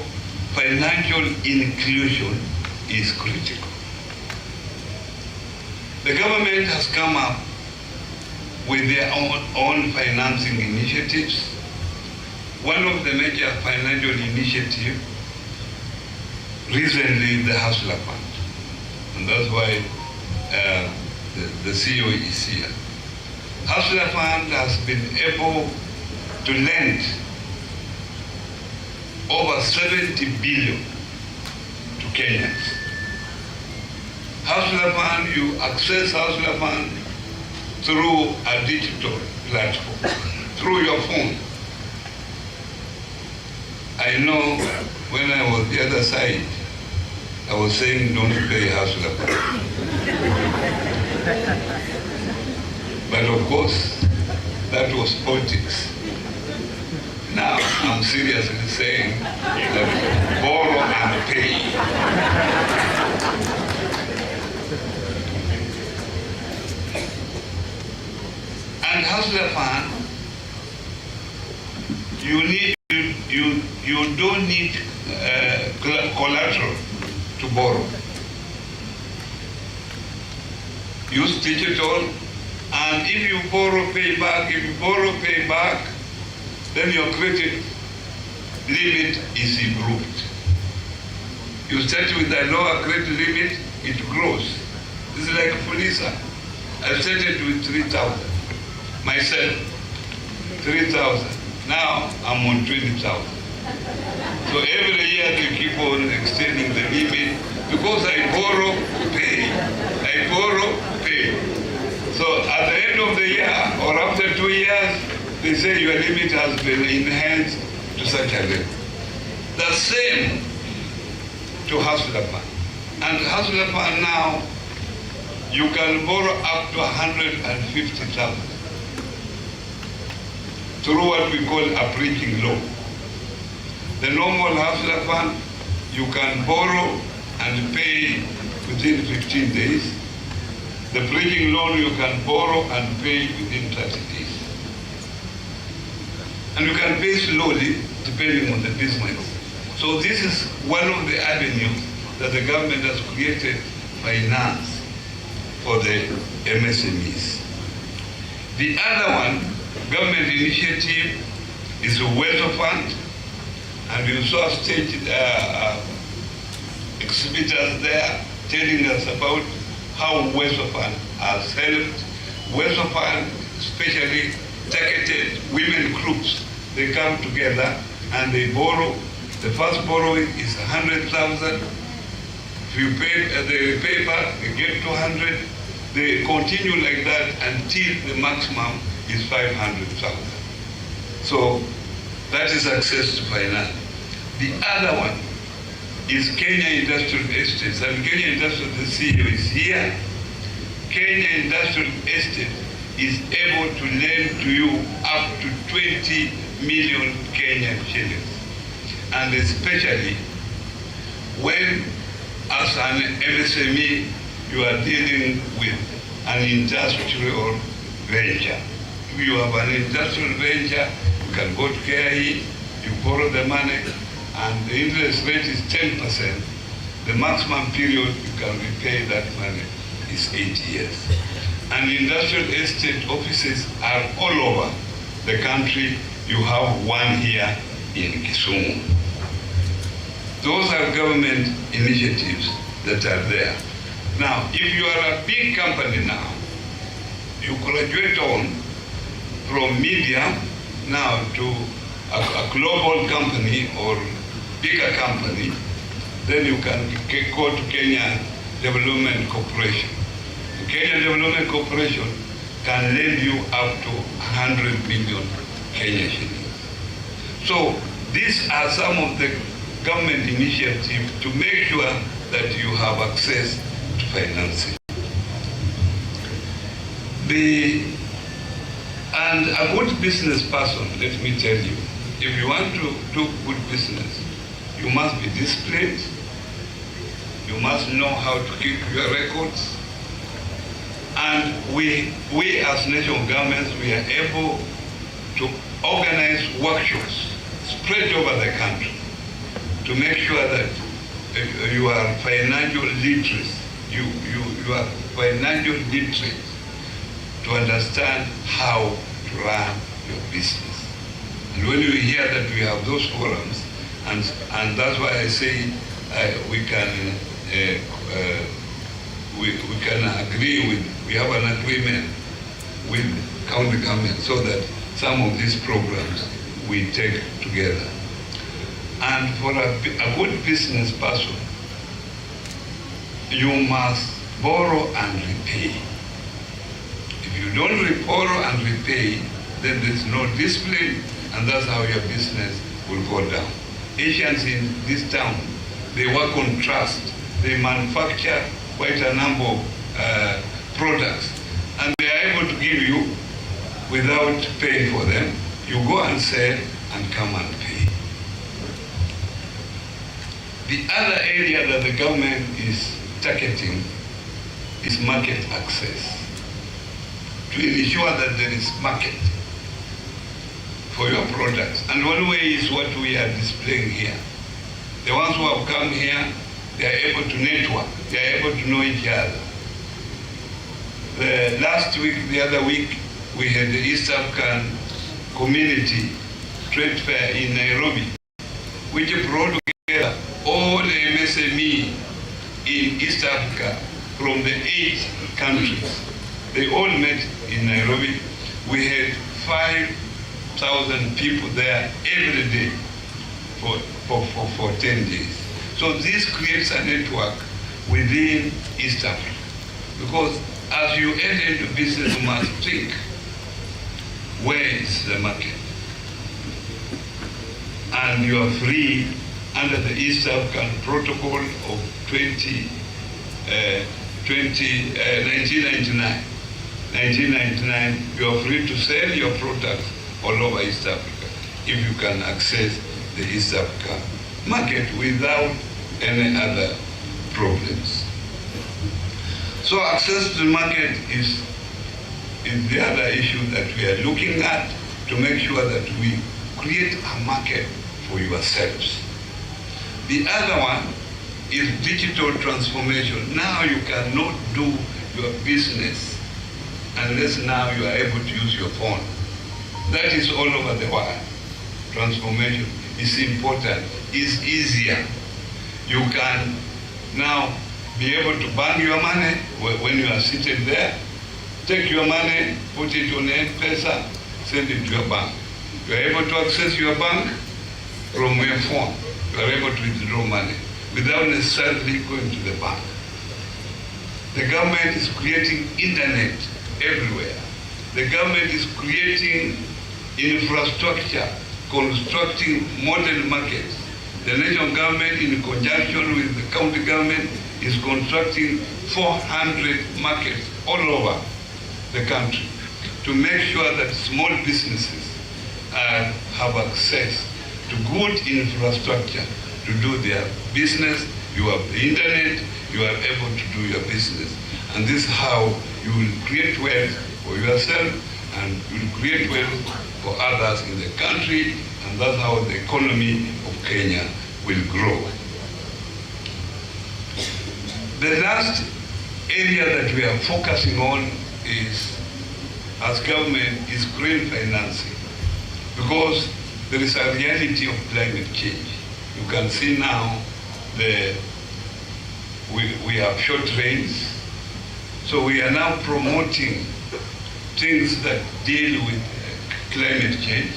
financial inclusion is critical. The government has come up with their own financing initiatives. One of the major financial initiatives recently the Hustler Fund, and that's why the CEO is here. Hustler Fund has been able to lend over 70 billion to Kenyans. Hustler Fund, you access Hustler Fund through a digital platform, through your phone. I know when I was the other side, I was saying don't pay Hustler Fund. But of course, that was politics. Now I'm seriously saying that borrow and pay. And Hustler Fund, you don't need collateral to borrow. Use digital, and if you borrow, pay back. If you borrow, pay back, then your credit limit is improved. You start with a lower credit limit, it grows. This is like Fulisa. I started with 3,000. Myself, 3,000. Now I'm on 20,000. So every year they keep on extending the limit because I borrow, pay. I borrow, pay. So at the end of the year or after 2 years, they say your limit has been enhanced to such a level. The same to Hustler Fund. And Hustler Fund now, you can borrow up to 150,000 through what we call a bridging loan. The normal Hustler Fund, you can borrow and pay within 15 days. The bridging loan, you can borrow and pay within 30 days. And you can pay slowly depending on the business. So this is one of the avenues that the government has created finance for the MSMEs. The other one, government initiative, is a welfare fund, and you saw stage exhibitors there telling us about how welfare fund has helped. Welfare fund, especially targeted women groups, they come together and they borrow. The first borrowing is 100,000. If you pay, they pay back, they get 200. They continue like that until the maximum is 500,000. So that is access to finance. The other one is Kenya Industrial Estates. And Kenya Industrial, the CEO is here. Kenya Industrial Estate is able to lend to you up to 20 million Kenyan shillings. And especially when, as an MSME, you are dealing with an industrial venture. If you have an industrial venture, you can go to KIE, you borrow the money, and the interest rate is 10%. The maximum period you can repay that money is 8 years. And industrial estate offices are all over the country. You have one here in Kisumu. Those are government initiatives that are there. Now, if you are a big company now, you graduate on from media now to a global company or bigger company, then you can go to Kenya Development Corporation. The Kenya Development Corporation can lend you up to 100 million Kenya shillings. So these are some of the government initiatives to make sure that you have access to financing. And a good business person, let me tell you, if you want to do good business, you must be disciplined, you must know how to keep your records, and we as national governments, we are able to organize workshops spread over the country to make sure that you are financial literate, you are financial literate, to understand how to run your business. And when you hear that we have those forums, and that's why I say we can agree with, we have an agreement with county government so that some of these programs we take together. And for a good business person, you must borrow and repay. If you don't borrow and repay, then there's no discipline, and that's how your business will go down. Asians in this town, they work on trust. They manufacture quite a number of products, and they are able to give you without paying for them. You go and sell and come and pay. The other area that the government is targeting is market access, to ensure that there is market for your products. And one way is what we are displaying here. The ones who have come here, they are able to network, they are able to know each other. The other week, we had the East African Community Trade Fair in Nairobi, which brought together all the MSMEs in East Africa from the 8 countries. They all met in Nairobi. We had 5,000 people there every day for 10 days. So this creates a network within East Africa. Because as you enter into business, you must think, where is the market? And you are free under the East African Protocol of 1999. 1999, you are free to sell your products all over East Africa if you can access the East Africa market without any other problems. So access to the market is the other issue that we are looking at, to make sure that we create a market for yourselves. The other one is digital transformation. Now you cannot do your business unless now you are able to use your phone. That is all over the world. Transformation is important, is easier. You can now be able to bank your money when you are seated there. Take your money, put it on M-Pesa, send it to your bank. You are able to access your bank from your phone. You are able to withdraw money without necessarily going to the bank. The government is creating internet everywhere. The government is creating infrastructure, constructing model markets. The national government, in conjunction with the county government, is constructing 400 markets all over the country to make sure that small businesses have access to good infrastructure to do their business. You have the internet, you are able to do your business. And this is how you will create wealth for yourself, and you will create wealth for others in the country, and that's how the economy of Kenya will grow. The last area that we are focusing on is, as government, is green financing, because there is a reality of climate change. You can see now we have short rains, so we are now promoting things that deal with climate change.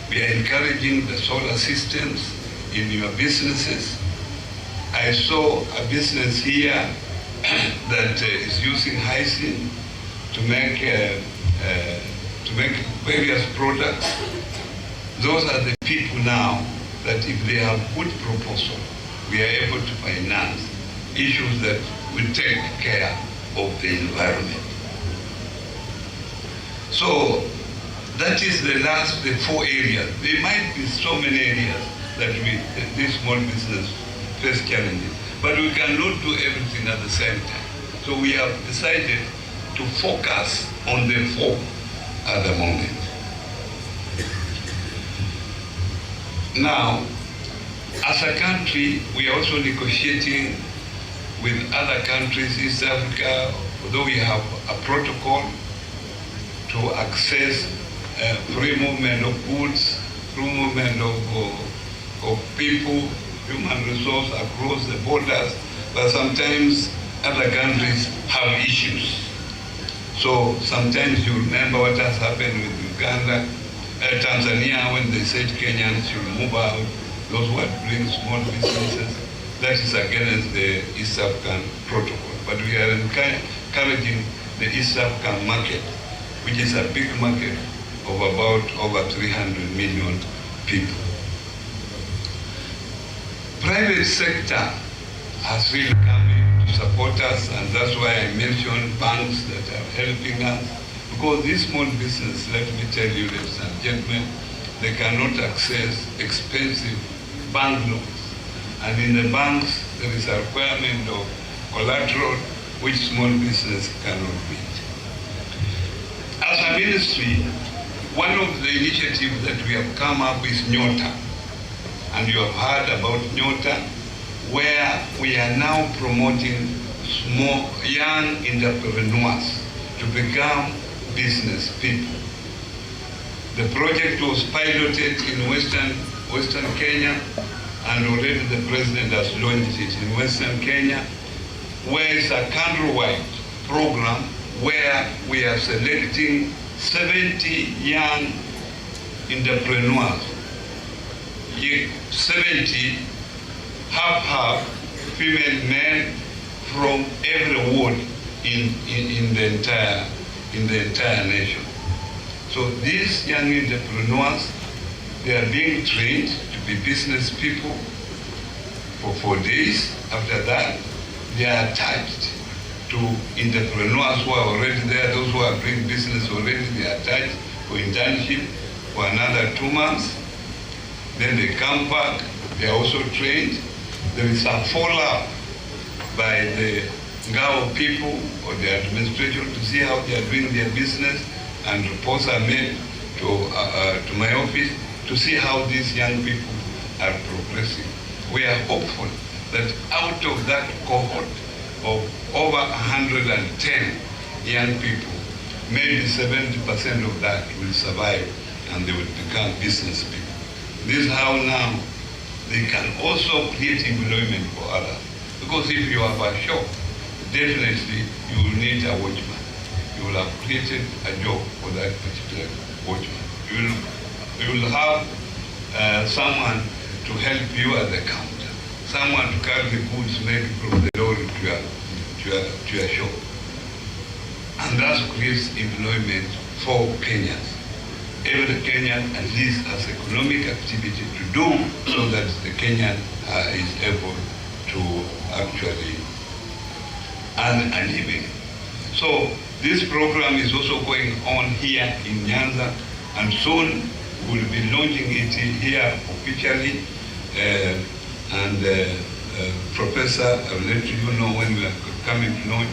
We are encouraging the solar systems in your businesses. I saw a business here that is using hyacinth to make various products. Those are the people now that if they have good proposal, we are able to finance issues that will take care of the environment. So that is the 4 areas. There might be so many areas that this small business face challenges, but we cannot do everything at the same time. So we have decided to focus on the 4 at the moment. Now, as a country, we are also negotiating with other countries, East Africa, although we have a protocol to access free movement of goods, free movement of people, human resource across the borders, but sometimes other countries have issues. So sometimes you remember what has happened with Uganda, Tanzania, when they said Kenyans should move out, those who are doing small businesses. That is against the East African protocol. But we are encouraging the East African market, which is a big market of about over 300 million people. Private sector has really come in to support us, and that's why I mentioned banks that are helping us. Because this small business, let me tell you, ladies and gentlemen, they cannot access expensive bank loans. And in the banks, there is a requirement of collateral which small business cannot meet. As a ministry, one of the initiatives that we have come up is Nyota. And you have heard about Nyota, where we are now promoting small, young entrepreneurs to become business people. The project was piloted in Western Kenya, and already the president has launched it in Western Kenya, where it's a countrywide program where we are selecting 70 young entrepreneurs, 70 half female men from every ward in the entire nation. So these young entrepreneurs, they are being trained to be business people for 4 days. After that, they are attached to entrepreneurs who are already there, those who are doing business already, they are attached for internship for another 2 months. Then they come back, they are also trained. There is a follow-up by the Ngao people or the administration to see how they are doing their business, and reports are made to my office to see how these young people are progressing. We are hopeful that out of that cohort of over 110 young people, maybe 70% of that will survive and they will become business people. This is how now they can also create employment for others. Because if you have a shop, definitely you will need a watchman. You will have created a job for that particular watchman. You will have someone to help you at the counter, someone to carry the goods maybe from the lorry to your shop. And that creates employment for Kenyans. Every Kenyan at least has economic activity to do so that the Kenyan is able to actually earn a living. So this program is also going on here in Nyanza, and soon we'll be launching it here officially. Professor, I will let you know when we are coming to launch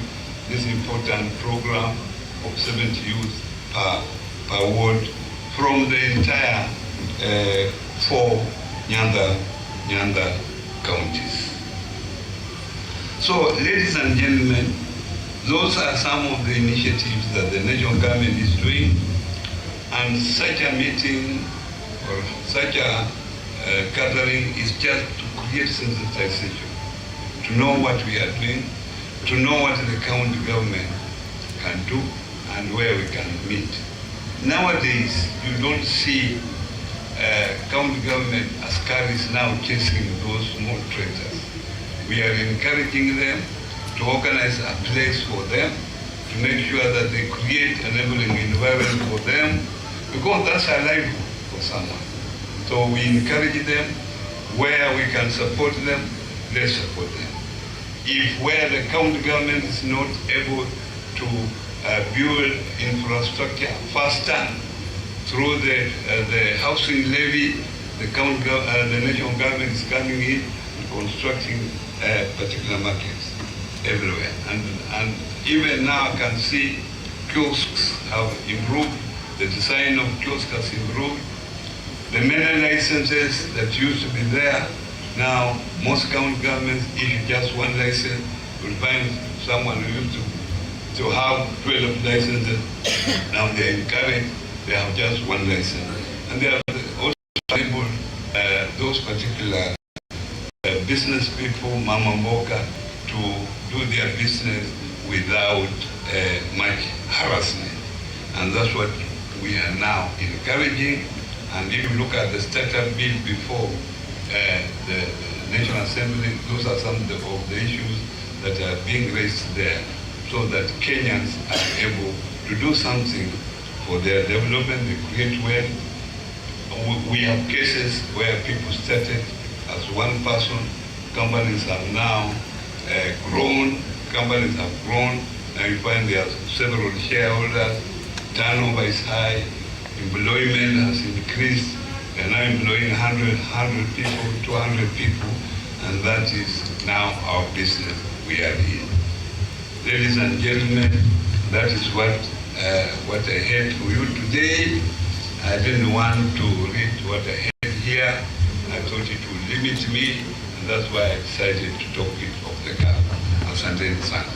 this important program of 70 youth per ward from the entire 4 Nyanza counties. So, ladies and gentlemen, those are some of the initiatives that the national government is doing, and such a meeting or such a gathering is just to create sensitization, to know what we are doing, to know what the county government can do and where we can meet. Nowadays, you don't see county government askaris now chasing those small traders. We are encouraging them to organize a place for them, to make sure that they create an enabling environment for them, because that's a livelihood for someone. So we encourage them. Where we can support them, let's support them. If where the county government is not able to build infrastructure faster through the housing levy, the national government is coming in and constructing particular markets everywhere. And even now I can see kiosks have improved, the design of kiosks has improved. The many licenses that used to be there, now most county governments issue just one license. You'll find someone who used to to have 12 licenses. Now they are encouraged, they have just one license. And they are also able, those particular business people, Mama Mboka, to do their business without much harassment. And that's what we are now encouraging. And if you look at the startup bill before the National Assembly, those are some of the issues that are being raised there, so that Kenyans are able to do something for their development, they create wealth. We have cases where people started as one person, companies have now grown, companies have grown, now you find there are several shareholders, turnover is high, employment has increased, we are now employing 100 people, 200 people, and that is now our business we are in. Ladies and gentlemen, that is what I had for you today. I didn't want to read what I had here. I thought it would limit me, and that's why I decided to talk it off the cuff. Asanteni sana.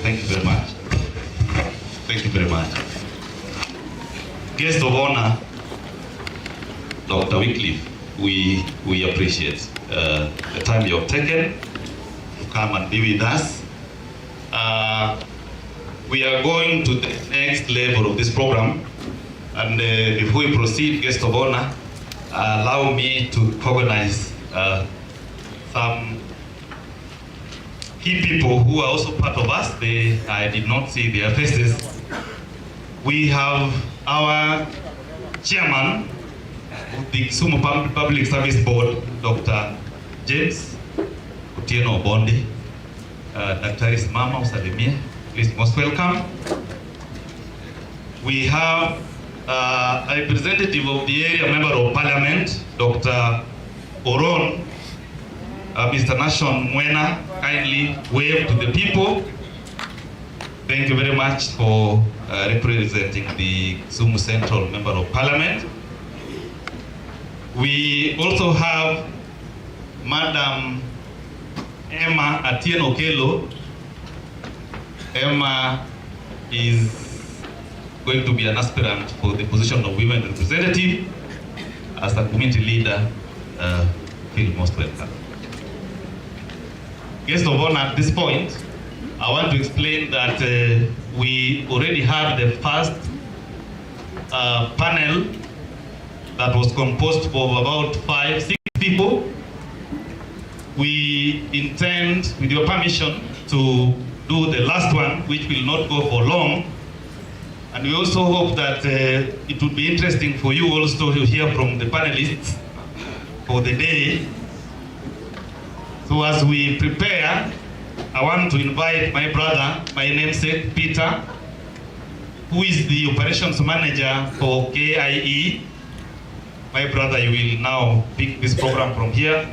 Thank you very much. Thank you very much. Guest of honor, Dr. Wycliffe, we appreciate the time you have taken to come and be with us. We are going to the next level of this program, and before we proceed, guest of honor, allow me to recognize some key people who are also part of us. I did not see their faces. We have our chairman of the Kisumu Public Service Board, Dr. James Otieno Obondi. Daktari Simama usalimie, please, most welcome. We have a representative of the area member of parliament, Dr. Oron. Mr. Nashon Mwena, kindly wave to the people. Thank you very much for representing the Kisumu Central Member of Parliament. We also have Madam Emma Atieno Kelo. Emma is going to be an aspirant for the position of women representative. As a community leader, feel most welcome. Guest of honor, at this point, I want to explain that we already had the first panel that was composed of about 5-6 people. We intend, with your permission, to do the last one, which will not go for long. And we also hope that it would be interesting for you also to hear from the panelists for the day. So as we prepare, I want to invite my brother, my namesake Peter, who is the operations manager for KIE. My brother, you will now pick this program from here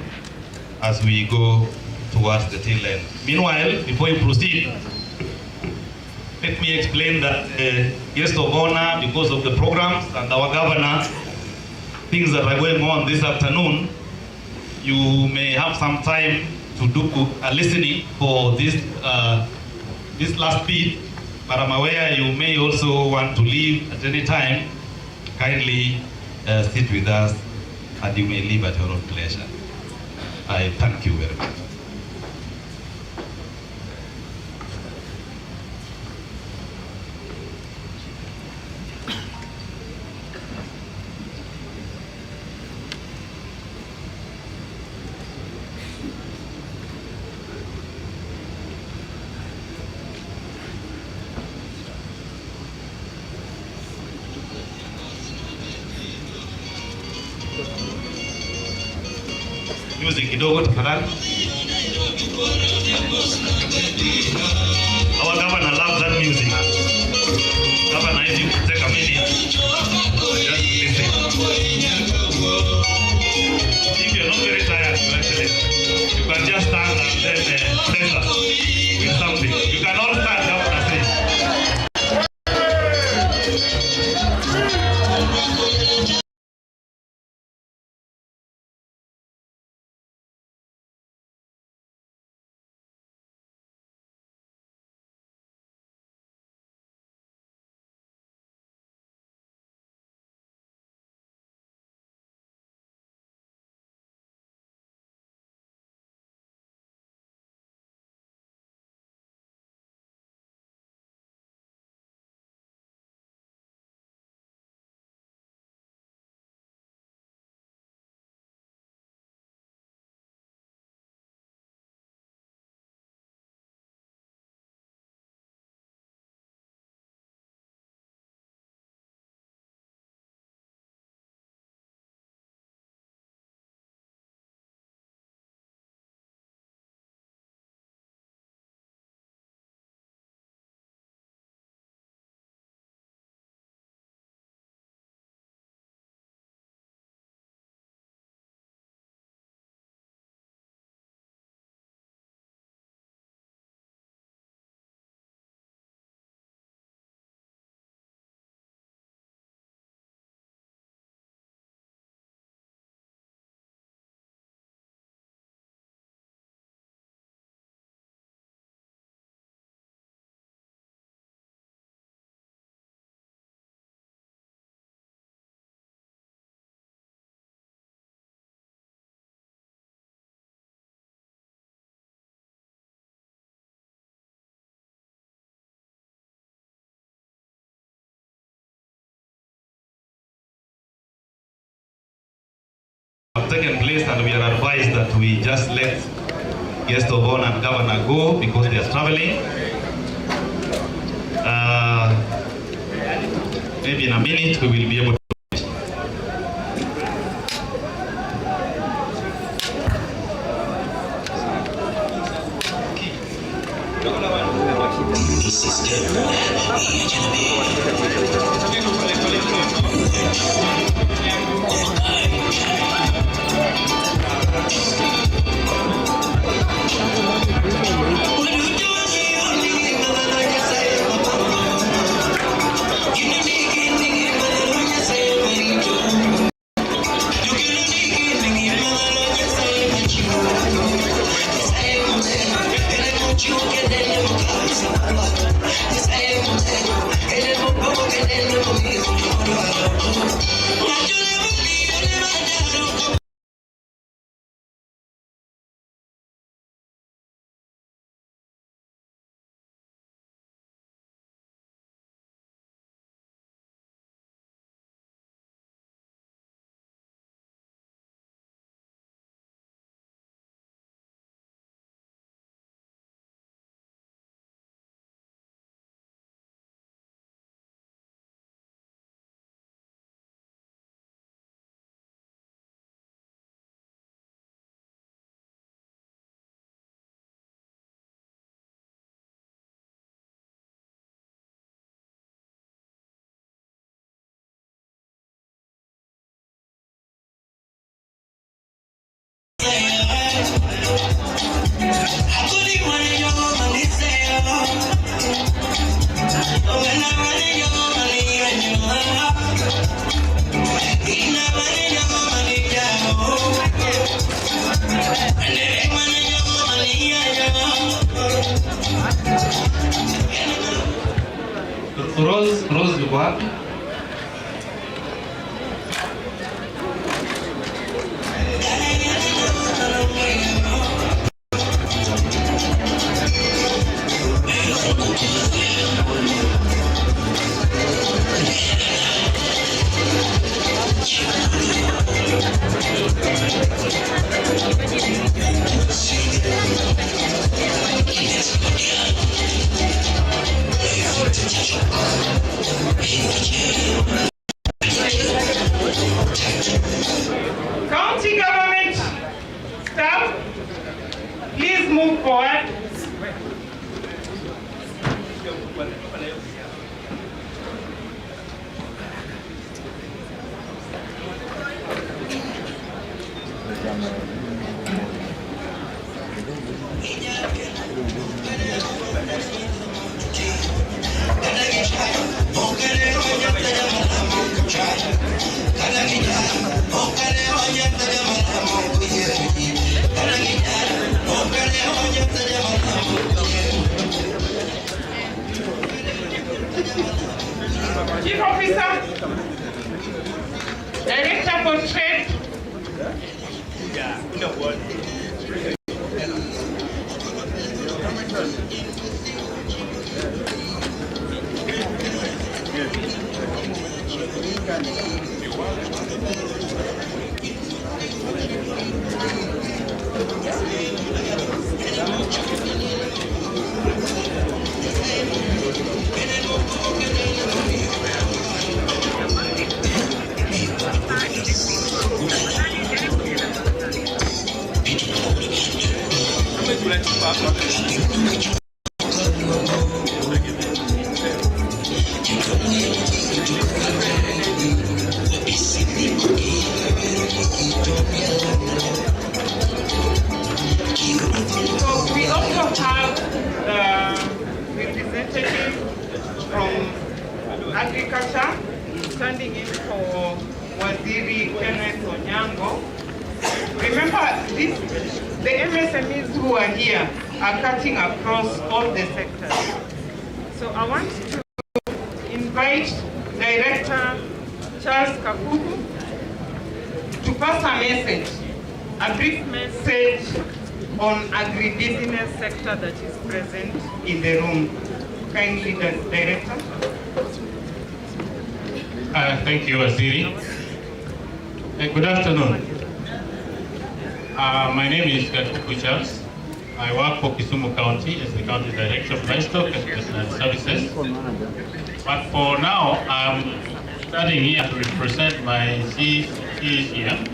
as we go towards the tail end. Meanwhile, before we proceed, let me explain that guest of honor, because of the programs and our governor, things that are going on this afternoon, you may have some time to do a listening for this this last bit, but I'm aware you may also want to leave at any time. Kindly sit with us, and you may leave at your own pleasure. I thank you very much. Music kidogo tafadhali. Our governor loves that music. Governor, if you take a minute. have taken place, and we are advised that we just let guest of honor and governor go because they are traveling. Maybe in a minute we will be able to. Rose yuko wapi? County government staff, please move forward. Chief Officer, Director for Trade. So we also have the representative from agriculture standing in for Waziri Kenneth Onyango. Remember, the MSMEs who are here are cutting across all the sectors. So I want to invite Director Charles Kakuku to pass a message, a brief message on agribusiness sector that is present in the room. Kindly, Director. Thank you, Waziri. Good afternoon. My name is Katuku Charles. I work for Kisumu County as the County Director of Livestock and Veterinary Services. But for now, I'm standing here to represent my CECM.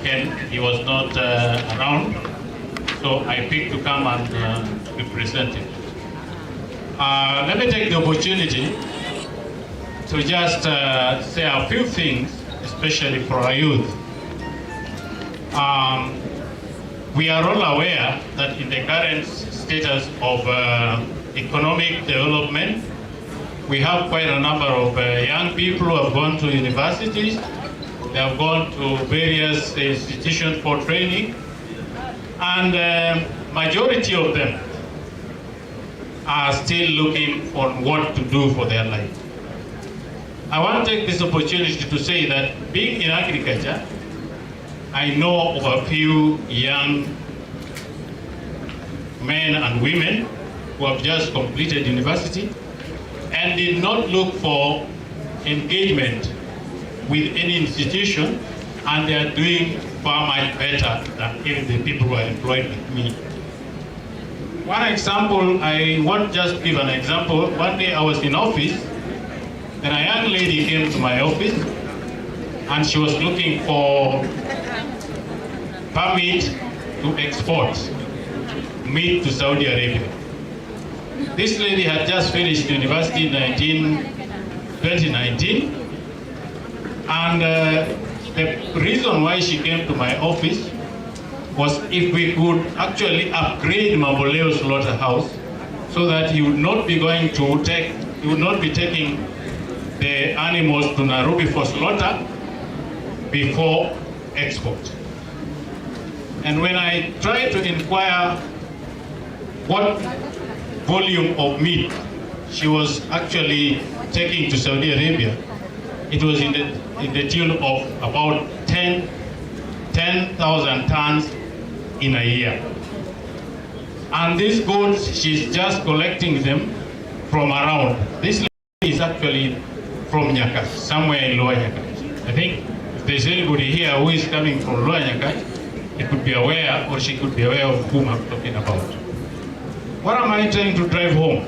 Ken, he was not around, so I picked to come and represent him. Let me take the opportunity to just say a few things, especially for our youth. We are all aware that in the current status of economic development, we have quite a number of young people who have gone to universities, they have gone to various institutions for training, and majority of them are still looking for what to do for their life. I want to take this opportunity to say that being in agriculture, I know of a few young men and women who have just completed university and did not look for engagement with any institution, and they are doing far much better than even the people who are employed with me. One example, I want just give an example. One day I was in office, and a young lady came to my office, and she was looking for permit to export meat to Saudi Arabia. This lady had just finished university in 2019, and the reason why she came to my office was if we could actually upgrade Mamboleo's slaughterhouse so that he would not be taking the animals to Nairobi for slaughter before export. And when I tried to inquire what volume of meat she was actually taking to Saudi Arabia, it was in the tune of about 10,000 tons in a year. And these goods, she's just collecting them from around. This lady is actually from Nyakach, somewhere in Lower Nyakach. I think if there's anybody here who is coming from Lower Nyakach, he could be aware, or she could be aware of whom I'm talking about. What am I trying to drive home?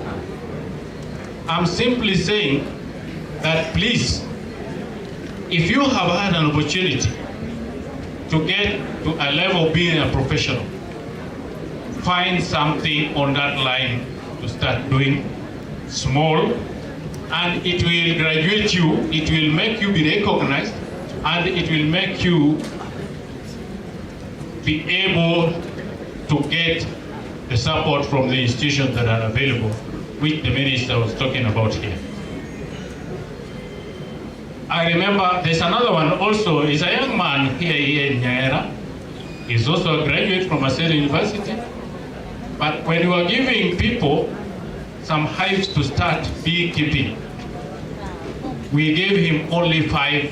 I'm simply saying that please, if you have had an opportunity to get to a level of being a professional, find something on that line to start doing small, and it will graduate you, it will make you be recognized, and it will make you be able to get the support from the institutions that are available, which the minister was talking about here. I remember there's another one also. He's a young man here in Nyaera. He's also a graduate from Masere University. But when we were giving people some hives to start beekeeping, we gave him only 5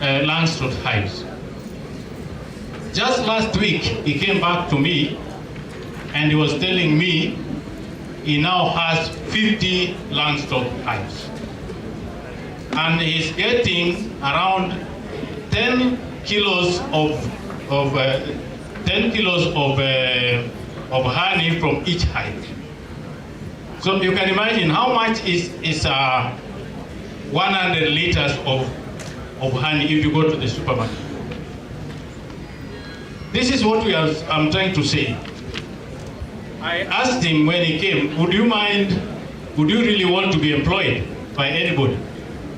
Langstroth hives. Just last week, he came back to me and he was telling me he now has 50 Langstroth hives. And he's getting around 10 kilos of honey from each hive. So you can imagine how much is 100 liters of honey if you go to the supermarket. This is what I'm trying to say. I asked him when he came, would you really want to be employed by anybody?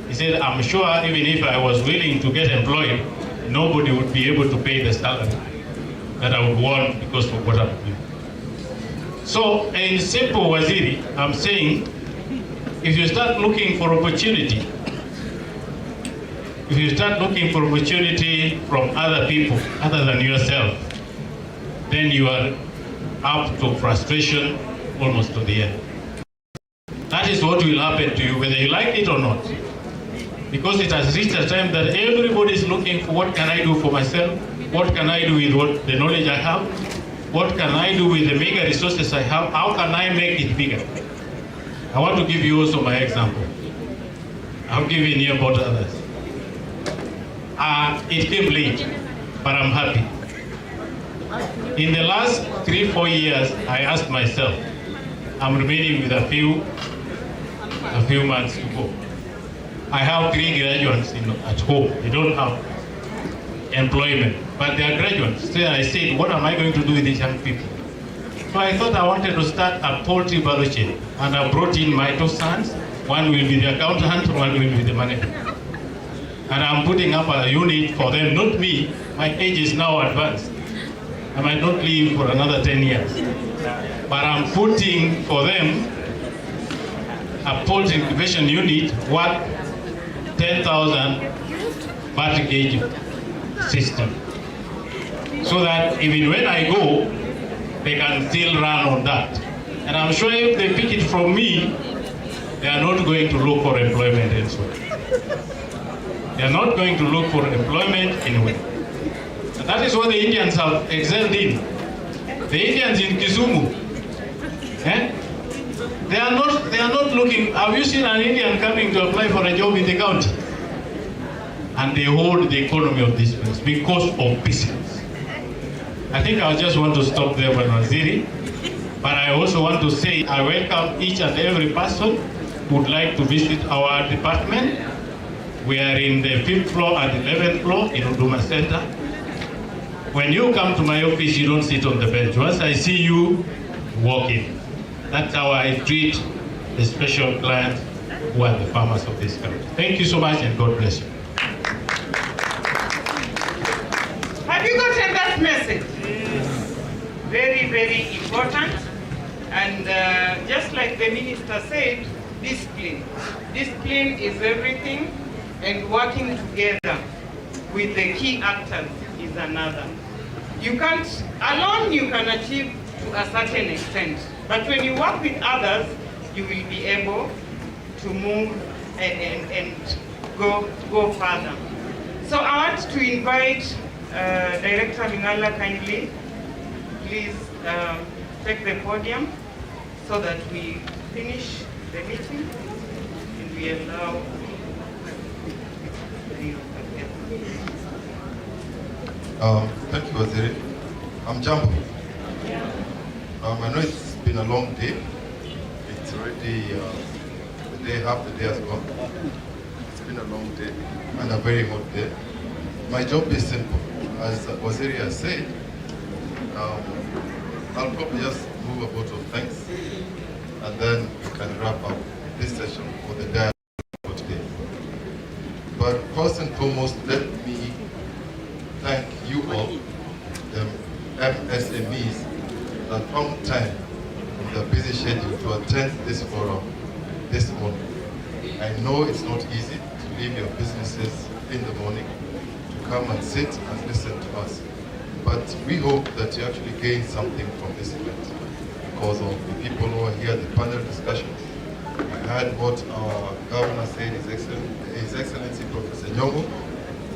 He said, I'm sure even if I was willing to get employed, nobody would be able to pay the salary that I would want because of what I'm doing. So in simple Waziri, I'm saying, if you start looking for opportunity, from other people other than yourself, then you are up to frustration almost to the end. That is what will happen to you, whether you like it or not. Because it has reached a time that everybody is looking for what can I do for myself, what can I do with the knowledge I have, what can I do with the meager resources I have, how can I make it bigger? I want to give you also my example. I've given you about others. It came late. but I'm happy. In the last 3-4 years, I asked myself, I'm remaining with a few months to go. I have 3 graduates at home. They don't have employment, but they are graduates. So I said, what am I going to do with these young people? So I thought I wanted to start a poultry value chain, and I brought in my 2 sons. One will be the accountant, one will be the manager. And I'm putting up a unit for them, not me. My age is now advanced. I might not live for another 10 years. But I'm putting for them a poultry incubation unit worth 10,000 battery gauge system. So that even when I go, they can still run on that. And I'm sure if they pick it from me, they are not going to look for employment elsewhere. They are not going to look for employment anywhere. And that is what the Indians have excelled in. The Indians in Kisumu, they are not looking. Have you seen an Indian coming to apply for a job in the county? And they hold the economy of this place because of business. I think I just want to stop there with Waziri, but I also want to say I welcome each and every person who would like to visit our department. We are in the 5th floor and 11th floor in Huduma Center. When you come to my office, you don't sit on the bench. Once I see you, walk in. That's how I treat the special clients who are the farmers of this country. Thank you so much, and God bless you. Have you gotten that message? Very, very important. And just like the minister said, discipline. Discipline is everything, and working together with the key actors is another. You can't, alone you can achieve to a certain extent, but when you work with others, you will be able to move and go further. So I want to invite Director Mingala kindly, please take the podium so that we finish the meeting and we allow thank you, Waziri. I'm Jambo. I know it's been a long day. It's already the day, half the day has gone. It's been a long day and a very hot day. My job is simple. As Waziri has said, I'll probably just move a vote of thanks, and then we can wrap up this session for the day for today. But first and foremost, let me thank you all, the MSMEs, that found time in their busy schedule to attend this forum this morning. I know it's not easy to leave your businesses in the morning to come and sit and listen to us. But we hope that you actually gain something from this event because of the people who are here, the panel discussion. We heard what our governor said, His Excellency Professor Nyongo.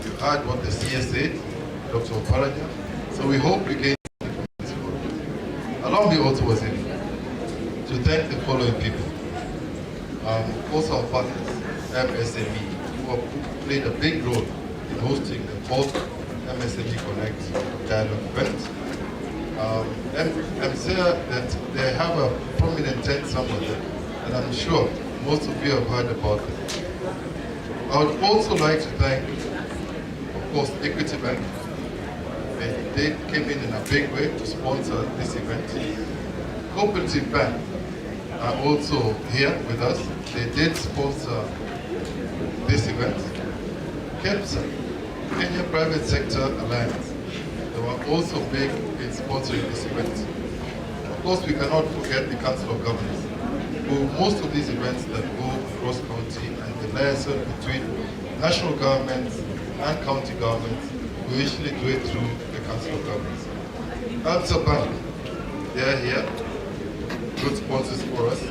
You heard what the CS said, Dr. Oparanya. So we hope we gain something from this forum. Allow me also, Waziri, to thank the following people. Of course, our partners, MSME, who have played a big role in hosting the 4th MSME Connect Dialogue event. I'm sure that they have a prominent tent somewhere there, and I'm sure most of you have heard about them. I would also like to thank, of course, Equity Bank. They came in a big way to sponsor this event. Cooperative Bank are also here with us. They did sponsor this event. KEPSA, Kenya Private Sector Alliance, they were also big in sponsoring this event. Of course, we cannot forget the Council of Governors, who most of these events that go across county and the liaison between national governments and county governments, we usually do it through the Council of Governors. ABSA Bank, they are here, good sponsors for us.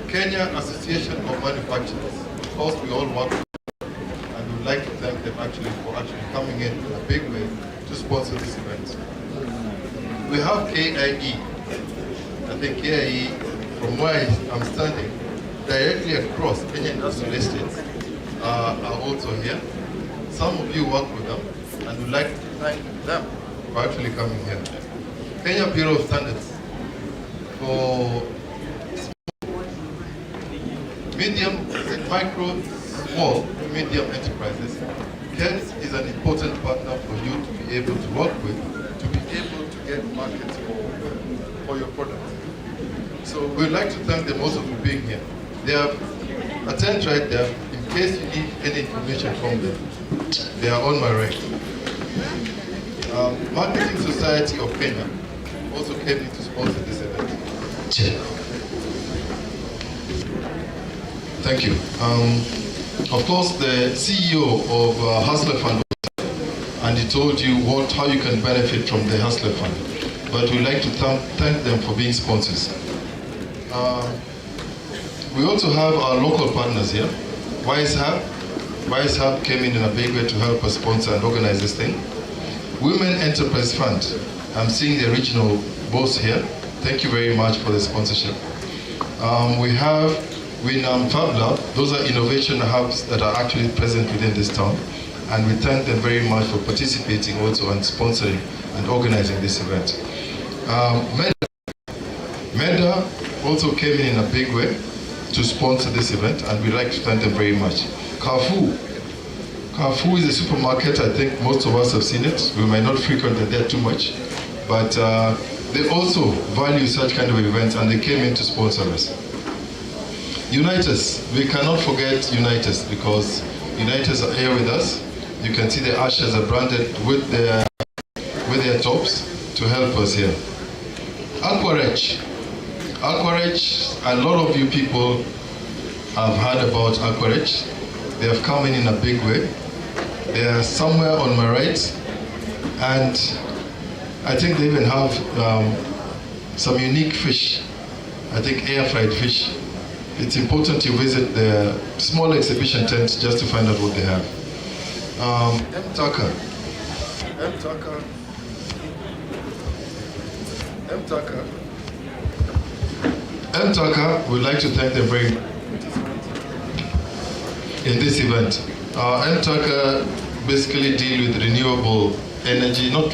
Kenya Association of Manufacturers, of course we all work with them, and we would like to thank them for coming in a big way to sponsor this event. We have KIE. I think KIE, from where I'm standing, directly across Kenya Industrial Estates, are also here. Some of you work with them. and we'd like to thank them for actually coming here. Kenya Bureau of Standards for medium, micro, small, medium enterprises. KEDS is an important partner for you to be able to work with, to be able to get markets for your product. So we'd like to thank them also for being here. They have a tent right there in case you need any information from them. They are on my right. Marketing Society of Kenya also came in to sponsor this event. Thank you. Of course, the CEO of Hustler Fund, and he told you how you can benefit from the Hustler Fund. But we'd like to thank them for being sponsors. We also have our local partners here. Wise Hub came in a big way to help us sponsor and organize this thing. Women Enterprise Fund. I'm seeing the original boss here. Thank you very much for the sponsorship. We have Winam Fab Lab. Those are innovation hubs that are actually present within this town. And we thank them very much for participating also and sponsoring and organizing this event. MEDA also came in a big way to sponsor this event, and we'd like to thank them very much. Carrefour is a supermarket. I think most of us have seen it. We might not frequent it there too much, but they also value such kind of events, and they came in to sponsor us. Unitas, we cannot forget Unitas, because Unitas are here with us. You can see the ushers are branded with their tops to help us here. Aquarech, a lot of you people have heard about Aquarech. They have come in a big way. They are somewhere on my right, and I think they even have some unique fish. I think air-fried fish. It's important you visit the small exhibition tent just to find out what they have. M-Taka, we'd like to thank them very much in this event. M-Taka basically deal with renewable energy, not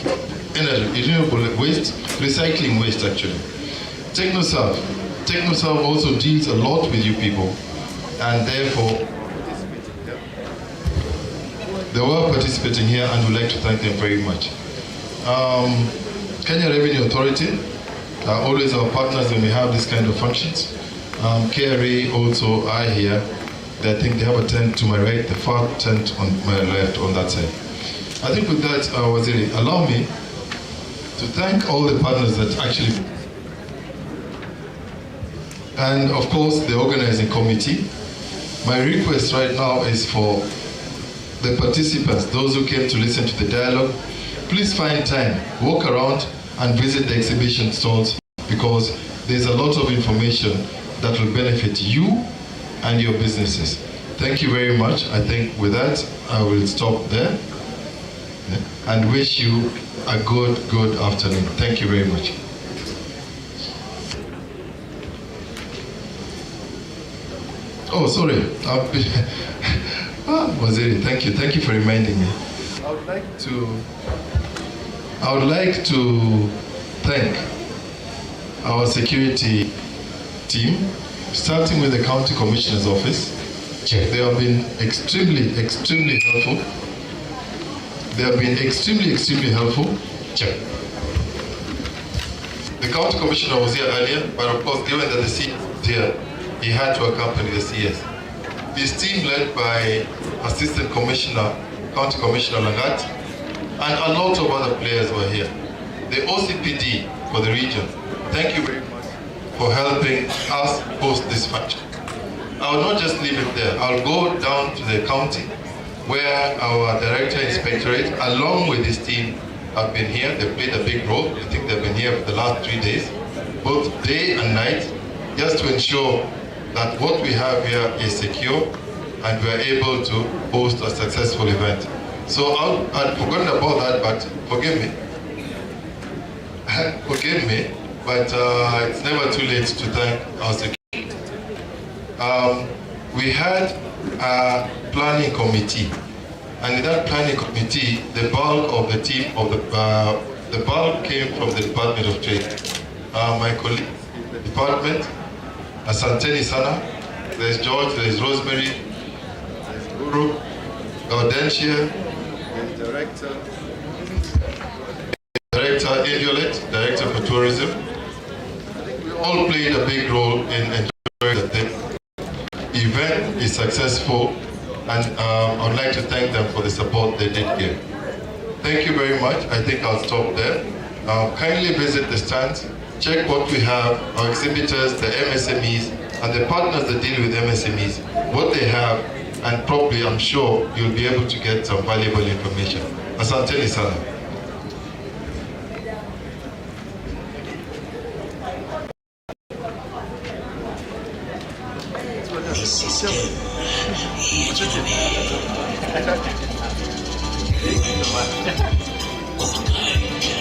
energy, renewable waste, recycling waste actually. TechnoServe also deals a lot with you people, and therefore they were participating here, and we'd like to thank them very much. Kenya Revenue Authority are always our partners when we have this kind of functions. KRA also are here. I think they have a tent to my right, the far tent on my left on that side. I think with that, Waziri, allow me to thank all the partners that actually, and of course the organizing committee. My request right now is for the participants, those who came to listen to the dialogue, please find time, walk around and visit the exhibition stalls, because there's a lot of information that will benefit you and your businesses. Thank you very much. I think with that, I will stop there and wish you a good afternoon. Thank you very much. Oh, sorry. Waziri, thank you. Thank you for reminding me. I would like to thank our security team, starting with the County Commissioner's Office. They have been extremely helpful. They have been extremely helpful. The County Commissioner was here earlier, but of course, given that the CS was here, he had to accompany the CS. His team led by Assistant Commissioner, County Commissioner Langat, and a lot of other players were here. The OCPD for the region, thank you very much for helping us host this function. I will not just leave it there. I'll go down to the county where our Director Inspectorate, along with his team, have been here. They've played a big role. I think they've been here for the last 3 days, both day and night, just to ensure that what we have here is secure and we're able to host a successful event. So I'd forgotten about that, but forgive me. Forgive me, but it's never too late to thank our security. We had a planning committee And in that planning committee, the bulk of the team of the bulk came from the Department of Trade. My colleague in the department, Asanteni Sana, there's George, there's Rosemary, there's Guru, Gaudentia, Director Indiolet, Director for Tourism. We all played a big role in ensuring that the event is successful, and I would like to thank them for the support they did give. Thank you very much. I think I'll stop there. Kindly visit the stands, check what we have, our exhibitors, the MSMEs, and the partners that deal with MSMEs, what they have, and probably, I'm sure, you'll be able to get some valuable information. Asante sana. Onagi